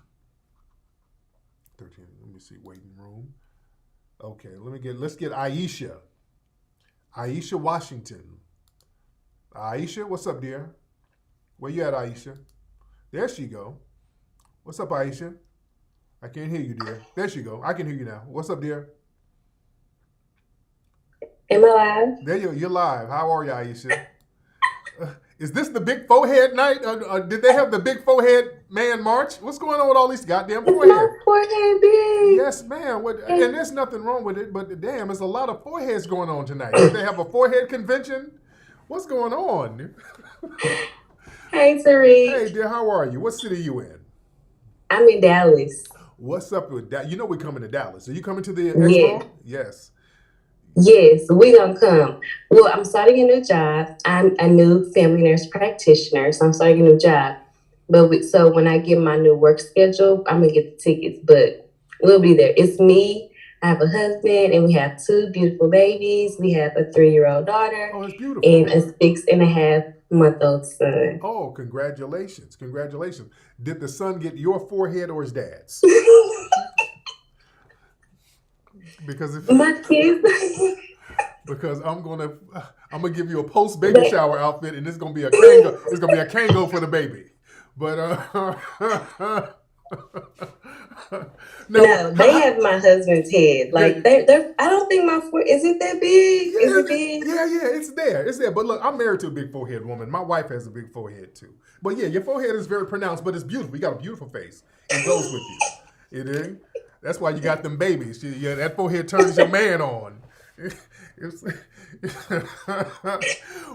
13, let me see, waiting room. Okay, let's get Aisha. Aisha Washington. Aisha, what's up, dear? Where you at, Aisha? There she go. What's up, Aisha? I can't hear you, dear. There she go. I can hear you now. What's up, dear? Am I live? There you're live. How are you, Aisha? Is this the big forehead night? Did they have the big forehead man march? What's going on with all these goddamn foreheads? My forehead big. Yes, ma'am. And there's nothing wrong with it, but damn, there's a lot of foreheads going on tonight. Did they have a forehead convention? What's going on? Hey, Tariq. Hey, dear, how are you? What city you in? I'm in Dallas. What's up with that? You know we're coming to Dallas. Are you coming to the expo? Yes. Yes, we gonna come. Well, I'm starting a new job. I'm a new family nurse practitioner, so I'm starting a new job. But so when I get my new work schedule, I'm gonna get the tickets. But we'll be there. It's me. I have a husband, and we have 2 beautiful babies. We have a 3-year-old daughter. Oh, it's beautiful. And a 6.5-month-old son. Oh, congratulations! Congratulations. Did the son get your forehead or his dad's? Because if my kids. Because I'm gonna give you a post baby shower outfit, and it's gonna be a Kango. It's gonna be a Kango for the baby. But no, they have my husband's head. Like they're. I don't think my forehead is it that big. Yeah, is it big? Yeah, it's there. It's there. But look, I'm married to a big forehead woman. My wife has a big forehead too. But yeah, your forehead is very pronounced, but it's beautiful. You got a beautiful face. It goes with you. You dig? That's why you got them babies. Yeah, that forehead turns your man on.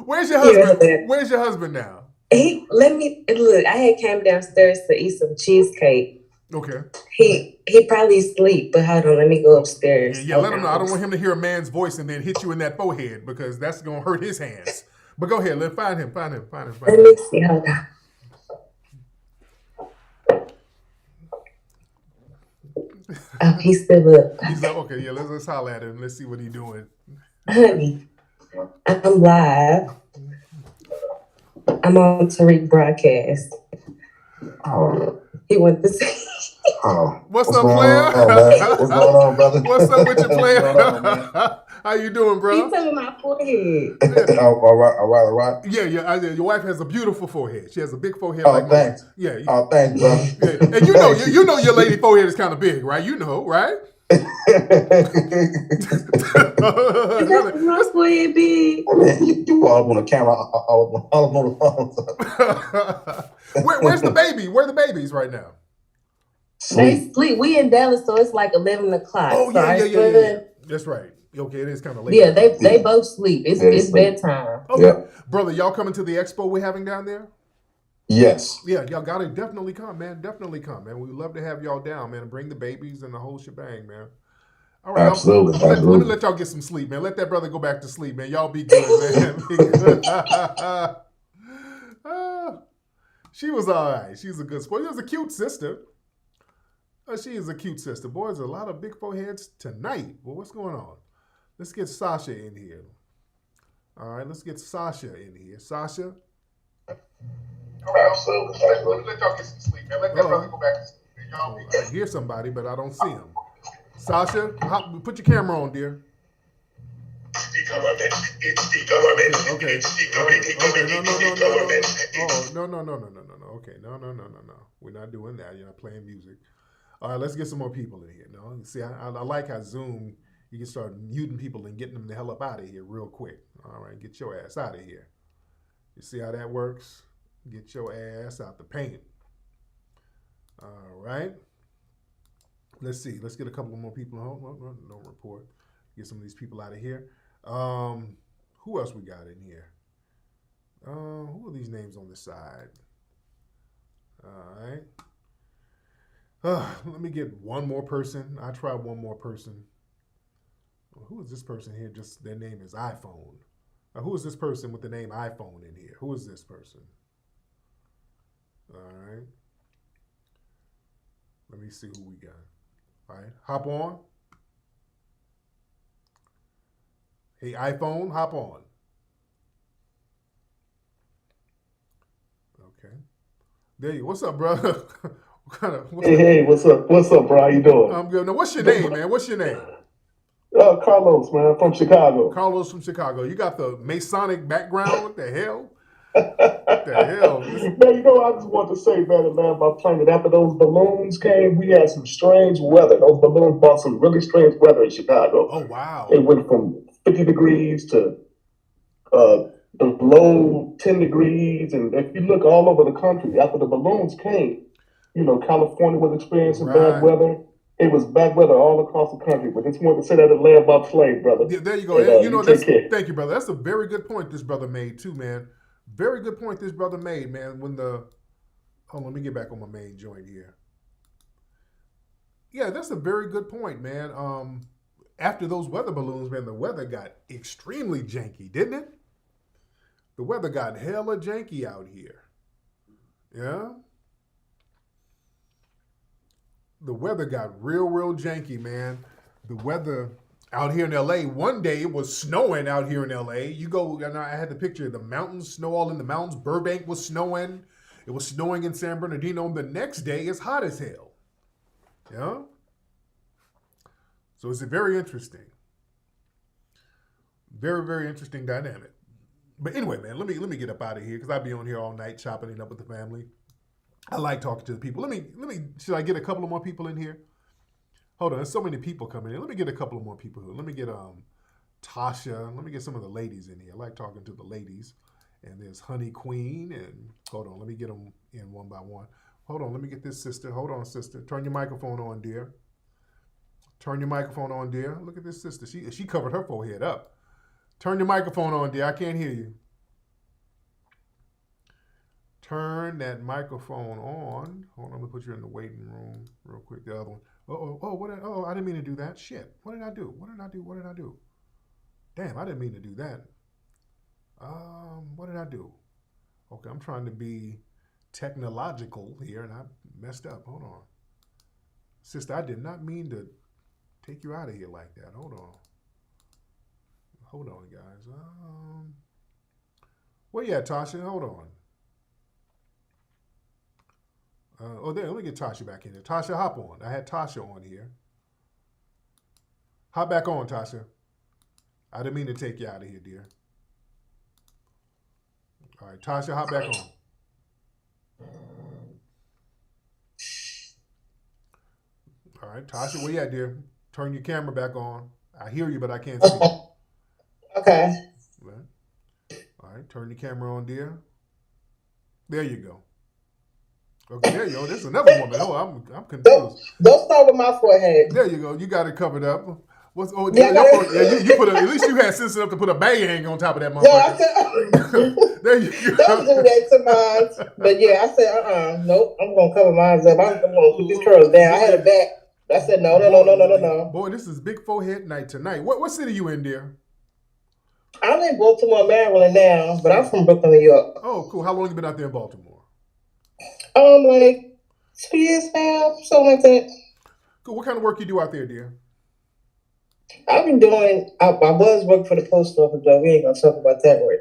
Where's your husband? Where's your husband now? Let me look. I had came downstairs to eat some cheesecake. Okay. He probably asleep, but hold on, let me go upstairs. Yeah, let him know. I don't want him to hear a man's voice and then hit you in that forehead because that's gonna hurt his hands. But go ahead, let's find him. Find him. Let me see. Hold on. Oh, he's still up. He's up. Okay, yeah, let's holler at him. Let's see what he's doing. Honey, I'm live. I'm on Tariq broadcast. Oh. He went to say. Oh. What's up, player? What's going on, brother? What's up with you, player? How you doing, bro? He's telling my forehead. All right. Yeah. Your wife has a beautiful forehead. She has a big forehead. Oh, like thanks. mine. Yeah. Oh, thanks, brother. Yeah. And you know your lady forehead is kind of big, right? You know, right? Is that my forehead big? Man, you all on the camera. All on the phone. Where's the baby? Where are the babies right now? They sleep. We in Dallas, so it's like 11 o'clock. Oh, yeah. That's right. Okay, it is kind of late. Yeah, they both sleep. It's bedtime. Okay. Yeah. Brother, y'all coming to the expo we're having down there? Yes. Yeah, y'all gotta definitely come, man. Definitely come, man. We'd love to have y'all down, man, and bring the babies and the whole shebang, man. All right, absolutely. Let me let y'all get some sleep, man. Let that brother go back to sleep, man. Y'all be good, man. Be good. She was all right. She's a good sport. She was a cute sister. She is a cute sister. Boy, there's a lot of big foreheads tonight. Well, what's going on? Let's get Sasha in here. All right, let's get Sasha in here. Sasha? Absolutely. Let y'all get some sleep, man. Let that brother go back to sleep. Y'all be good. I hear somebody, but I don't see him. Sasha, put your camera on, dear. The government. It's the government. Okay. It's the government. No. Okay, no. We're not doing that. You're not playing music. All right, let's get some more people in here. No, see, I like how Zoom, you can start muting people and getting them the hell up out of here real quick. All right, get your ass out of here. You see how that works? Get your ass out the paint. All right. Let's see. Let's get a couple more people. No report. Get some of these people out of here. Who else we got in here? Who are these names on the side? All right. Let me get one more person. I try one more person. Who is this person here? Just their name is iPhone. Who is this person with the name iPhone in here? Who is this person? All right. Let me see who we got. All right. Hop on. Hey, iPhone, hop on. Okay. There you go. What's up, brother? Hey, what's up? What's up, bro? How you doing? I'm good. Now, what's your name, man? What's your name? Carlos, man, from Chicago. Carlos from Chicago. You got the Masonic background? What the hell? What the hell? Man, you know, I just want to say, man, about playing it. After those balloons came, we had some strange weather. Those balloons brought some really strange weather in Chicago. Oh, wow. It went from 50 degrees to below 10 degrees. And if you look all over the country, after the balloons came, California was experiencing bad weather. It was bad weather all across the country. But just wanted to say that in Land Bob Slave, brother. Yeah, there you go. Thank you, brother. That's a very good point this brother made too, man. Very good point this brother made, man. Hold on, let me get back on my main joint here. Yeah, that's a very good point, man. After those weather balloons, man, the weather got extremely janky, didn't it? The weather got hella janky out here. Yeah? The weather got real janky, man. The weather out here in LA, one day it was snowing out here in LA. You go, and I had the picture of the mountains, snow all in the mountains. Burbank was snowing. It was snowing in San Bernardino. The next day it's hot as hell. Yeah? So it's a very interesting. Very interesting dynamic. But anyway, man, let me get up out of here because I'll be on here all night chopping it up with the family. I like talking to the people. Should I get a couple of more people in here? Hold on, there's so many people coming in. Let me get a couple of more people here. Let me get Tasha. Let me get some of the ladies in here. I like talking to the ladies. And there's Honey Queen. And hold on, let me get them in one by one. Hold on, let me get this sister. Hold on, sister. Turn your microphone on, dear. Turn your microphone on, dear. Look at this sister. She covered her forehead up. Turn your microphone on, dear. I can't hear you. Turn that microphone on. Hold on, let me put you in the waiting room real quick. The other one. I didn't mean to do that. Shit. What did I do? What did I do? Damn, I didn't mean to do that. What did I do? Okay, I'm trying to be technological here and I messed up. Hold on. Sister, I did not mean to take you out of here like that. Hold on, guys. Where you at, Tasha? Hold on. There, let me get Tasha back in there. Tasha, hop on. I had Tasha on here. Hop back on, Tasha. I didn't mean to take you out of here, dear. All right, Tasha, hop back on. All right, Tasha, where you at, dear? Turn your camera back on. I hear you, but I can't see you. Okay. All right, turn the camera on, dear. There you go. Okay, there you go. There's another woman. Oh, I'm confused. Don't start with my forehead. There you go. You got it covered up. You put at least you had sense enough to put a bang on top of that motherfucker. Yeah, I said, there you go. Don't do that to mine. But yeah, I said, nope, I'm gonna cover mine up. I'm gonna put these curls down. I had a back. I said, no. Boy, this is big forehead night tonight. What city you in, dear? I'm in Baltimore, Maryland now, but I'm from Brooklyn, New York. Oh, cool. How long you been out there in Baltimore? Like 2 years now, something like that. Cool. What kind of work you do out there, dear? I've been doing. I was working for the post office, but we ain't gonna talk about that right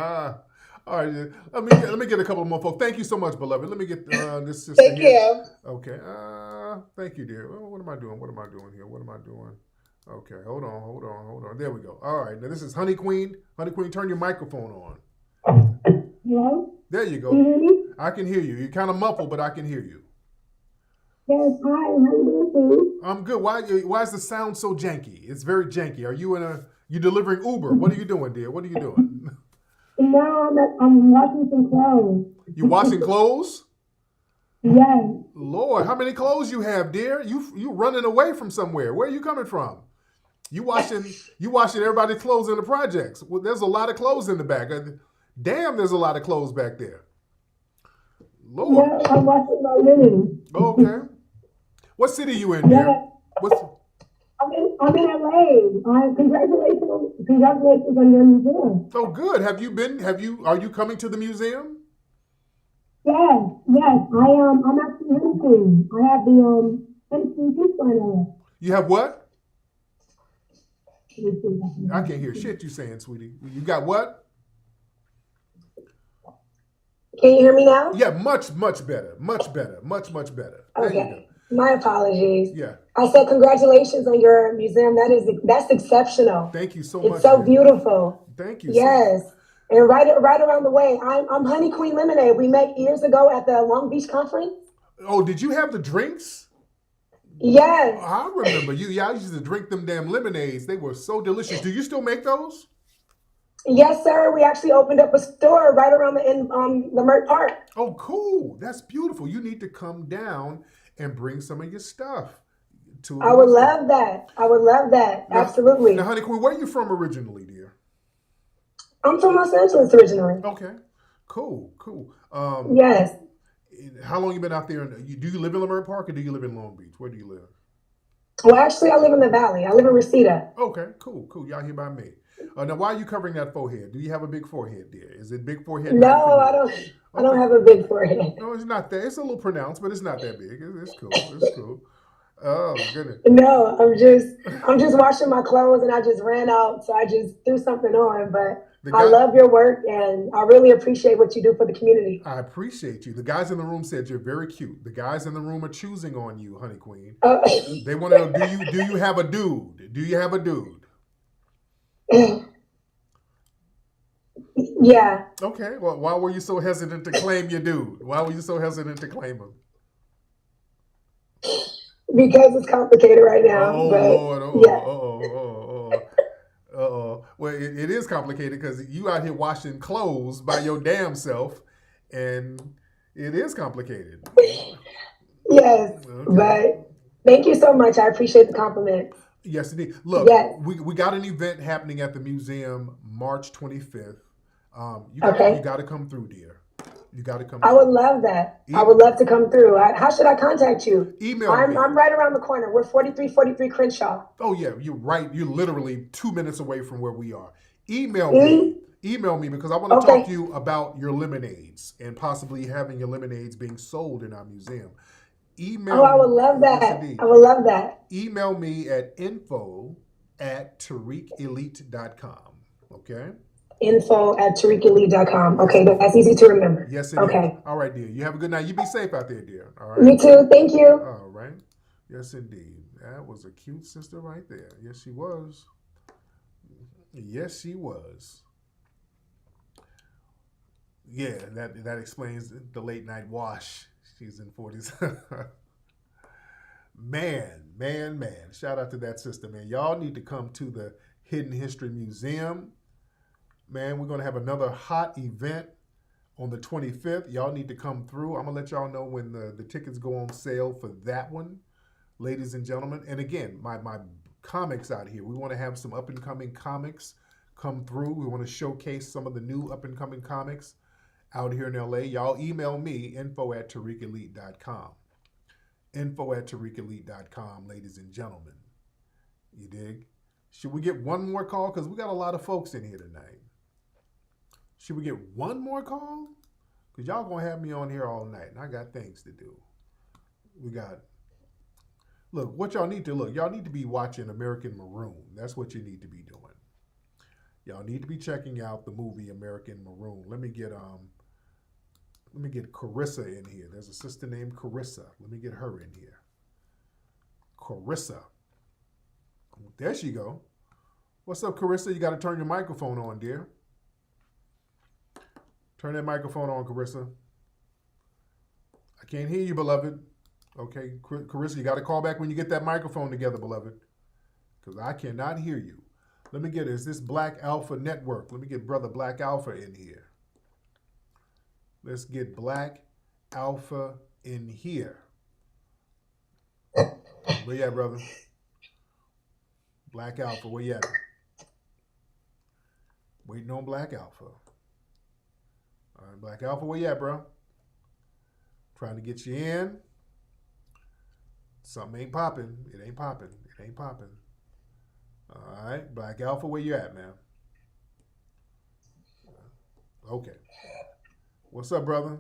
now. All right, let me get a couple more folks. Thank you so much, beloved. Let me get this sister Take care. Okay. Thank you, dear. What am I doing? What am I doing here? What am I doing? Okay, hold on. There we go. All right, now this is Honey Queen. Honey Queen, turn your microphone on. Hello? There you go. Can you hear me? I can hear you. You're kind of muffled, but I can hear you. Yes, hi. How you doing? I'm good. Why is the sound so janky? It's very janky. Are you you delivering Uber? What are you doing, dear? What are you doing? No, I'm washing some clothes. You washing clothes? Yes. Lord, how many clothes you have, dear? You running away from somewhere. Where are you coming from? You washing everybody's clothes in the projects. Well, there's a lot of clothes in the back. Damn, there's a lot of clothes back there. Lord. Yeah, I'm washing my linen. Okay. What city you in, dear? I'm in LA. Congratulations on your museum. Oh, good. Are you coming to the museum? Yes. I'm actually Honey. I have the Tennessee peace sign on. You have what? I can't hear shit you saying, sweetie. You got what? Can you hear me now? Yeah, much better. Much better. Much better. Okay. My apologies. Yeah. I said congratulations on your museum. That's exceptional. Thank you so much. It's so beautiful. Thank you. Yes. And right around the way, I'm Honey Queen Lemonade. We met years ago at the Long Beach conference. Oh, did you have the drinks? Yes. Oh, I remember you. Yeah, I used to drink them damn lemonades. They were so delicious. Do you still make those? Yes, sir. We actually opened up a store right around the Mert Park. Oh, cool. That's beautiful. You need to come down and bring some of your stuff to. I would love that. I would love that. Now, Absolutely. Now, honey queen, where are you from originally, dear? I'm from Los Angeles originally. Okay. Cool. Yes. How long you been out there? Do you live in Leimert Park or do you live in Long Beach? Where do you live? Well, actually, I live in the Valley. I live in Reseda. Okay, cool. Y'all here by me. Now, why are you covering that forehead? Do you have a big forehead, dear? Is it big forehead? No, I don't. Okay. I don't have a big forehead. No, it's not that. It's a little pronounced, but it's not that big. It's cool. It's cool. Oh goodness. No, I'm just washing my clothes, and I just ran out, so I just threw something on. But I love your work, and I really appreciate what you do for the community. I appreciate you. The guys in the room said you're very cute. The guys in the room are choosing on you, honey queen. They want to know, do you have a dude? Do you have a dude? Yeah. Okay. Well, why were you so hesitant to claim your dude? Why were you so hesitant to claim him? Because it's complicated right now. Oh, but, Lord. yeah. Well, it is complicated because you out here washing clothes by your damn self, and it is complicated. Yes, okay. But thank you so much. I appreciate the compliment. Yes, indeed. Look, yes. we got an event happening at the museum March 25th. You got to come through, dear. You got to come. I would love that. I would love to come through. How should I contact you? Email me. I'm right around the corner. We're 4343 Crenshaw. Oh yeah, you're right. You're literally 2 minutes away from where we are. Email me. Email me because I want to talk to you about your lemonades and possibly having your lemonades being sold in our museum. Email. I would love that. I would love that. Email me at info@tariqelite.com. Okay. info@tariqelite.com. Okay, that's easy to remember. Yes, it is. All right, dear. You have a good night. You be safe out there, dear. All right. You too. Thank you. All right. Yes, indeed. That was a cute sister right there. Yes, she was. Yes, she was. Yeah, that explains the late night wash. She's in 40s. Man. Shout out to that sister, man. Y'all need to come to the Hidden History Museum. Man, we're going to have another hot event on the 25th. Y'all need to come through. I'm going to let y'all know when the tickets go on sale for that one, ladies and gentlemen. And again, my comics out here. We want to have some up-and-coming comics come through. We want to showcase some of the new up-and-coming comics out here in LA. Y'all email me, info@tariqelite.com. info@tariqelite.com, ladies and gentlemen. You dig? Should we get one more call? Because we got a lot of folks in here tonight. Should we get one more call? Because y'all going to have me on here all night, and I got things to do. Look, what y'all need to y'all need to be watching American Maroon. That's what you need to be doing. Y'all need to be checking out the movie American Maroon. Let me get Carissa in here. There's a sister named Carissa. Let me get her in here. Carissa. There she go. What's up, Carissa? You got to turn your microphone on, dear. Turn that microphone on, Carissa. I can't hear you, beloved. Okay, Carissa, you got to call back when you get that microphone together, beloved, because I cannot hear you. Let me get, is this Black Alpha Network? Let me get Brother Black Alpha in here. Let's get Black Alpha in here. Where you at, brother? Black Alpha, where you at? Waiting on Black Alpha. All right, Black Alpha, where you at, bro? Trying to get you in. Something ain't popping. It ain't popping. It ain't popping. All right, Black Alpha, where you at, man? Okay. What's up, brother?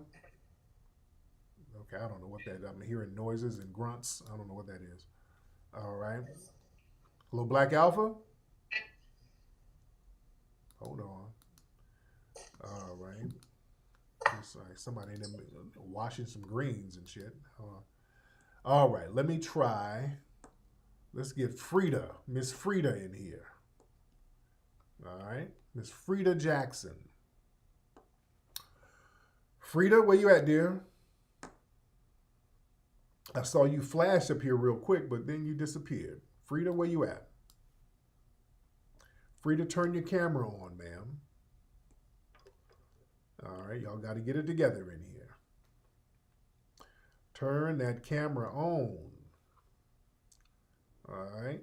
Okay, I don't know what that is. I'm hearing noises and grunts. I don't know what that is. All right. Hello, Black Alpha? Hold on. All right. Looks like somebody in there washing some greens and shit. All right, let me try. Let's get Frida, Miss Frida in here. All right, Miss Frida Jackson. Frida, where you at, dear? I saw you flash up here real quick, but then you disappeared. Frida, where you at? Frida, turn your camera on, ma'am. All right, y'all got to get it together in here. Turn that camera on. All right.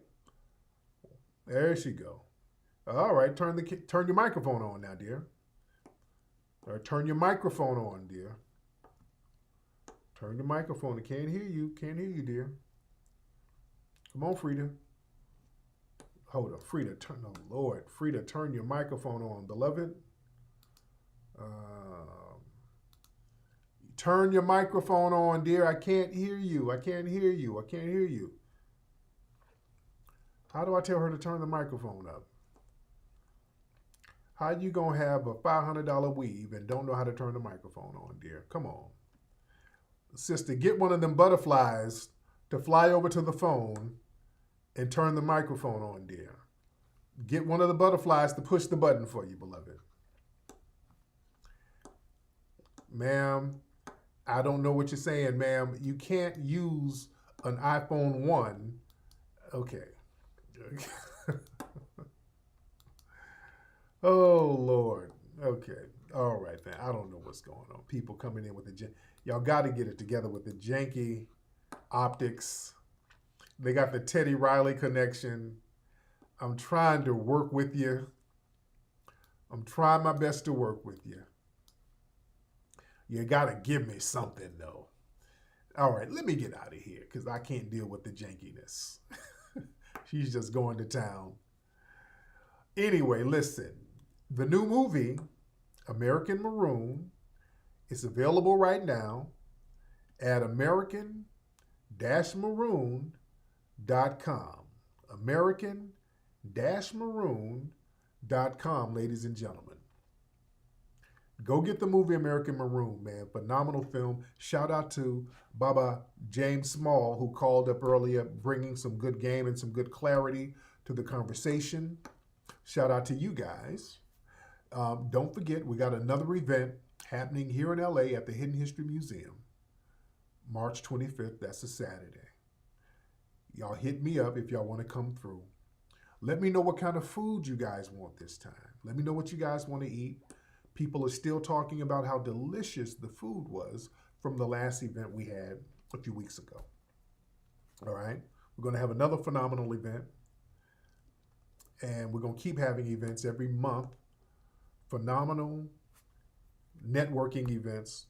There she go. All right, turn your microphone on now, dear. Or turn your microphone on, dear. Turn your microphone. I can't hear you. Can't hear you, dear. Come on, Frida. Hold up, Frida. Frida, turn your microphone on, beloved. Turn your microphone on, dear. I can't hear you. I can't hear you. I can't hear you. How do I tell her to turn the microphone up? How you gonna have a $500 weave and don't know how to turn the microphone on, dear? Come on. Sister, get one of them butterflies to fly over to the phone and turn the microphone on, dear. Get one of the butterflies to push the button for you, beloved. Ma'am, I don't know what you're saying, ma'am. You can't use an iPhone 1. Okay. Oh, Lord. Okay. All right, then. I don't know what's going on. People coming in with the... Y'all got to get it together with the janky optics. They got the Teddy Riley connection. I'm trying to work with you. I'm trying my best to work with you. You got to give me something, though. All right, let me get out of here because I can't deal with the jankiness. She's just going to town. Anyway, listen. The new movie, American Maroon, is available right now at American-Maroon.com. American-Maroon.com, ladies and gentlemen. Go get the movie American Maroon, man. Phenomenal film. Shout out to Baba James Small, who called up earlier, bringing some good game and some good clarity to the conversation. Shout out to you guys. Don't forget, we got another event happening here in LA at the Hidden History Museum. March 25th, that's a Saturday. Y'all hit me up if y'all want to come through. Let me know what kind of food you guys want this time. Let me know what you guys want to eat. People are still talking about how delicious the food was from the last event we had a few weeks ago. All right. We're going to have another phenomenal event. And we're going to keep having events every month. Phenomenal networking events.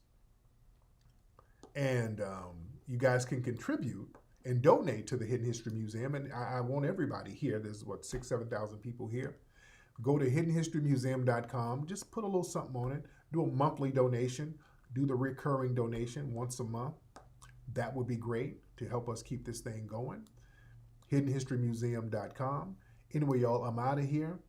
And you guys can contribute and donate to the Hidden History Museum. And I want everybody here. There's, 7,000 people here. Go to hiddenhistorymuseum.com. Just put a little something on it. Do a monthly donation. Do the recurring donation once a month. That would be great to help us keep this thing going. hiddenhistorymuseum.com. Anyway, y'all, I'm out of here.